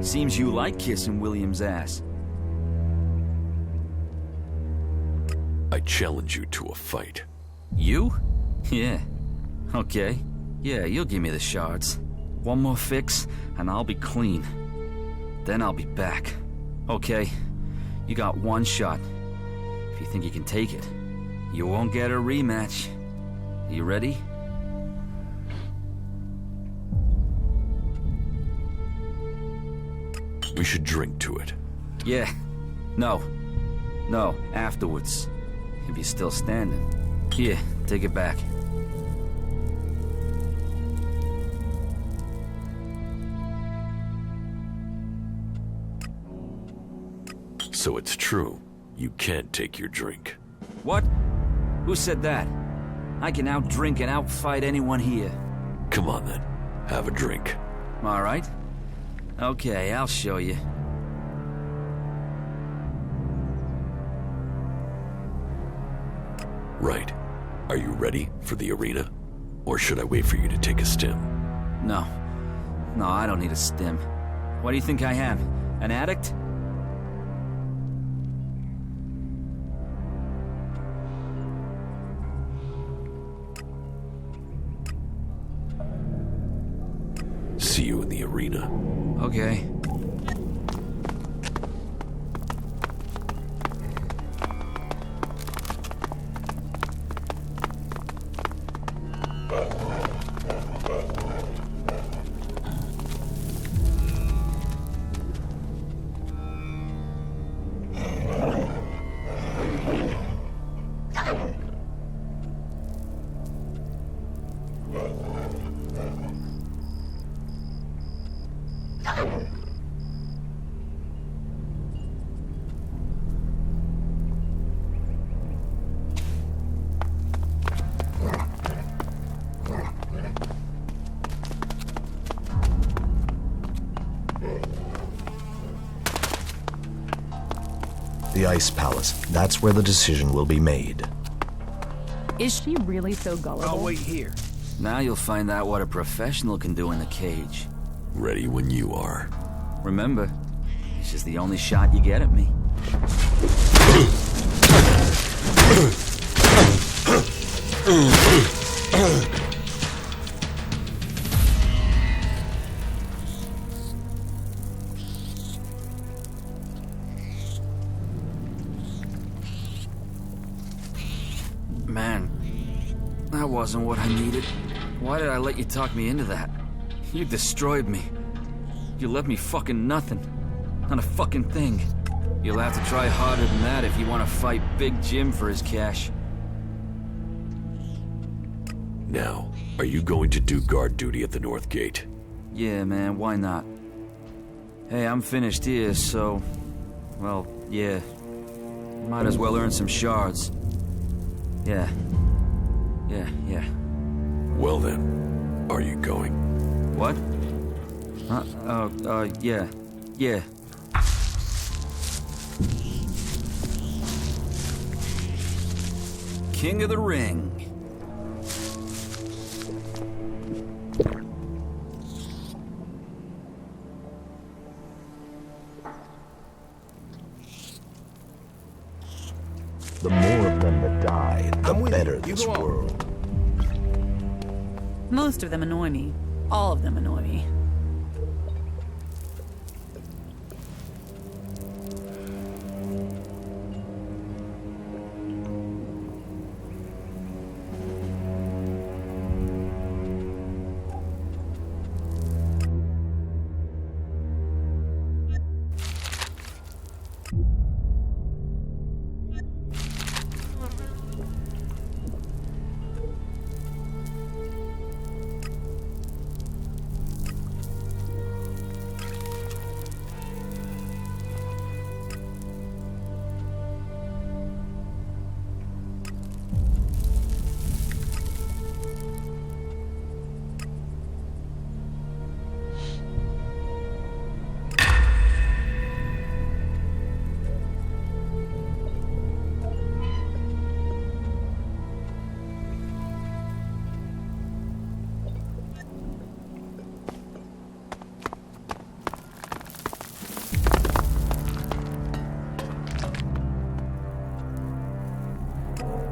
Seems you like kissing William's ass. I challenge you to a fight. You? Yeah. Okay. Yeah, you'll give me the shards. One more fix, and I'll be clean. Then I'll be back. Okay. You got one shot. If you think you can take it, you won't get a rematch. You ready? We should drink to it. Yeah. No. No, afterwards. If you're still standing. Here, take it back. So it's true. You can't take your drink. What? Who said that? I can outdrink and outfight anyone here. Come on then. Have a drink. All right. Okay, I'll show you. Right. Are you ready for the arena? Or should I wait for you to take a stim? No. No, I don't need a stim. What do you think I am? An addict? See you in the arena. Okay. The Ice Palace. That's where the decision will be made. Is she really so gullible? I'll wait here. Now you'll find out what a professional can do in the cage. Ready when you are. Remember, it's just the only shot you get at me. Man, that wasn't what I needed. Why did I let you talk me into that? You destroyed me. You left me fucking nothing. Not a fucking thing. You'll have to try harder than that if you want to fight Big Jim for his cash. Now, are you going to do guard duty at the North Gate? Yeah, man, why not? Hey, I'm finished here, so... Well, yeah. Might as well earn some shards. Yeah. Yeah. Well then, are you going? What? Yeah. King of the Ring. The more of them that die, the better this world. Most of them annoy me. All of them annoy me.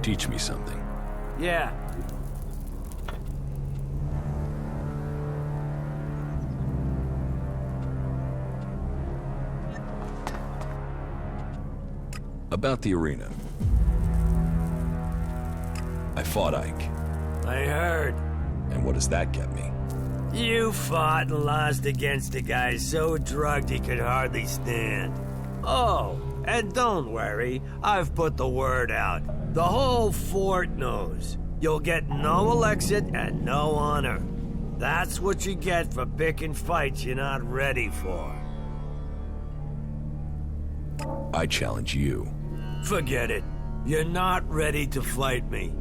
Teach me something. Yeah. About the arena. I fought Ike. I heard. And what does that get me? You fought and lost against a guy so drugged he could hardly stand. Oh, and don't worry, I've put the word out. The whole fort knows. You'll get no Elexit and no honor. That's what you get for picking fights you're not ready for. I challenge you. Forget it. You're not ready to fight me.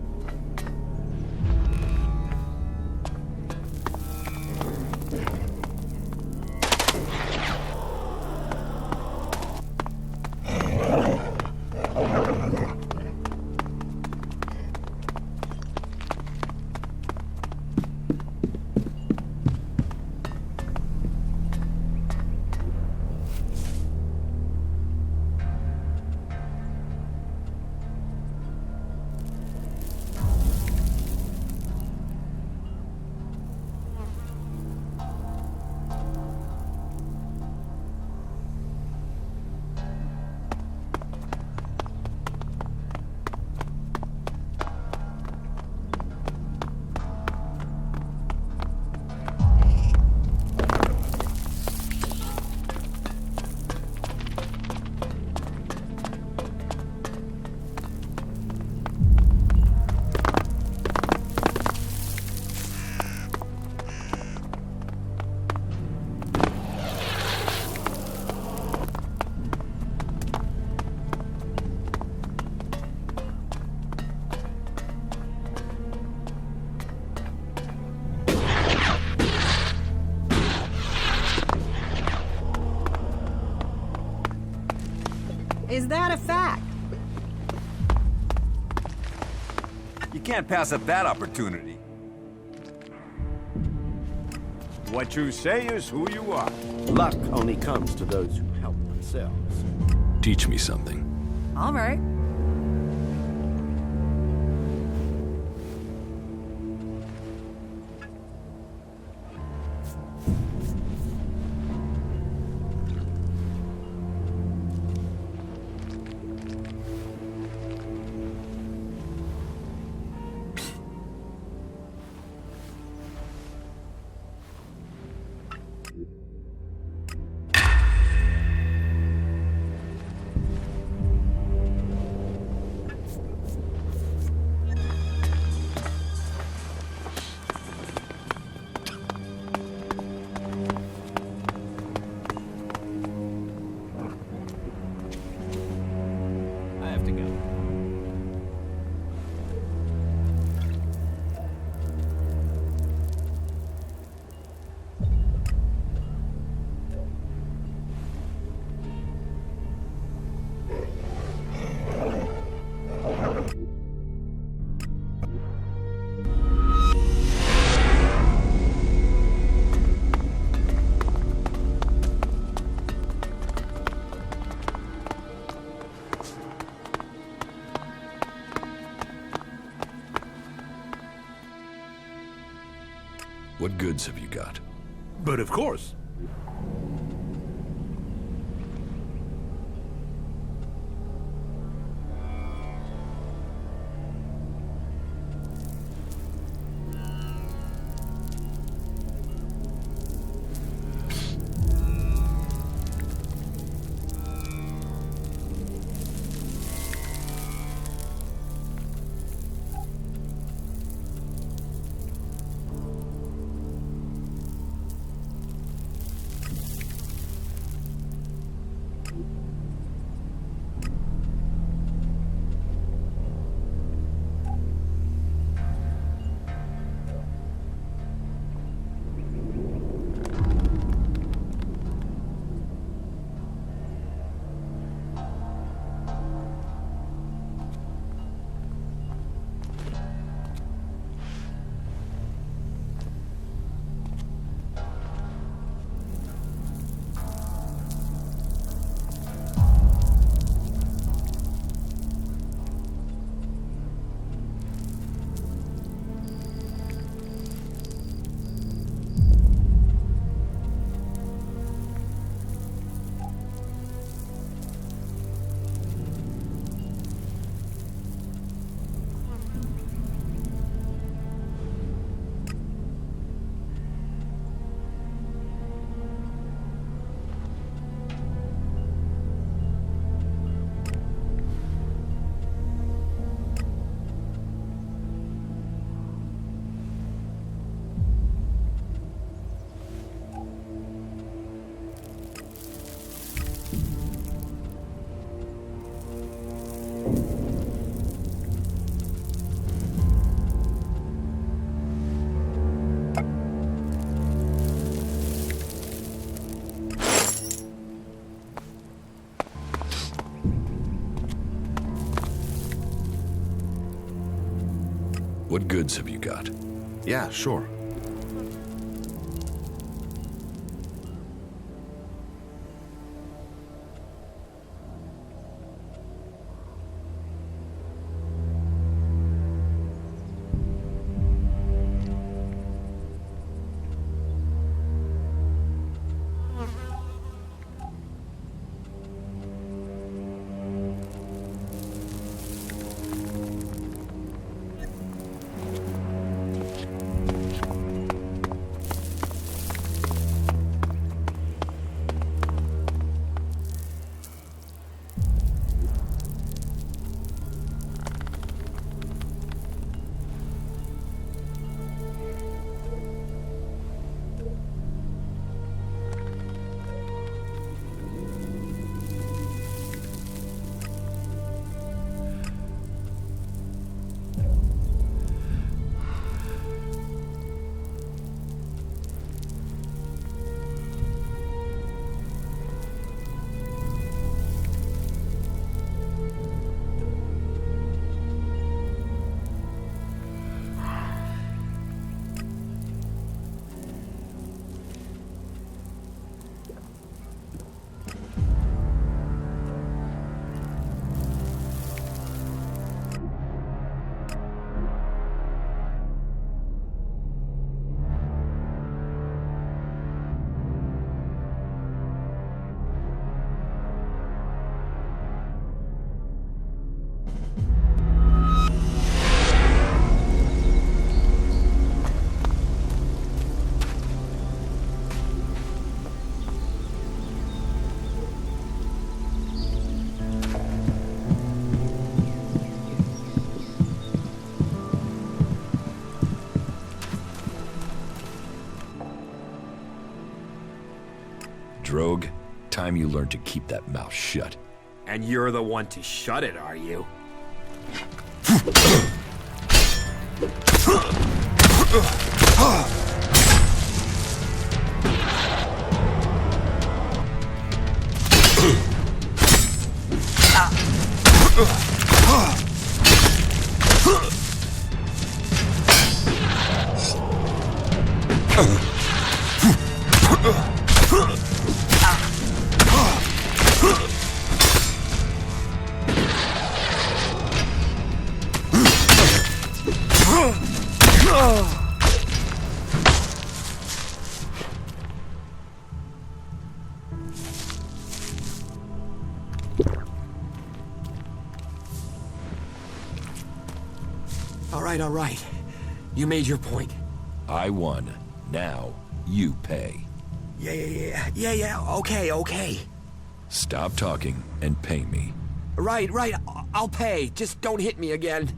Is that a fact? You can't pass up that opportunity. What you say is who you are. Luck only comes to those who help themselves. Teach me something. All right. What goods have you got? But of course. What goods have you got? Yeah, sure. Drogue, time you learn to keep that mouth shut. And you're the one to shut it, are you? all right. You made your point. I won. Now, you pay. Yeah, okay. Stop talking and pay me. Right, I'll pay. Just don't hit me again.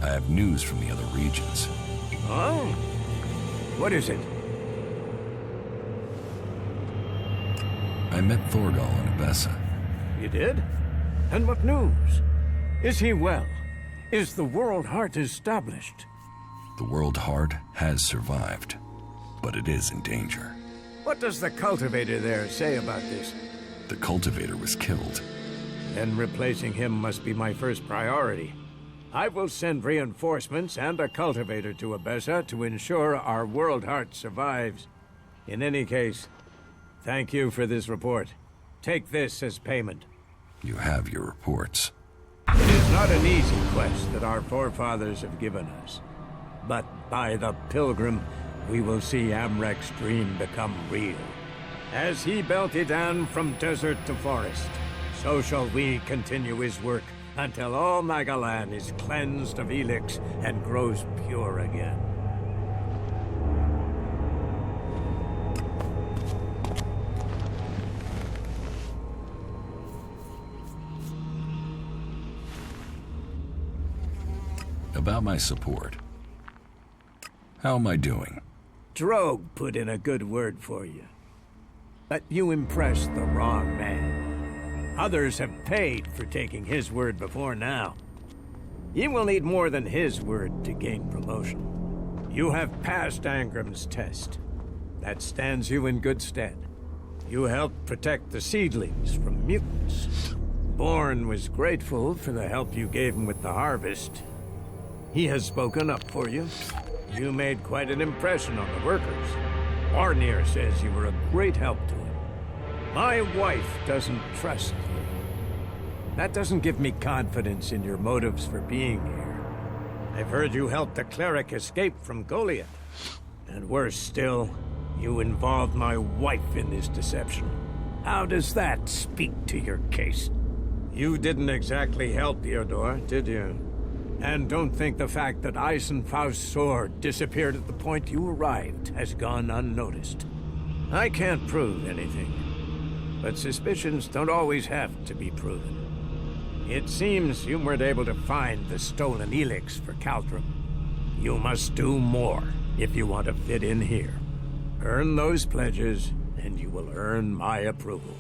I have news from the other regions. Oh? What is it? I met Thorgal in Abessa. You did? And what news? Is he well? Is the World Heart established? The World Heart has survived, but it is in danger. What does the cultivator there say about this? The cultivator was killed. Then replacing him must be my first priority. I will send reinforcements and a cultivator to Abessa to ensure our World Heart survives. In any case, thank you for this report. Take this as payment. You have your reports. It is not an easy quest that our forefathers have given us. But by the Pilgrim, we will see Amrek's dream become real. As he belted down from desert to forest, so shall we continue his work until all Magallan is cleansed of Elex and grows pure again. About my support. How am I doing? Drogue put in a good word for you. But you impressed the wrong man. Others have paid for taking his word before now. You will need more than his word to gain promotion. You have passed Angram's test. That stands you in good stead. You helped protect the seedlings from mutants. Bourne was grateful for the help you gave him with the harvest. He has spoken up for you. You made quite an impression on the workers. Warnir says you were a great help to him. My wife doesn't trust you. That doesn't give me confidence in your motives for being here. I've heard you helped the cleric escape from Goliath. And worse still, you involved my wife in this deception. How does that speak to your case? You didn't exactly help Theodore, did you? And don't think the fact that Eisenfaust's sword disappeared at the point you arrived has gone unnoticed. I can't prove anything, but suspicions don't always have to be proven. It seems you weren't able to find the stolen Elex for Caldrum. You must do more if you want to fit in here. Earn those pledges, and you will earn my approval.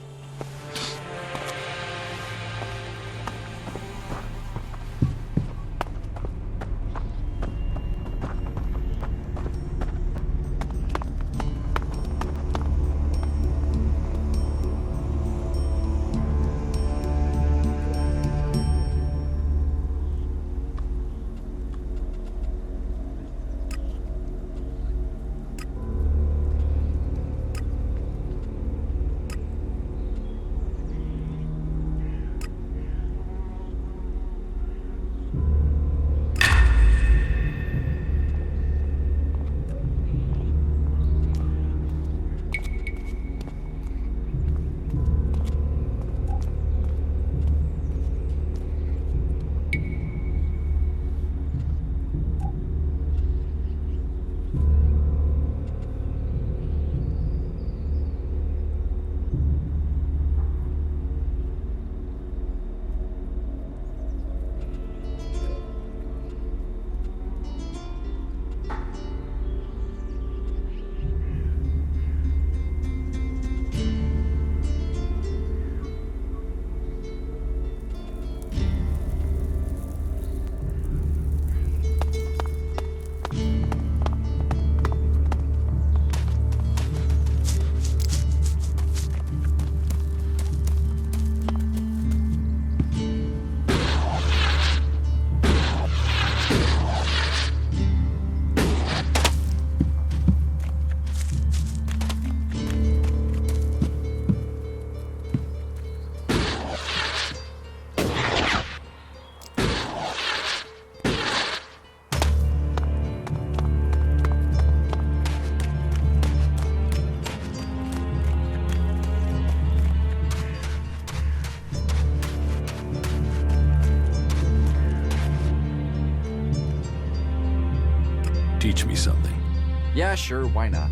Yeah, sure, why not?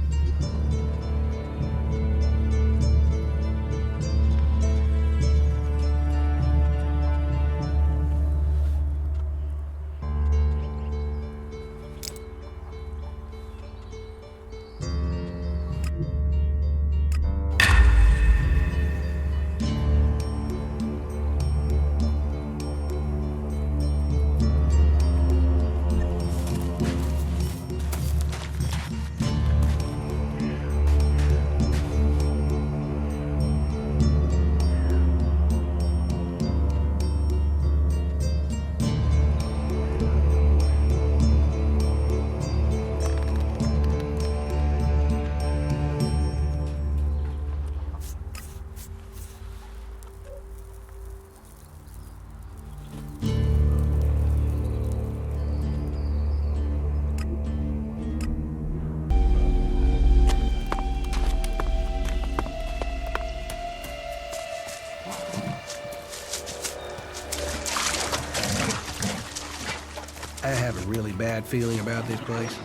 I have a really bad feeling about this place.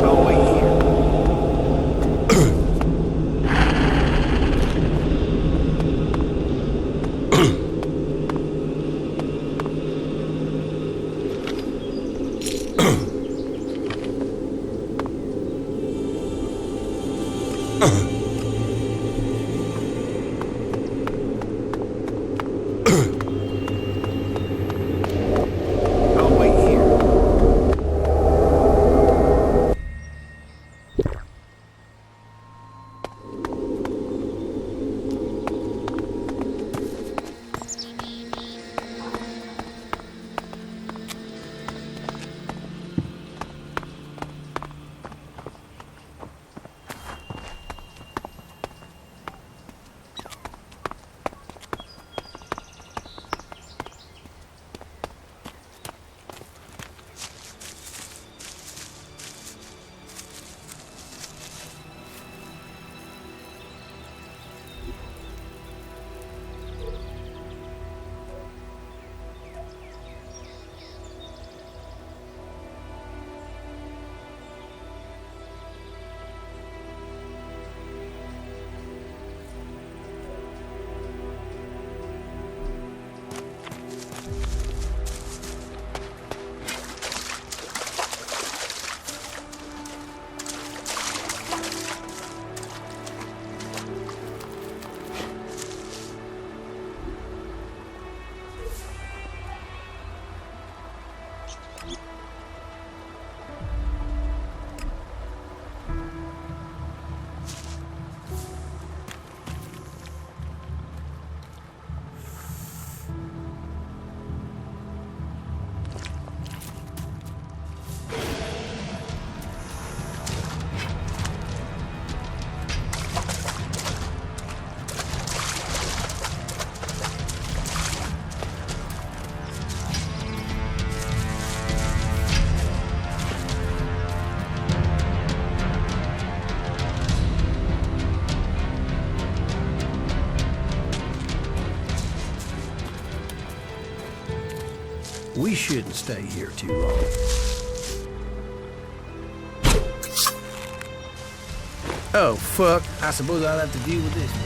I'll wait We shouldn't stay here too long. Oh, fuck. I suppose I'll have to deal with this one.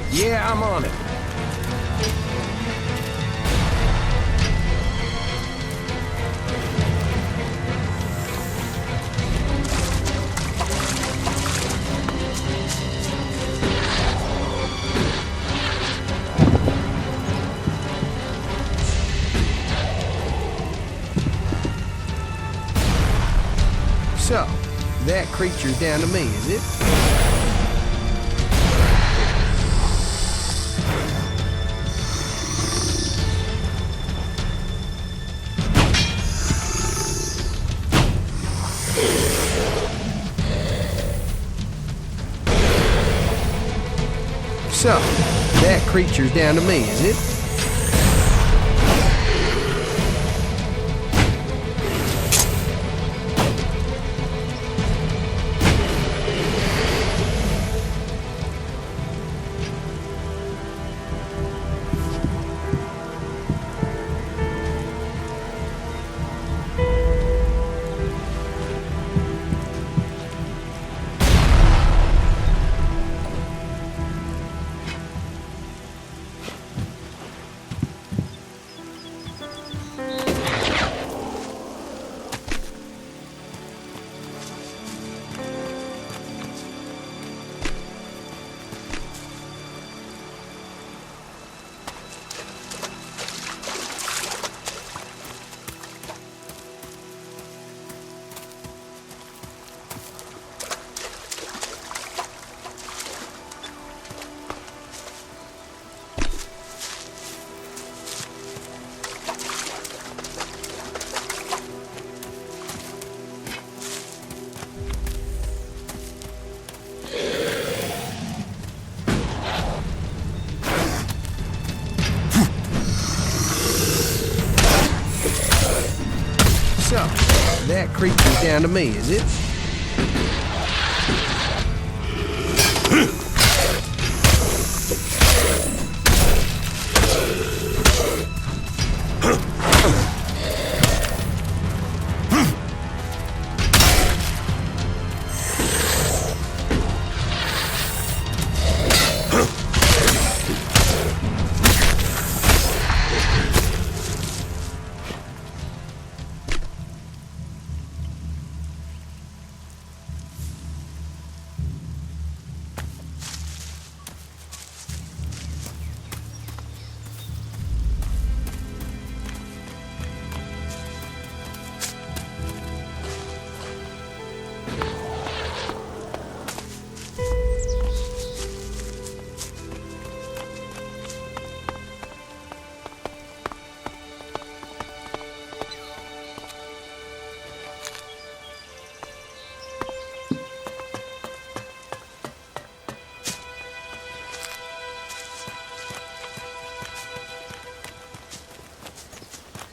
Yeah, I'm on it. So, that creature's down to me, is it? So, that creature's down to me, is it? So, that creature's down to me, is it?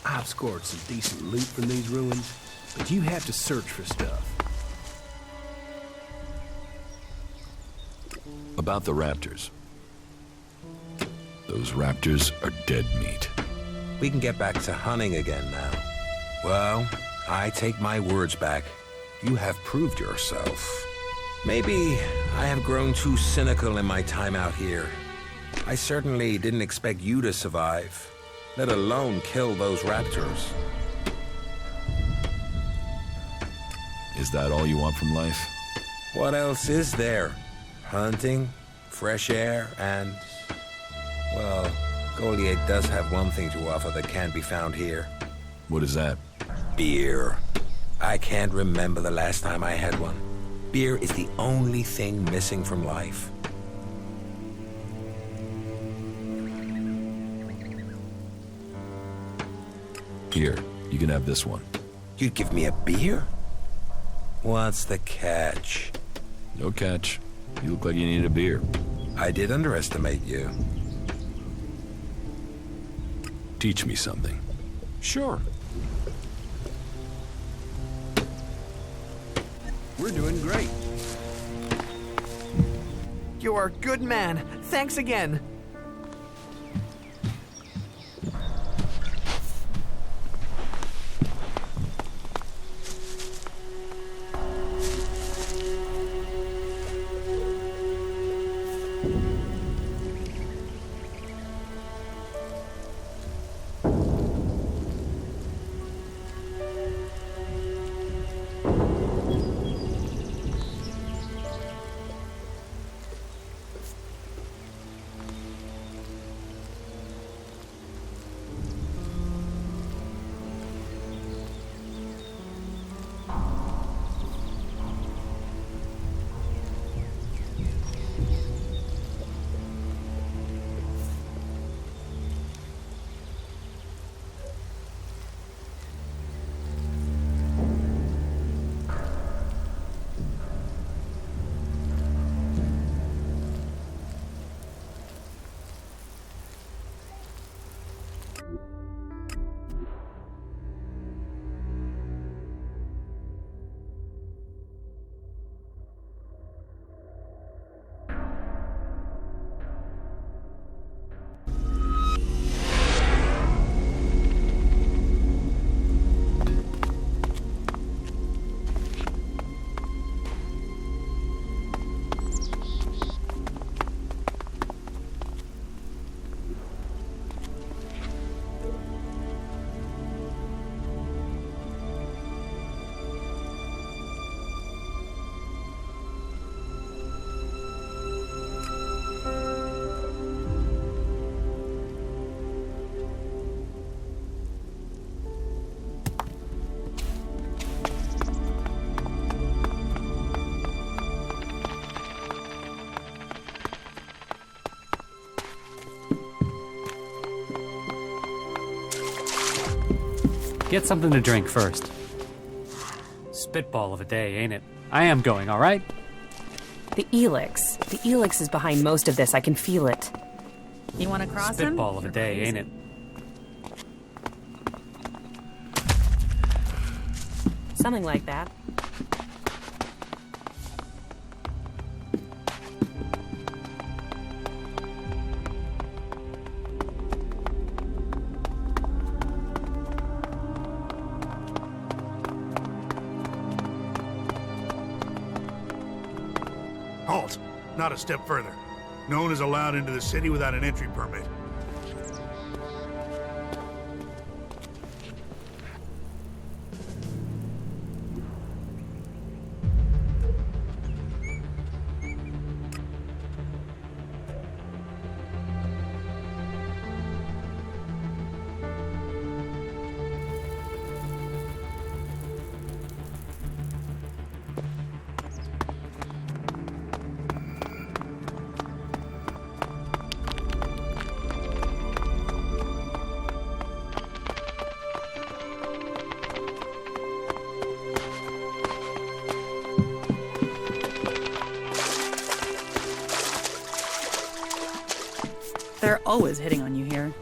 I've scored some decent loot from these ruins, but you have to search for stuff. About the raptors. Those raptors are dead meat. We can get back to hunting again now. Well, I take my words back. You have proved yourself. Maybe I have grown too cynical in my time out here. I certainly didn't expect you to survive, let alone kill those raptors. Is that all you want from life? What else is there? Hunting, fresh air, and... well, Goliath does have one thing to offer that can't be found here. What is that? Beer. I can't remember the last time I had one. Beer is the only thing missing from life. Here, you can have this one. You'd give me a beer? What's the catch? No catch. You look like you need a beer. I did underestimate you. Teach me something. Sure. We're doing great. You're a good man. Thanks again. Get something to drink first. Spitball of a day, ain't it? I am going, all right? The Elex. The Elex is behind most of this. I can feel it. You want to cross him? Spitball of a day, ain't it? Something like that. Halt! Not a step further. No one is allowed into the city without an entry permit. They're always hitting on you here.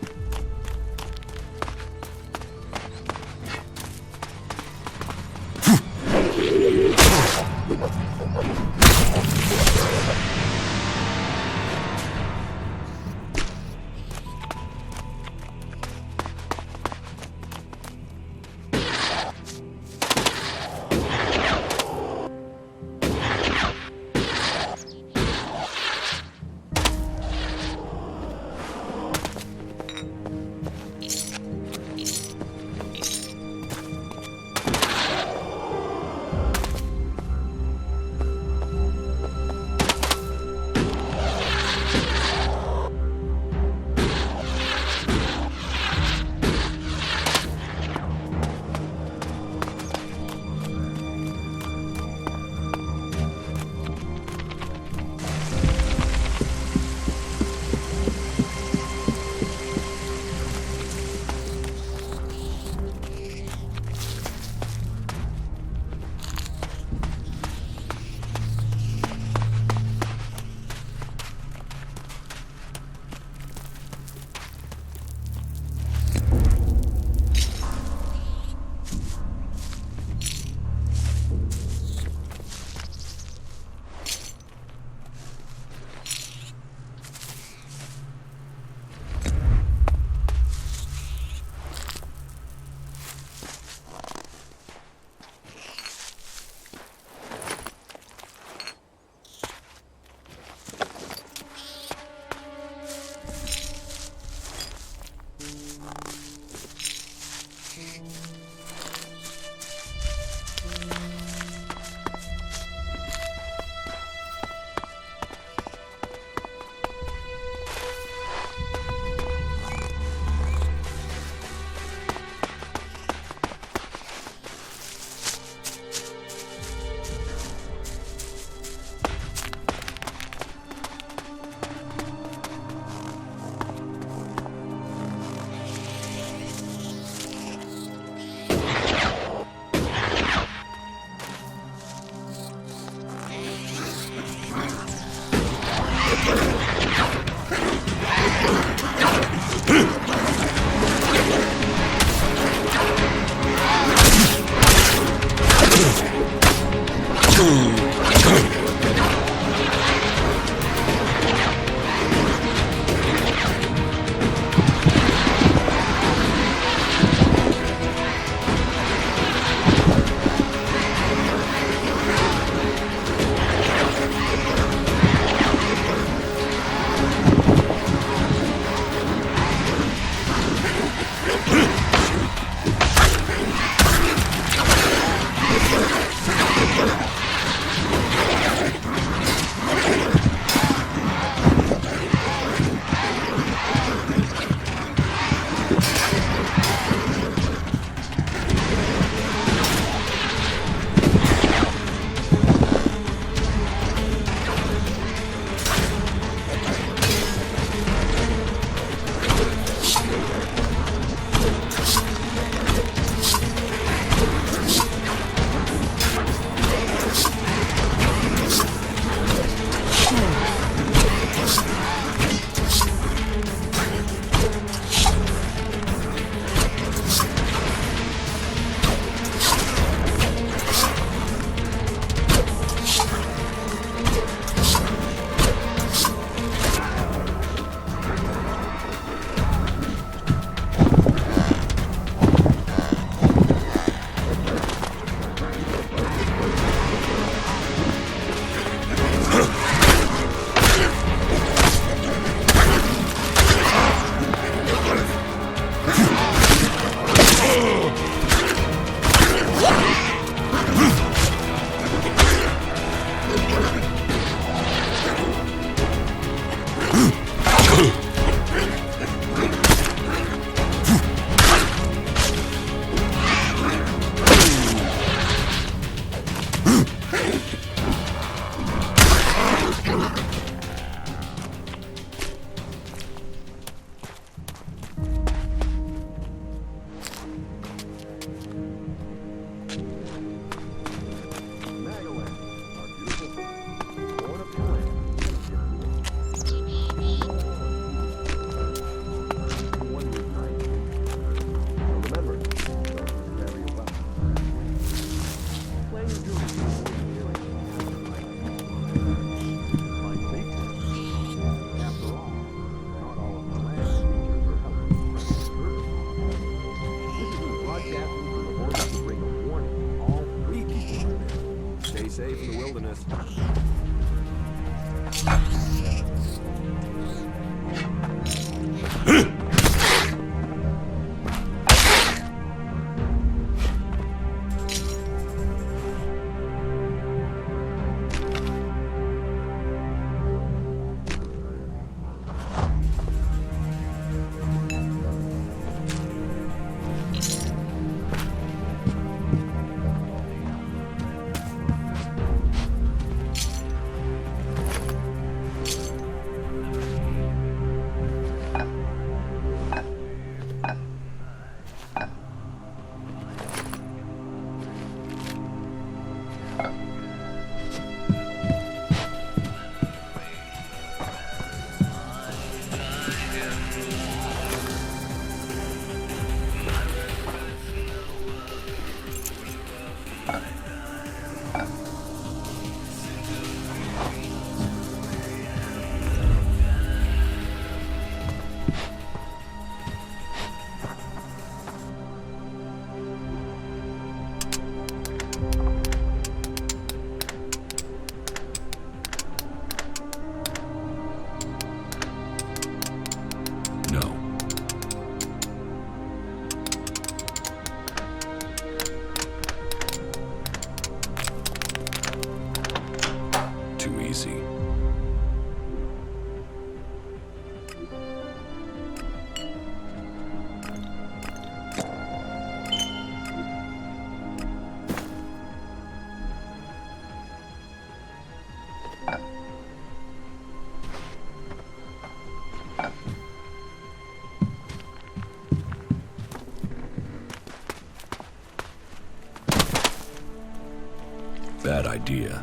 Bad idea.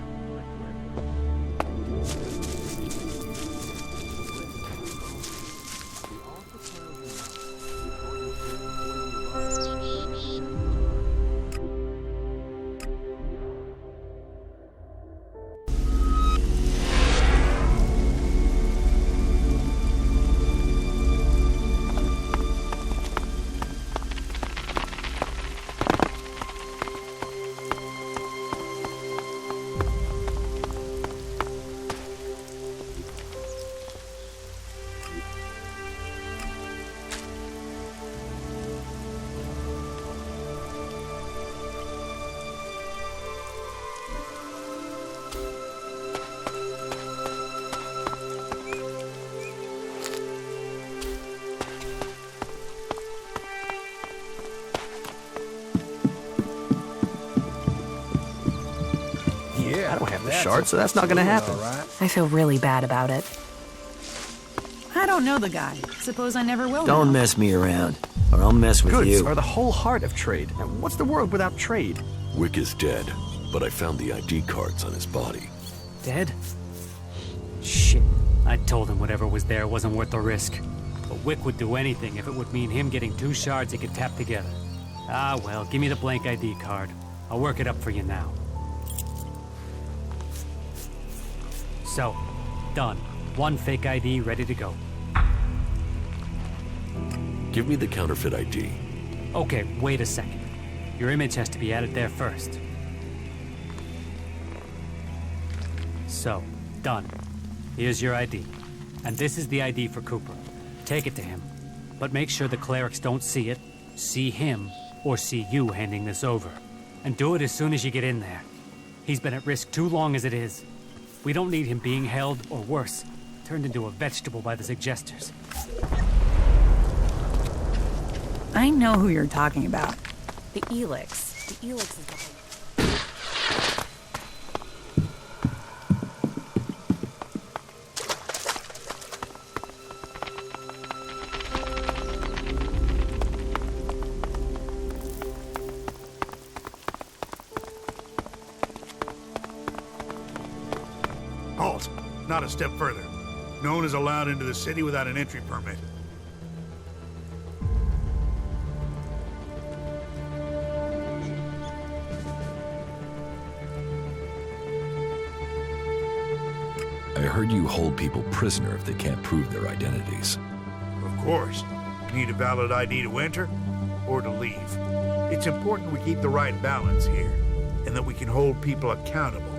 a shard, so that's not gonna happen. I feel really bad about it. I don't know the guy. Suppose I never will. Don't know. mess me around, or I'll mess with Goods you. are the whole heart of trade. And what's the world without trade? Wick is dead, but I found the ID cards on his body. Dead? Shit. I told him whatever was there wasn't worth the risk. But Wick would do anything if it would mean him getting 2 shards he could tap together. Ah, well, give me the blank ID card. I'll work it up for you now. So, done. 1 fake ID ready to go. Give me the counterfeit ID. Okay, wait a second. Your image has to be added there first. So, done. Here's your ID. And this is the ID for Cooper. Take it to him. But make sure the clerics don't see it, see him, or see you handing this over. And do it as soon as you get in there. He's been at risk too long as it is. We don't need him being held, or worse, turned into a vegetable by the suggesters. I know who you're talking about. The Elex. The Elex is behind. Halt! Not a step further. No one is allowed into the city without an entry permit. I heard you hold people prisoner if they can't prove their identities. Of course. You need a valid ID to enter or to leave. It's important we keep the right balance here, and that we can hold people accountable.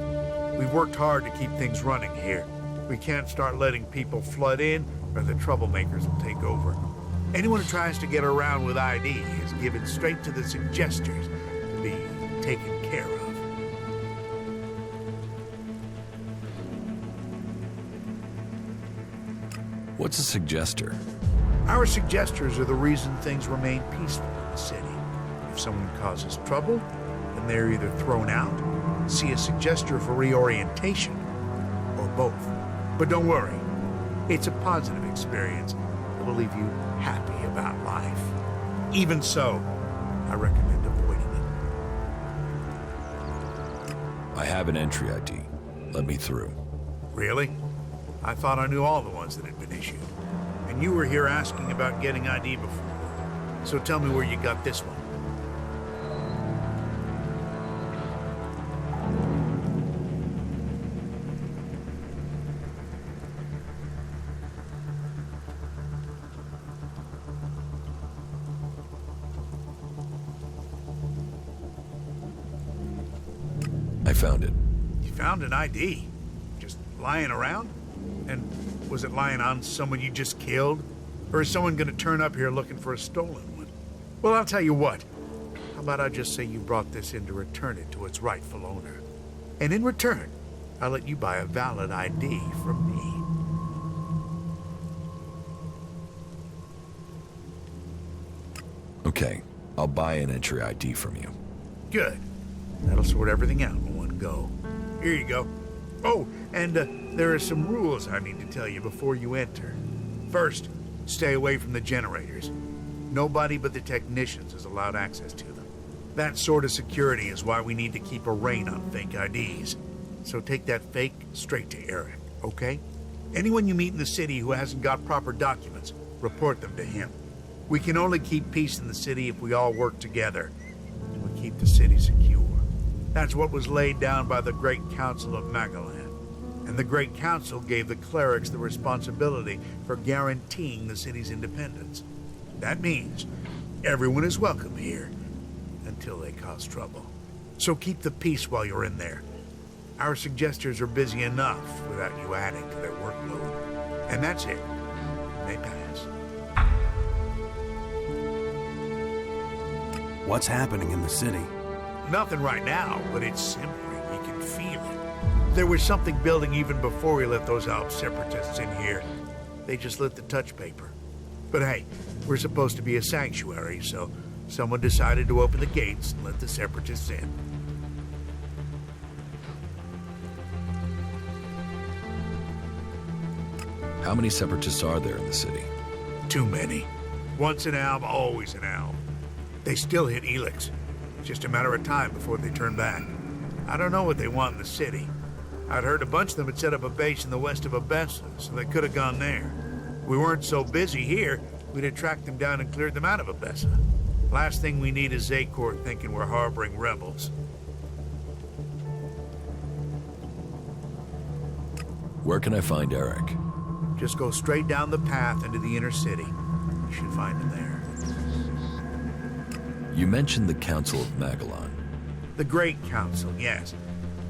We've worked hard to keep things running here. We can't start letting people flood in, or the troublemakers will take over. Anyone who tries to get around with ID is given straight to the suggesters to be taken care of. What's a suggester? Our suggesters are the reason things remain peaceful in the city. If someone causes trouble, then they're either thrown out, see a suggester for reorientation, or both. But don't worry, it's a positive experience that will leave you happy about life. Even so, I recommend avoiding it. I have an entry ID. Let me through. Really? I thought I knew all the ones that had been issued. And you were here asking about getting ID before. So tell me where you got this one. I found it. You found an ID? Just lying around? And was it lying on someone you just killed? Or is someone gonna turn up here looking for a stolen one? Well, I'll tell you what. How about I just say you brought this in to return it to its rightful owner? And in return, I'll let you buy a valid ID from me. Okay, I'll buy an entry ID from you. Good. That'll sort everything out in one go. Here you go. Oh, and there are some rules I need to tell you before you enter. First, stay away from the generators. Nobody but the technicians is allowed access to them. That sort of security is why we need to keep a rein on fake IDs. So take that fake straight to Eric, okay? Anyone you meet in the city who hasn't got proper documents, report them to him. We can only keep peace in the city if we all work together, and we keep the city secure. That's what was laid down by the Great Council of Magallan. And the Great Council gave the clerics the responsibility for guaranteeing the city's independence. That means everyone is welcome here, until they cause trouble. So keep the peace while you're in there. Our suggesters are busy enough without you adding to their workload. And that's it. They pass. What's happening in the city? Nothing right now, but it's simmering. You can feel it. There was something building even before we let those Alp separatists in here. They just lit the touch paper. But hey, we're supposed to be a sanctuary, so someone decided to open the gates and let the separatists in. How many separatists are there in the city? Too many. Once an alb, always an alb. They still hit Elex. It's just a matter of time before they turn back. I don't know what they want in the city. I'd heard a bunch of them had set up a base in the west of Abessa, so they could have gone there. We weren't so busy here, we'd have tracked them down and cleared them out of Abessa. Last thing we need is Zakor thinking we're harboring rebels. Where can I find Eric? Just go straight down the path into the inner city. You should find him there. You mentioned the Council of Magalon. The Great Council, yes.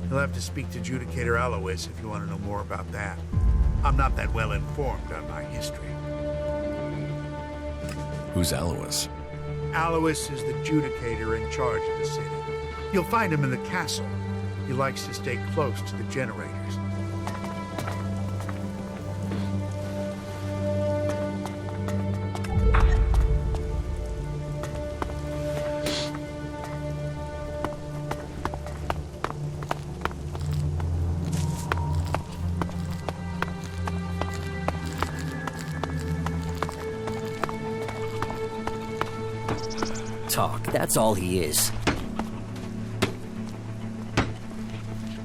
You'll have to speak to Judicator Alois if you want to know more about that. I'm not that well informed on my history. Who's Alois? Alois is the Judicator in charge of the city. You'll find him in the castle. He likes to stay close to the generators. Talk, that's all he is.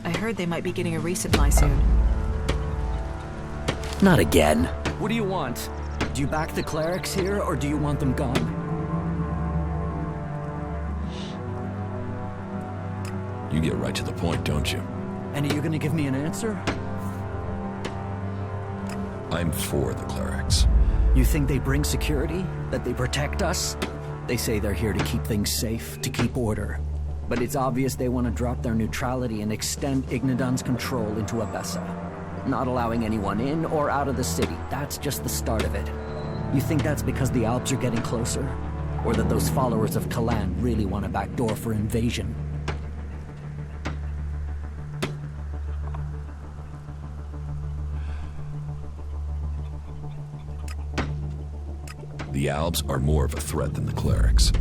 I heard they might be getting a resupply soon. Not again. What do you want? Do you back the clerics here, or do you want them gone? You get right to the point, don't you? And are you gonna give me an answer? I'm for the clerics. You think they bring security? That they protect us? They say they're here to keep things safe, to keep order. But it's obvious they want to drop their neutrality and extend Ignadon's control into Abessa. Not allowing anyone in or out of the city. That's just the start of it. You think that's because the Alps are getting closer? Or that those followers of Kalan really want a backdoor for invasion? The Albs are more of a threat than the clerics.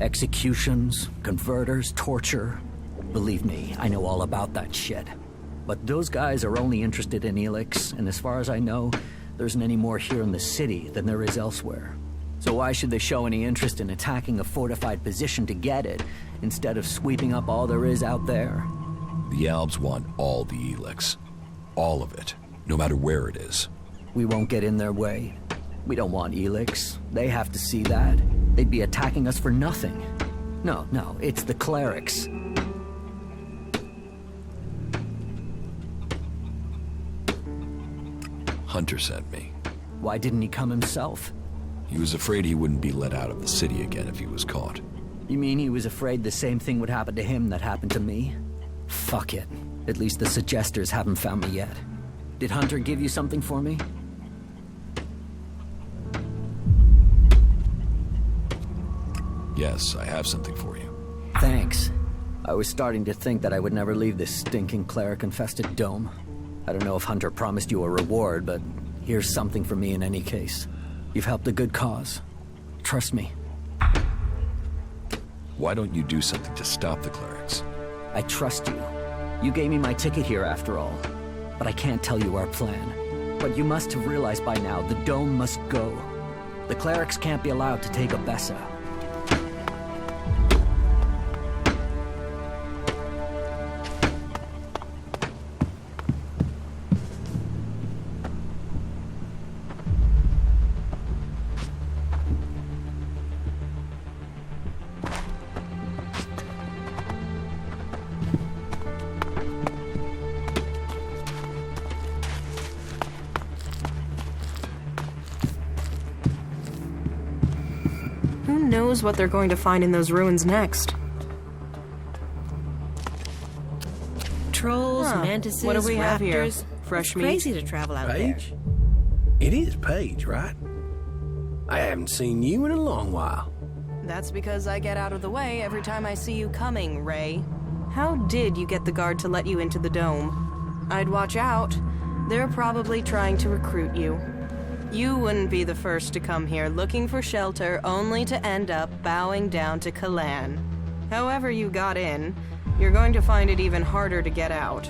Executions, converters, torture. Believe me, I know all about that shit. But those guys are only interested in Elex, and as far as I know, there isn't any more here in the city than there is elsewhere. So why should they show any interest in attacking a fortified position to get it, instead of sweeping up all there is out there? The Albs want all the Elex. All of it, no matter where it is. We won't get in their way. We don't want Elex. They have to see that. They'd be attacking us for nothing. No, it's the clerics. Hunter sent me. Why didn't he come himself? He was afraid he wouldn't be let out of the city again if he was caught. You mean he was afraid the same thing would happen to him that happened to me? Fuck it. At least the suggesters haven't found me yet. Did Hunter give you something for me? Yes, I have something for you. Thanks. I was starting to think that I would never leave this stinking cleric-infested dome. I don't know if Hunter promised you a reward, but here's something for me in any case. You've helped a good cause. Trust me. Why don't you do something to stop the clerics? I trust you. You gave me my ticket here after all. But I can't tell you our plan. But you must have realized by now the dome must go. The clerics can't be allowed to take Abessa. Who knows what they're going to find in those ruins next? Trolls, mantises, what do we have here? raptors. Fresh It's meat? crazy to travel out Paige? there. It is Paige, right? I haven't seen you in a long while. That's because I get out of the way every time I see you coming, Ray. How did you get the guard to let you into the dome? I'd watch out. They're probably trying to recruit you. You wouldn't be the first to come here looking for shelter only to end up bowing down to Kalan. However you got in, you're going to find it even harder to get out.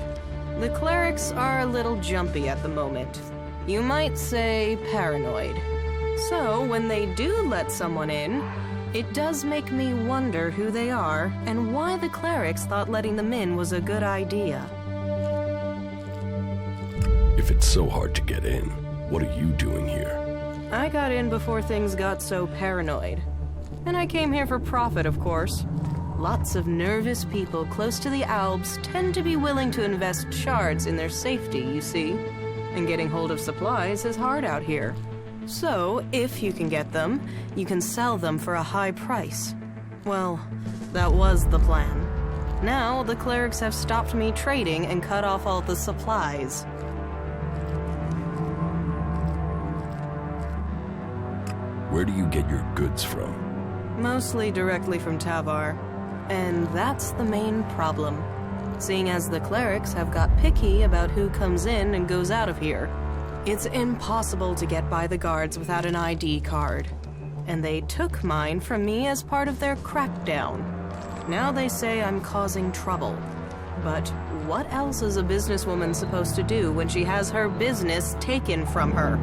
The clerics are a little jumpy at the moment. You might say paranoid. So, when they do let someone in, it does make me wonder who they are and why the clerics thought letting them in was a good idea. If it's so hard to get in, what are you doing here? I got in before things got so paranoid. And I came here for profit, of course. Lots of nervous people close to the Alps tend to be willing to invest shards in their safety, you see. And getting hold of supplies is hard out here. So, if you can get them, you can sell them for a high price. Well, that was the plan. Now, the clerics have stopped me trading and cut off all the supplies. Where do you get your goods from? Mostly directly from Tavar. And that's the main problem. Seeing as the clerics have got picky about who comes in and goes out of here. It's impossible to get by the guards without an ID card. And they took mine from me as part of their crackdown. Now they say I'm causing trouble. But what else is a businesswoman supposed to do when she has her business taken from her?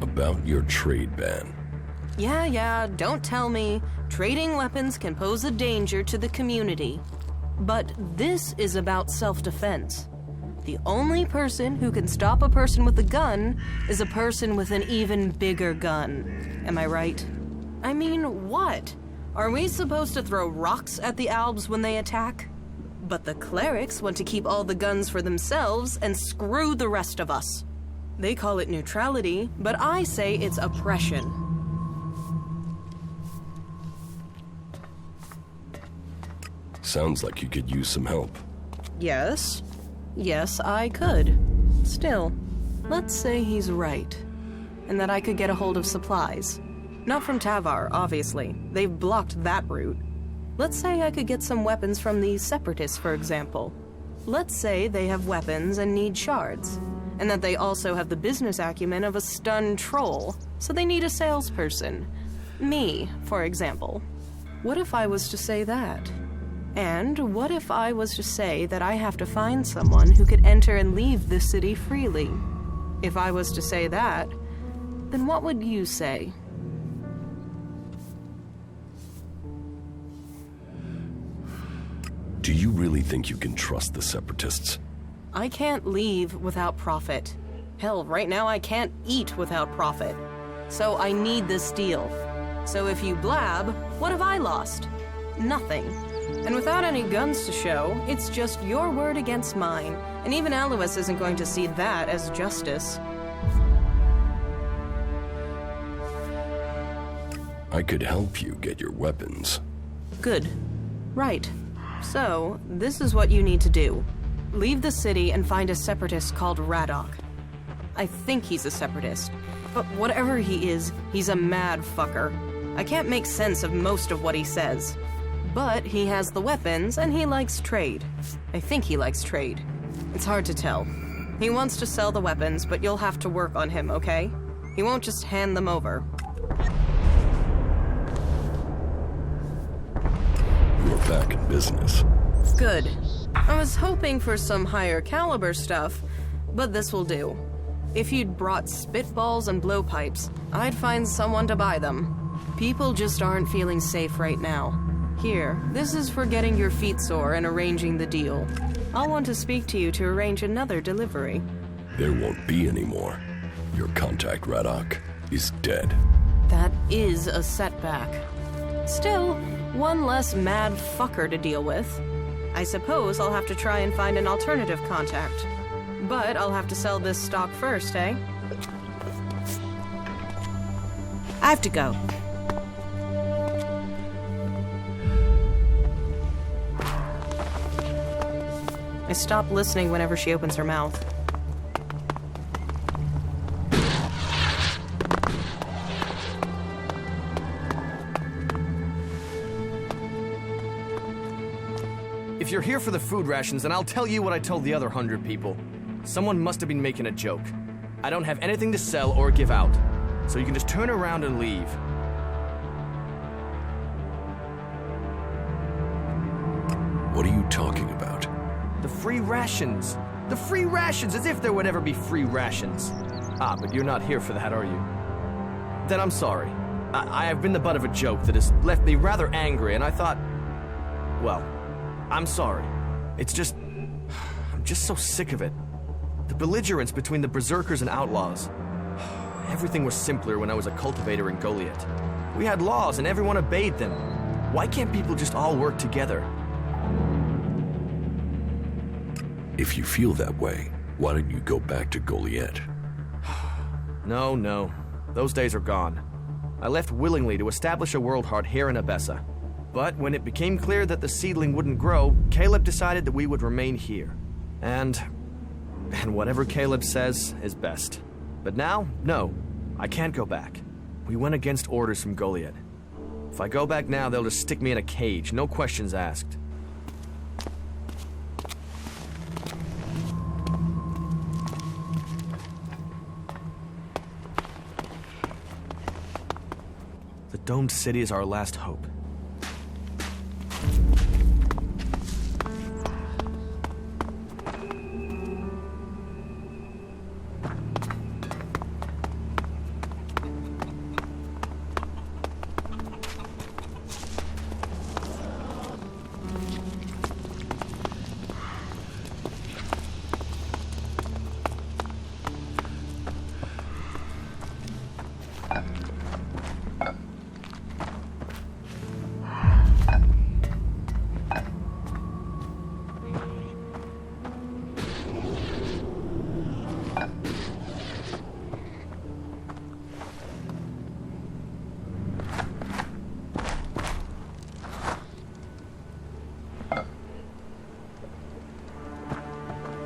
About your trade ban. Yeah, don't tell me. Trading weapons can pose a danger to the community. But this is about self-defense. The only person who can stop a person with a gun is a person with an even bigger gun. Am I right? I mean, what? Are we supposed to throw rocks at the Albs when they attack? But the clerics want to keep all the guns for themselves and screw the rest of us. They call it neutrality, but I say it's oppression. Sounds like you could use some help. Yes. Yes, I could. Still, let's say he's right. And that I could get a hold of supplies. Not from Tavar, obviously. They've blocked that route. Let's say I could get some weapons from the Separatists, for example. Let's say they have weapons and need shards. And that they also have the business acumen of a stunned troll, so they need a salesperson. Me, for example. What if I was to say that? And what if I was to say that I have to find someone who could enter and leave the city freely? If I was to say that, then what would you say? Do you really think you can trust the Separatists? I can't leave without profit. Hell, right now I can't eat without profit. So I need this deal. So if you blab, what have I lost? Nothing. And without any guns to show, it's just your word against mine. And even Alois isn't going to see that as justice. I could help you get your weapons. Good. Right. So, this is what you need to do. Leave the city and find a separatist called Radok. I think he's a separatist. But whatever he is, he's a mad fucker. I can't make sense of most of what he says. But he has the weapons, and he likes trade. I think he likes trade. It's hard to tell. He wants to sell the weapons, but you'll have to work on him, okay? He won't just hand them over. You're back in business. Good. I was hoping for some higher caliber stuff, but this will do. If you'd brought spitballs and blowpipes, I'd find someone to buy them. People just aren't feeling safe right now. Here, this is for getting your feet sore and arranging the deal. I'll want to speak to you to arrange another delivery. There won't be any more. Your contact, Radok, is dead. That is a setback. Still, one less mad fucker to deal with. I suppose I'll have to try and find an alternative contact. But I'll have to sell this stock first, eh? I have to go. I stop listening whenever she opens her mouth. If you're here for the food rations, then I'll tell you what I told the other 100 people. Someone must have been making a joke. I don't have anything to sell or give out, so you can just turn around and leave. What are you talking about? The free rations. The free rations, as if there would ever be free rations. Ah, but you're not here for that, are you? Then I'm sorry. I have been the butt of a joke that has left me rather angry, and I thought... Well, I'm sorry. It's just... I'm just so sick of it. The belligerence between the berserkers and outlaws. Everything was simpler when I was a cultivator in Goliath. We had laws and everyone obeyed them. Why can't people just all work together? If you feel that way, why don't you go back to Goliath? No. Those days are gone. I left willingly to establish a world heart here in Abessa. But when it became clear that the seedling wouldn't grow, Caleb decided that we would remain here. And whatever Caleb says is best. But now, no, I can't go back. We went against orders from Goliath. If I go back now, they'll just stick me in a cage, no questions asked. The domed city is our last hope.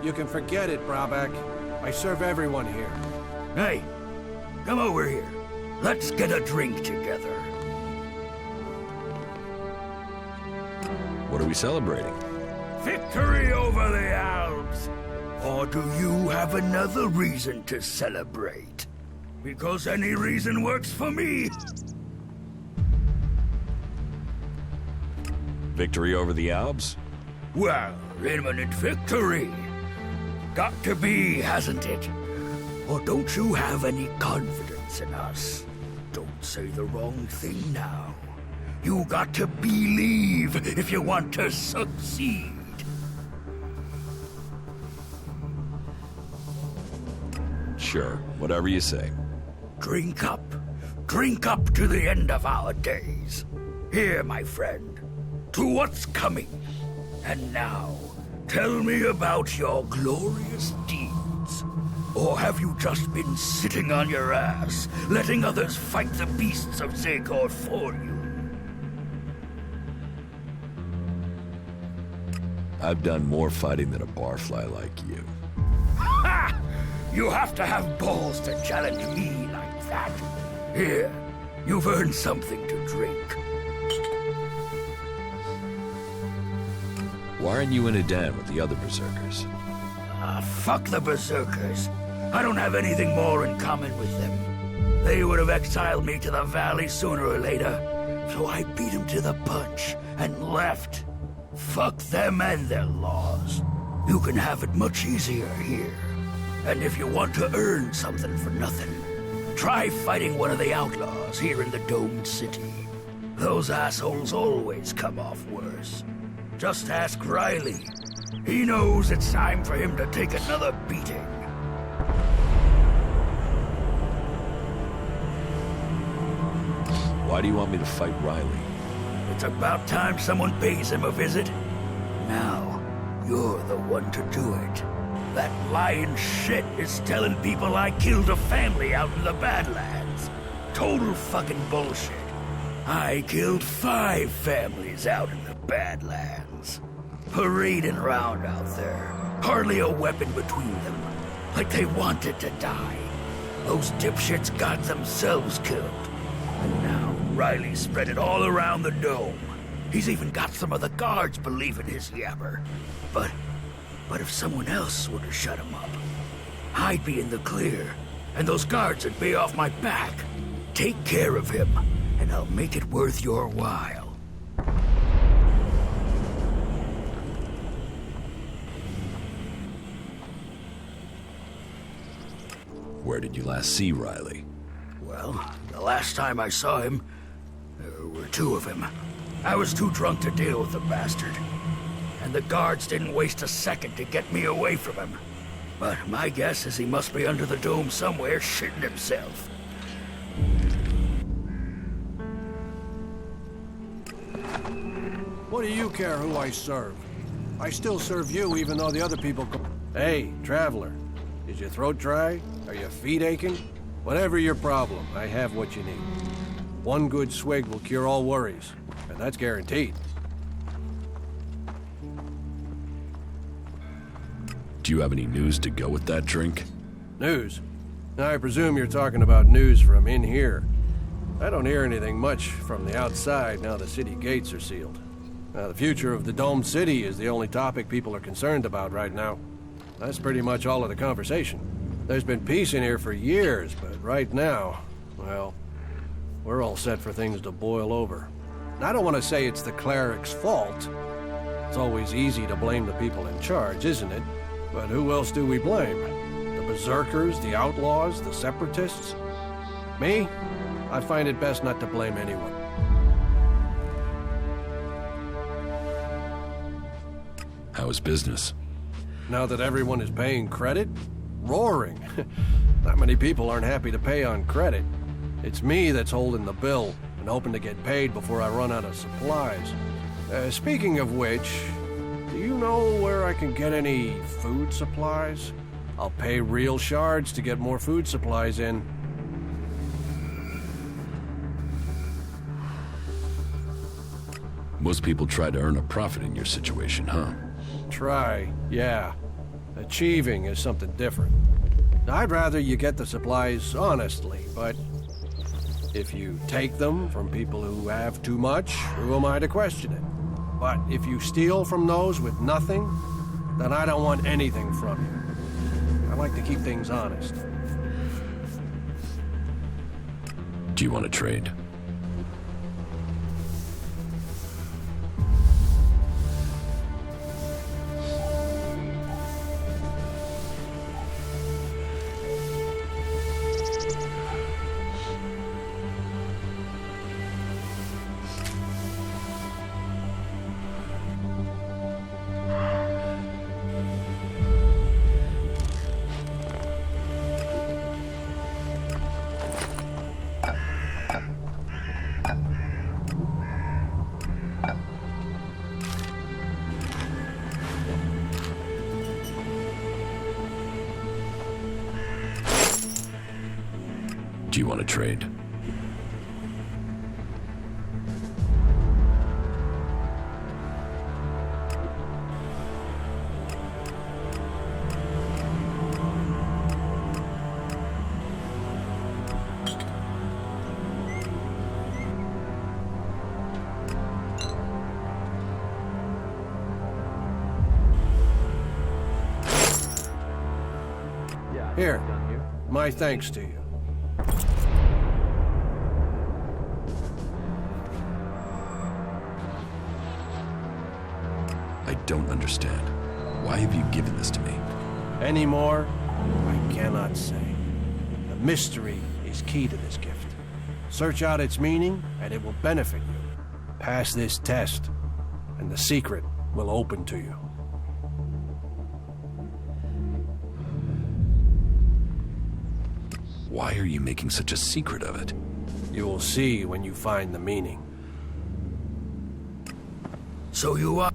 You can forget it, Brabeck. I serve everyone here. Hey, come over here. Let's get a drink together. What are we celebrating? Victory over the Alps! Or do you have another reason to celebrate? Because any reason works for me. Victory over the Alps? Well, imminent victory. Got to be, hasn't it? Or don't you have any confidence in us? Don't say the wrong thing now. You got to believe if you want to succeed. Sure, whatever you say. Drink up. Drink up to the end of our days. Here, my friend, to what's coming. And now, tell me about your glorious deeds. Or have you just been sitting on your ass, letting others fight the beasts of Zagor for you? I've done more fighting than a barfly like you. Ha! You have to have balls to challenge me like that. Here, you've earned something to drink. Why aren't you in a den with the other berserkers? Fuck the berserkers. I don't have anything more in common with them. They would have exiled me to the valley sooner or later, so I beat them to the punch and left. Fuck them and their laws. You can have it much easier here. And if you want to earn something for nothing, try fighting one of the outlaws here in the domed city. Those assholes always come off worse. Just ask Riley. He knows it's time for him to take another beating. Why do you want me to fight Riley? It's about time someone pays him a visit. Now, you're the one to do it. That lying shit is telling people I killed a family out in the Badlands. Total fucking bullshit. I killed 5 families out in the Badlands. Parading around out there. Hardly a weapon between them. Like they wanted to die. Those dipshits got themselves killed. And now Riley spread it all around the dome. He's even got some of the guards believing his yabber. But if someone else were to shut him up, I'd be in the clear, and those guards would be off my back. Take care of him, and I'll make it worth your while. Where did you last see Riley? Well, the last time I saw him, there were two of him. I was too drunk to deal with the bastard. And the guards didn't waste a second to get me away from him. But my guess is he must be under the dome somewhere shitting himself. What do you care who I serve? I still serve you even though the other people Hey, traveler. Is your throat dry? Are your feet aching? Whatever your problem, I have what you need. One good swig will cure all worries, and that's guaranteed. Do you have any news to go with that drink? News? I presume you're talking about news from in here. I don't hear anything much from the outside now the city gates are sealed. The future of the domed city is the only topic people are concerned about right now. That's pretty much all of the conversation. There's been peace in here for years, but right now, well, we're all set for things to boil over. I don't want to say it's the cleric's fault. It's always easy to blame the people in charge, isn't it? But who else do we blame? The berserkers, the outlaws, the separatists? Me? I find it best not to blame anyone. How is business? Now that everyone is paying credit? Roaring. Not many people aren't happy to pay on credit. It's me that's holding the bill and hoping to get paid before I run out of supplies. Speaking of which, do you know where I can get any food supplies? I'll pay real shards to get more food supplies in. Most people try to earn a profit in your situation, huh? Try, yeah. Achieving is something different. I'd rather you get the supplies honestly, but if you take them from people who have too much, who am I to question it? But if you steal from those with nothing, then I don't want anything from you. I like to keep things honest. Do you want to trade? Do you want to trade? Here, my thanks to you. I don't understand. Why have you given this to me? Any more? I cannot say. The mystery is key to this gift. Search out its meaning, and it will benefit you. Pass this test, and the secret will open to you. Why are you making such a secret of it? You will see when you find the meaning. So you are...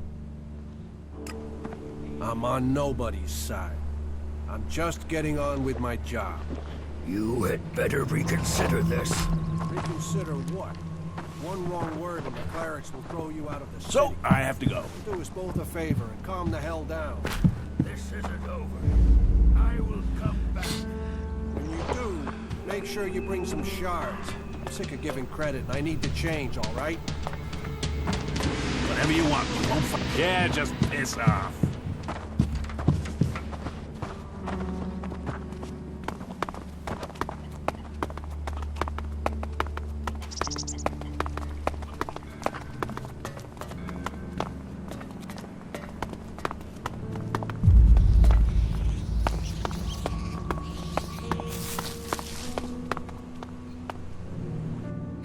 I'm on nobody's side. I'm just getting on with my job. You had better reconsider this. Reconsider what? One wrong word and the clerics will throw you out of the city. So, I have to go. Do us both a favor and calm the hell down. This isn't over. I will come back. When you do, make sure you bring some shards. I'm sick of giving credit and I need to change, all right? Whatever you want, we won't fight. Yeah, just piss off.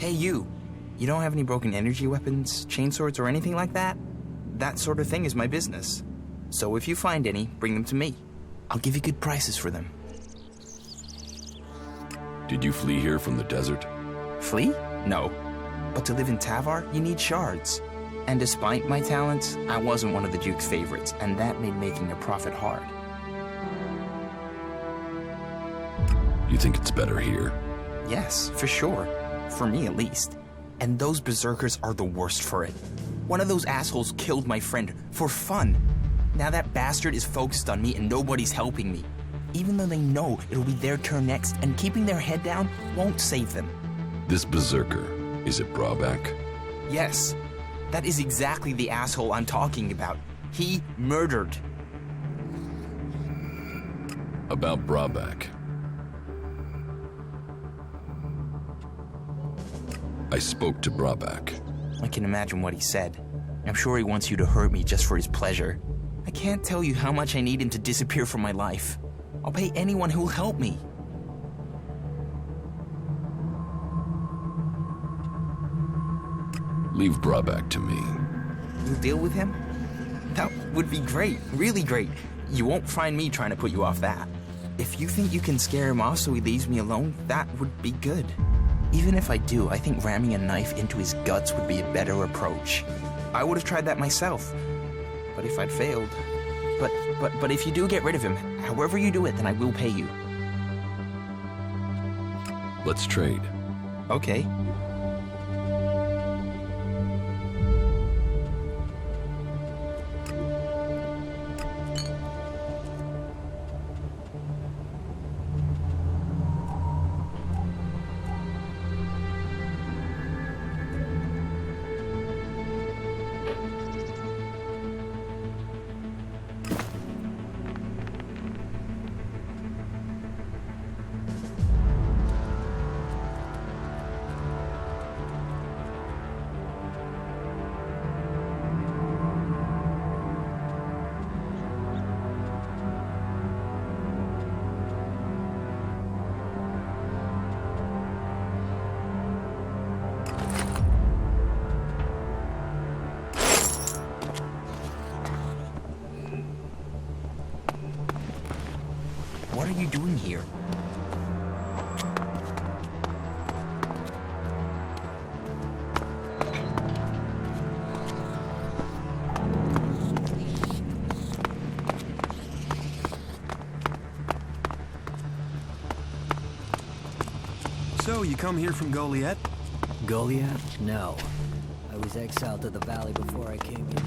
Hey, you. You don't have any broken energy weapons, chainswords, or anything like that? That sort of thing is my business. So if you find any, bring them to me. I'll give you good prices for them. Did you flee here from the desert? Flee? No. But to live in Tavar, you need shards. And despite my talents, I wasn't one of the Duke's favorites, and that made making a profit hard. You think it's better here? Yes, for sure. For me, at least. And those berserkers are the worst for it. One of those assholes killed my friend for fun. Now that bastard is focused on me and nobody's helping me. Even though they know it'll be their turn next, and keeping their head down won't save them. This berserker, is it Brabak? Yes. That is exactly the asshole I'm talking about. He murdered. About Brabak. I spoke to Brabak. I can imagine what he said. I'm sure he wants you to hurt me just for his pleasure. I can't tell you how much I need him to disappear from my life. I'll pay anyone who'll help me. Leave Brabak to me. You'll deal with him? That would be great, really great. You won't find me trying to put you off that. If you think you can scare him off so he leaves me alone, that would be good. Even if I do, I think ramming a knife into his guts would be a better approach. I would have tried that myself. But if I'd failed... But if you do get rid of him, however you do it, then I will pay you. Let's trade. Okay. What are you doing here? So, you come here from Goliath? Goliath? No. I was exiled to the valley before I came here.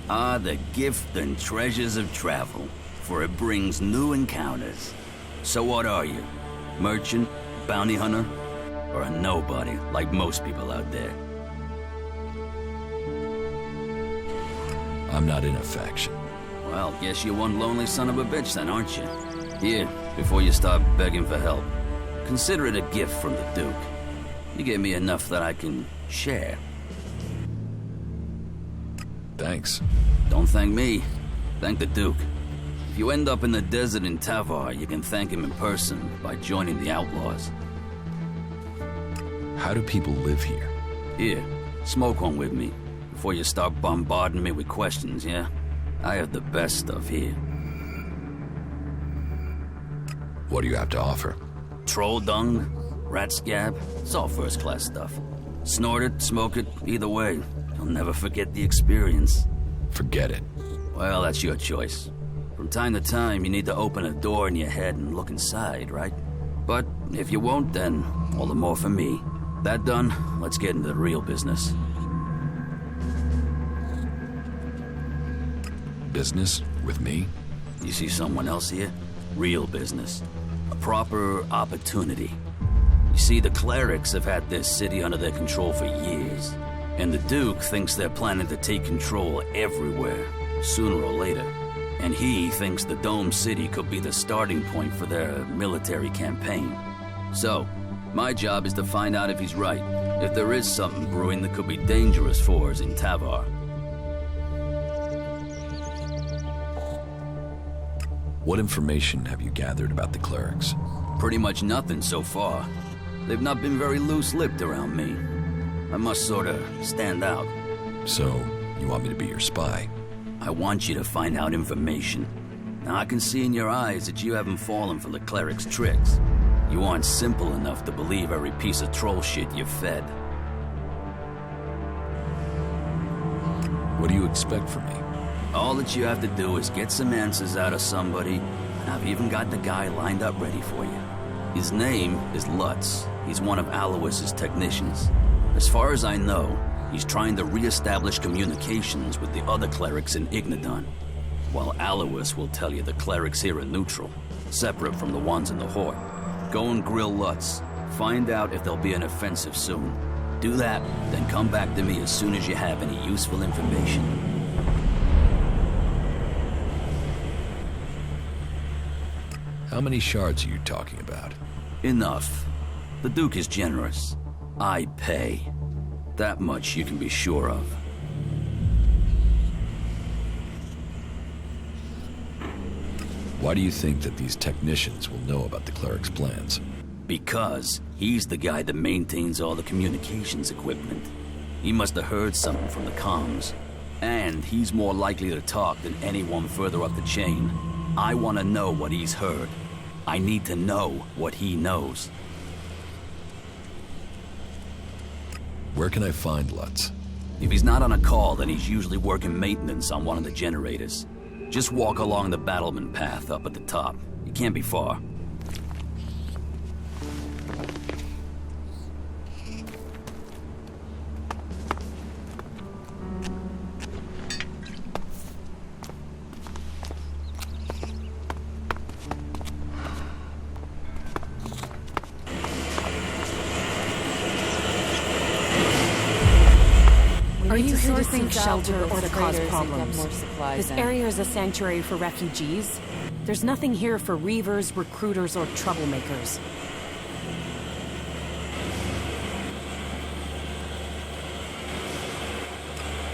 Ah, the gift and treasures of travel, for it brings new encounters. So what are you? Merchant? Bounty hunter? Or a nobody, like most people out there? I'm not in a faction. Well, guess you're one lonely son of a bitch then, aren't you? Here, before you start begging for help, consider it a gift from the Duke. You gave me enough that I can share. Thanks. Don't thank me. Thank the Duke. If you end up in the desert in Tavar, you can thank him in person by joining the outlaws. How do people live here? Here, smoke one with me. before you start bombarding me with questions, yeah? I have the best stuff here. What do you have to offer? Troll dung, rat scab, it's all first-class stuff. Snort it, smoke it, either way. You'll never forget the experience. Forget it. Well, that's your choice. From time to time, you need to open a door in your head and look inside, right? But if you won't, then all the more for me. That done, let's get into the real business. Business? With me? You see someone else here? Real business. A proper opportunity. You see, the clerics have had this city under their control for years. And the Duke thinks they're planning to take control everywhere, sooner or later. And he thinks the Dome City could be the starting point for their military campaign. So, my job is to find out if he's right, if there is something brewing that could be dangerous for us in Tavar. What information have you gathered about the clerics? Pretty much nothing so far. They've not been very loose-lipped around me. I must sort of stand out. So, you want me to be your spy? I want you to find out information. Now, I can see in your eyes that you haven't fallen for the cleric's tricks. You aren't simple enough to believe every piece of troll shit you're fed. What do you expect from me? All that you have to do is get some answers out of somebody, and I've even got the guy lined up ready for you. His name is Lutz. He's one of Alois's technicians. As far as I know, he's trying to re-establish communications with the other clerics in Ignadon. While Alois will tell you the clerics here are neutral, separate from the ones in the Horde. Go and grill Lutz. Find out if there'll be an offensive soon. Do that, then come back to me as soon as you have any useful information. How many shards are you talking about? Enough. The Duke is generous. I pay. That much you can be sure of. Why do you think that these technicians will know about the cleric's plans? Because he's the guy that maintains all the communications equipment. He must have heard something from the comms. And he's more likely to talk than anyone further up the chain. I want to know what he's heard. I need to know what he knows. Where can I find Lutz? If he's not on a call, then he's usually working maintenance on one of the generators. Just walk along the battlement path up at the top. You can't be far. Are you here to seek shelter or to cause problems? This area is a sanctuary for refugees. There's nothing here for reavers, recruiters, or troublemakers.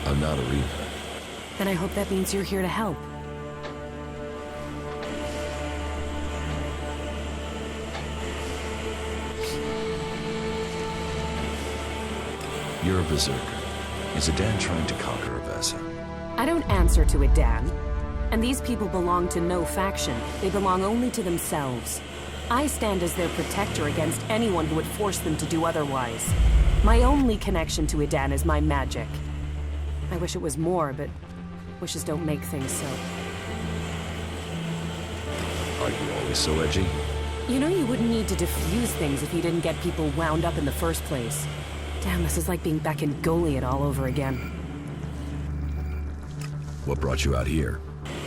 I'm not a reaver. Then I hope that means you're here to help. You're a berserker. Is Adan trying to conquer Avessa? I don't answer to Adan. And these people belong to no faction. They belong only to themselves. I stand as their protector against anyone who would force them to do otherwise. My only connection to Adan is my magic. I wish it was more, but wishes don't make things so. Are you always so edgy? You know you wouldn't need to diffuse things if you didn't get people wound up in the first place. Damn, this is like being back in Goliath all over again. What brought you out here?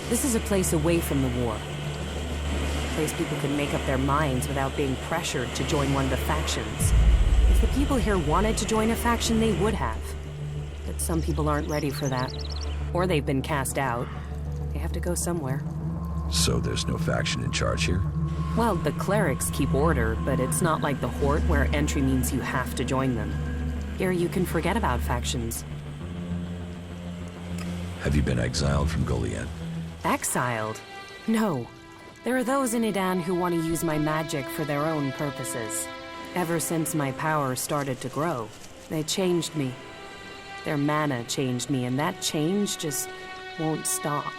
This is a place away from the war. A place people can make up their minds without being pressured to join one of the factions. If the people here wanted to join a faction, they would have. But some people aren't ready for that. Or they've been cast out. They have to go somewhere. So there's no faction in charge here? Well, the clerics keep order, but it's not like the Horde where entry means you have to join them. Here you can forget about factions. Have you been exiled from Goliath? Exiled? No. There are those in Adan who want to use my magic for their own purposes. Ever since my power started to grow, they changed me. Their mana changed me, and that change just won't stop.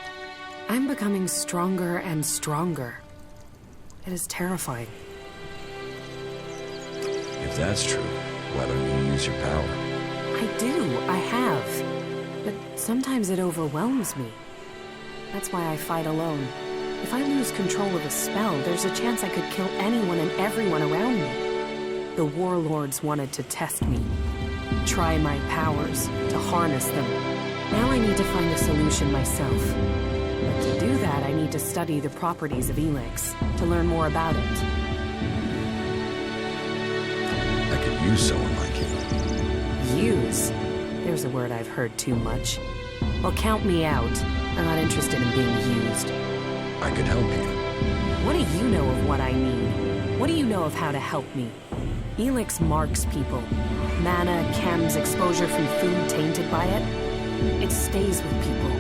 I'm becoming stronger and stronger. It is terrifying. If that's true, why don't you use your power? I do, I have. But sometimes it overwhelms me. That's why I fight alone. If I lose control of a spell, there's a chance I could kill anyone and everyone around me. The warlords wanted to test me. Try my powers, to harness them. Now I need to find a solution myself. But to do that, I need to study the properties of Elex, to learn more about it. I could use someone like you. Use? There's a word I've heard too much. Well, count me out. I'm not interested in being used. I could help you. What do you know of what I need? What do you know of how to help me? Elex marks people. Mana, chems, exposure from food tainted by it. It stays with people.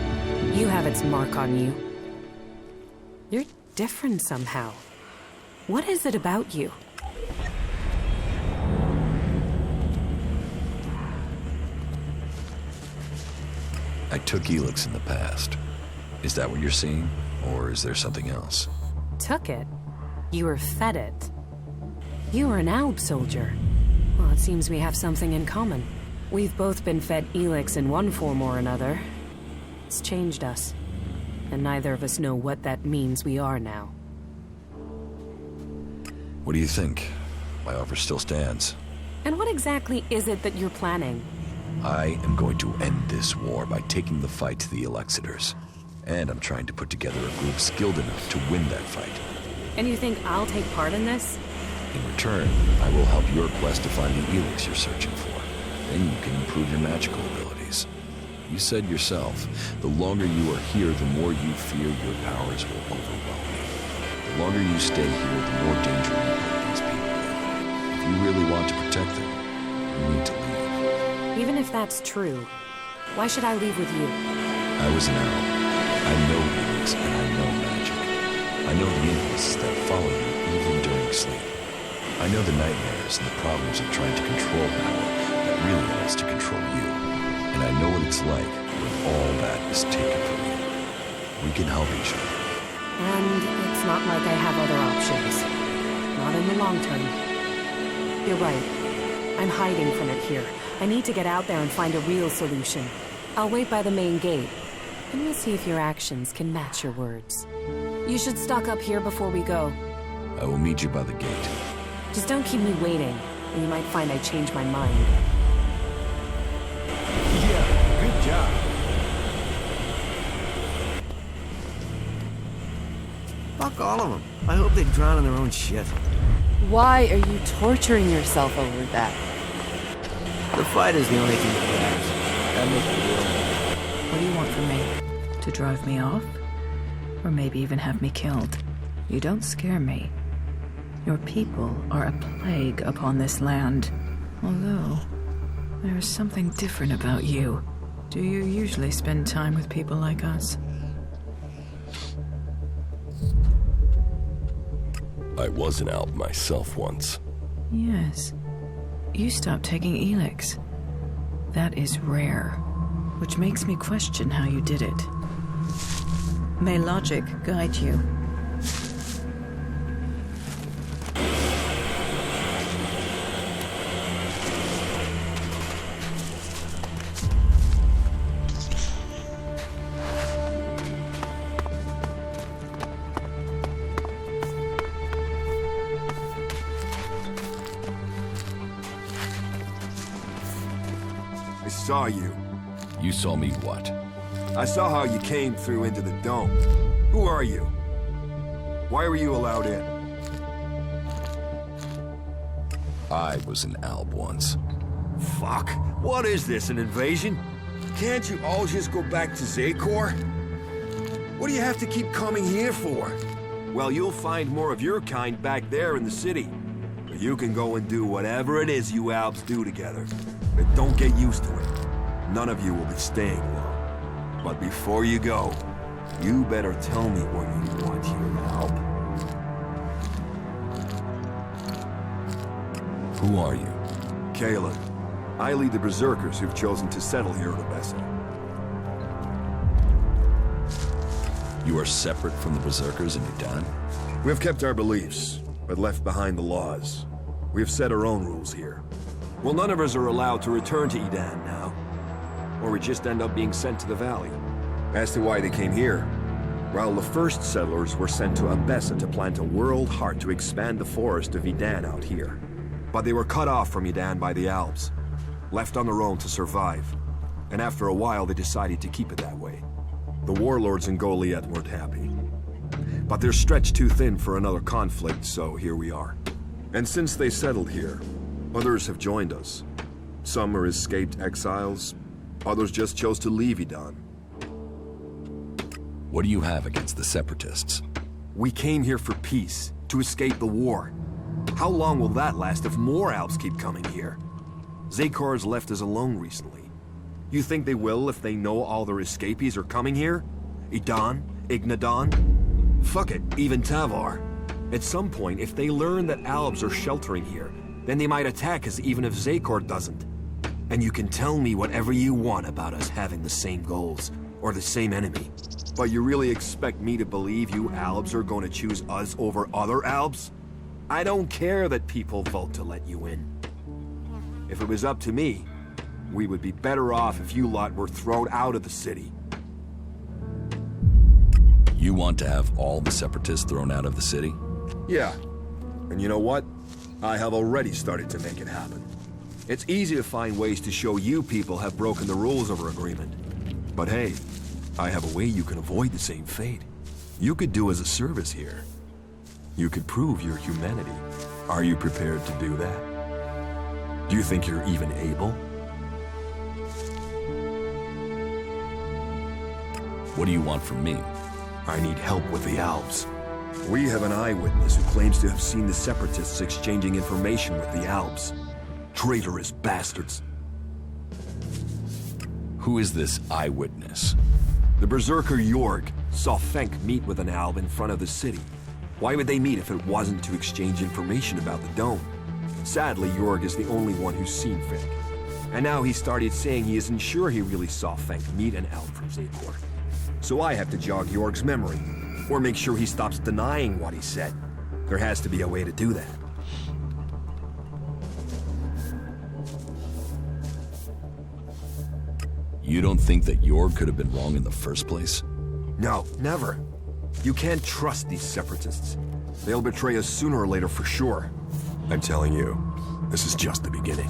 You have its mark on you. You're different somehow. What is it about you? I took Elex in the past. Is that what you're seeing? Or is there something else? Took it? You were fed it. You were an Alb soldier. Well, it seems we have something in common. We've both been fed Elex in one form or another. It's changed us. And neither of us know what that means we are now. What do you think? My offer still stands. And what exactly is it that you're planning? I am going to end this war by taking the fight to the Elexitors. And I'm trying to put together a group skilled enough to win that fight. And you think I'll take part in this? In return, I will help your quest to find the Elex you're searching for. Then you can improve your magical abilities. You said yourself, the longer you are here, the more you fear your powers will overwhelm you. The longer you stay here, the more danger you put these people in. If you really want to protect them, you need to leave. Even if that's true, why should I leave with you? I was an owl. I know Elex and I know magic. I know the impulses that follow you even during sleep. I know the nightmares and the problems of trying to control power that really wants to control you. And I know what it's like when all that is taken from you. We can help each other. And it's not like I have other options. Not in the long term. You're right. I'm hiding from it here. I need to get out there and find a real solution. I'll wait by the main gate. And we'll see if your actions can match your words. You should stock up here before we go. I will meet you by the gate. Just don't keep me waiting, or you might find I changed my mind. Yeah, good job. Fuck all of them. I hope they drown in their own shit. Why are you torturing yourself over that? The fight is the only thing that matters. That makes me real. What do you want from me? To drive me off? Or maybe even have me killed? You don't scare me. Your people are a plague upon this land. Although, there is something different about you. Do you usually spend time with people like us? I was an Alb myself once. Yes. You stopped taking Elex. That is rare, which makes me question how you did it. May logic guide you. I saw you. You saw me what? I saw how you came through into the dome. Who are you? Why were you allowed in? I was an Alb once. Fuck. What is this, an invasion? Can't you all just go back to Zakor? What do you have to keep coming here for? Well, you'll find more of your kind back there in the city. You can go and do whatever it is you Albs do together. But don't get used to it. None of you will be staying long. But before you go, you better tell me what you want here, Alb. Who are you? Kayla. I lead the berserkers who've chosen to settle here in Odessa. You are separate from the berserkers in Udan? We have kept our beliefs, but left behind the laws. We have set our own rules here. Well, none of us are allowed to return to Edan now, or we just end up being sent to the valley. As to why they came here, while the first settlers were sent to Odessa to plant a world heart to expand the forest of Edan out here. But they were cut off from Edan by the Alps, left on their own to survive, and after a while they decided to keep it that way. The warlords in Goliath weren't happy. But they're stretched too thin for another conflict, so here we are. And since they settled here, others have joined us. Some are escaped exiles, others just chose to leave Edan. What do you have against the separatists? We came here for peace, to escape the war. How long will that last if more Alps keep coming here? Zakor's left us alone recently. You think they will if they know all their escapees are coming here? Edan? Ignadon? Fuck it, even Tavar. At some point, if they learn that Albs are sheltering here, then they might attack us even if Zakor doesn't. And you can tell me whatever you want about us having the same goals, or the same enemy. But you really expect me to believe you Albs are going to choose us over other Albs? I don't care that people vote to let you in. If it was up to me, we would be better off if you lot were thrown out of the city. You want to have all the separatists thrown out of the city? Yeah. And you know what? I have already started to make it happen. It's easy to find ways to show you people have broken the rules of our agreement. But hey, I have a way you can avoid the same fate. You could do us a service here. You could prove your humanity. Are you prepared to do that? Do you think you're even able? What do you want from me? I need help with the Alps. We have an eyewitness who claims to have seen the Separatists exchanging information with the Alps. Traitorous bastards. Who is this eyewitness? The Berserker Jorg saw Fenk meet with an Alb in front of the city. Why would they meet if it wasn't to exchange information about the dome? Sadly, Jorg is the only one who's seen Fenk. And now he started saying he isn't sure he really saw Fenk meet an Alb from Zakor. So I have to jog Jorg's memory, or make sure he stops denying what he said. There has to be a way to do that. You don't think that Jorg could have been wrong in the first place? No, never. You can't trust these separatists. They'll betray us sooner or later for sure. I'm telling you, this is just the beginning.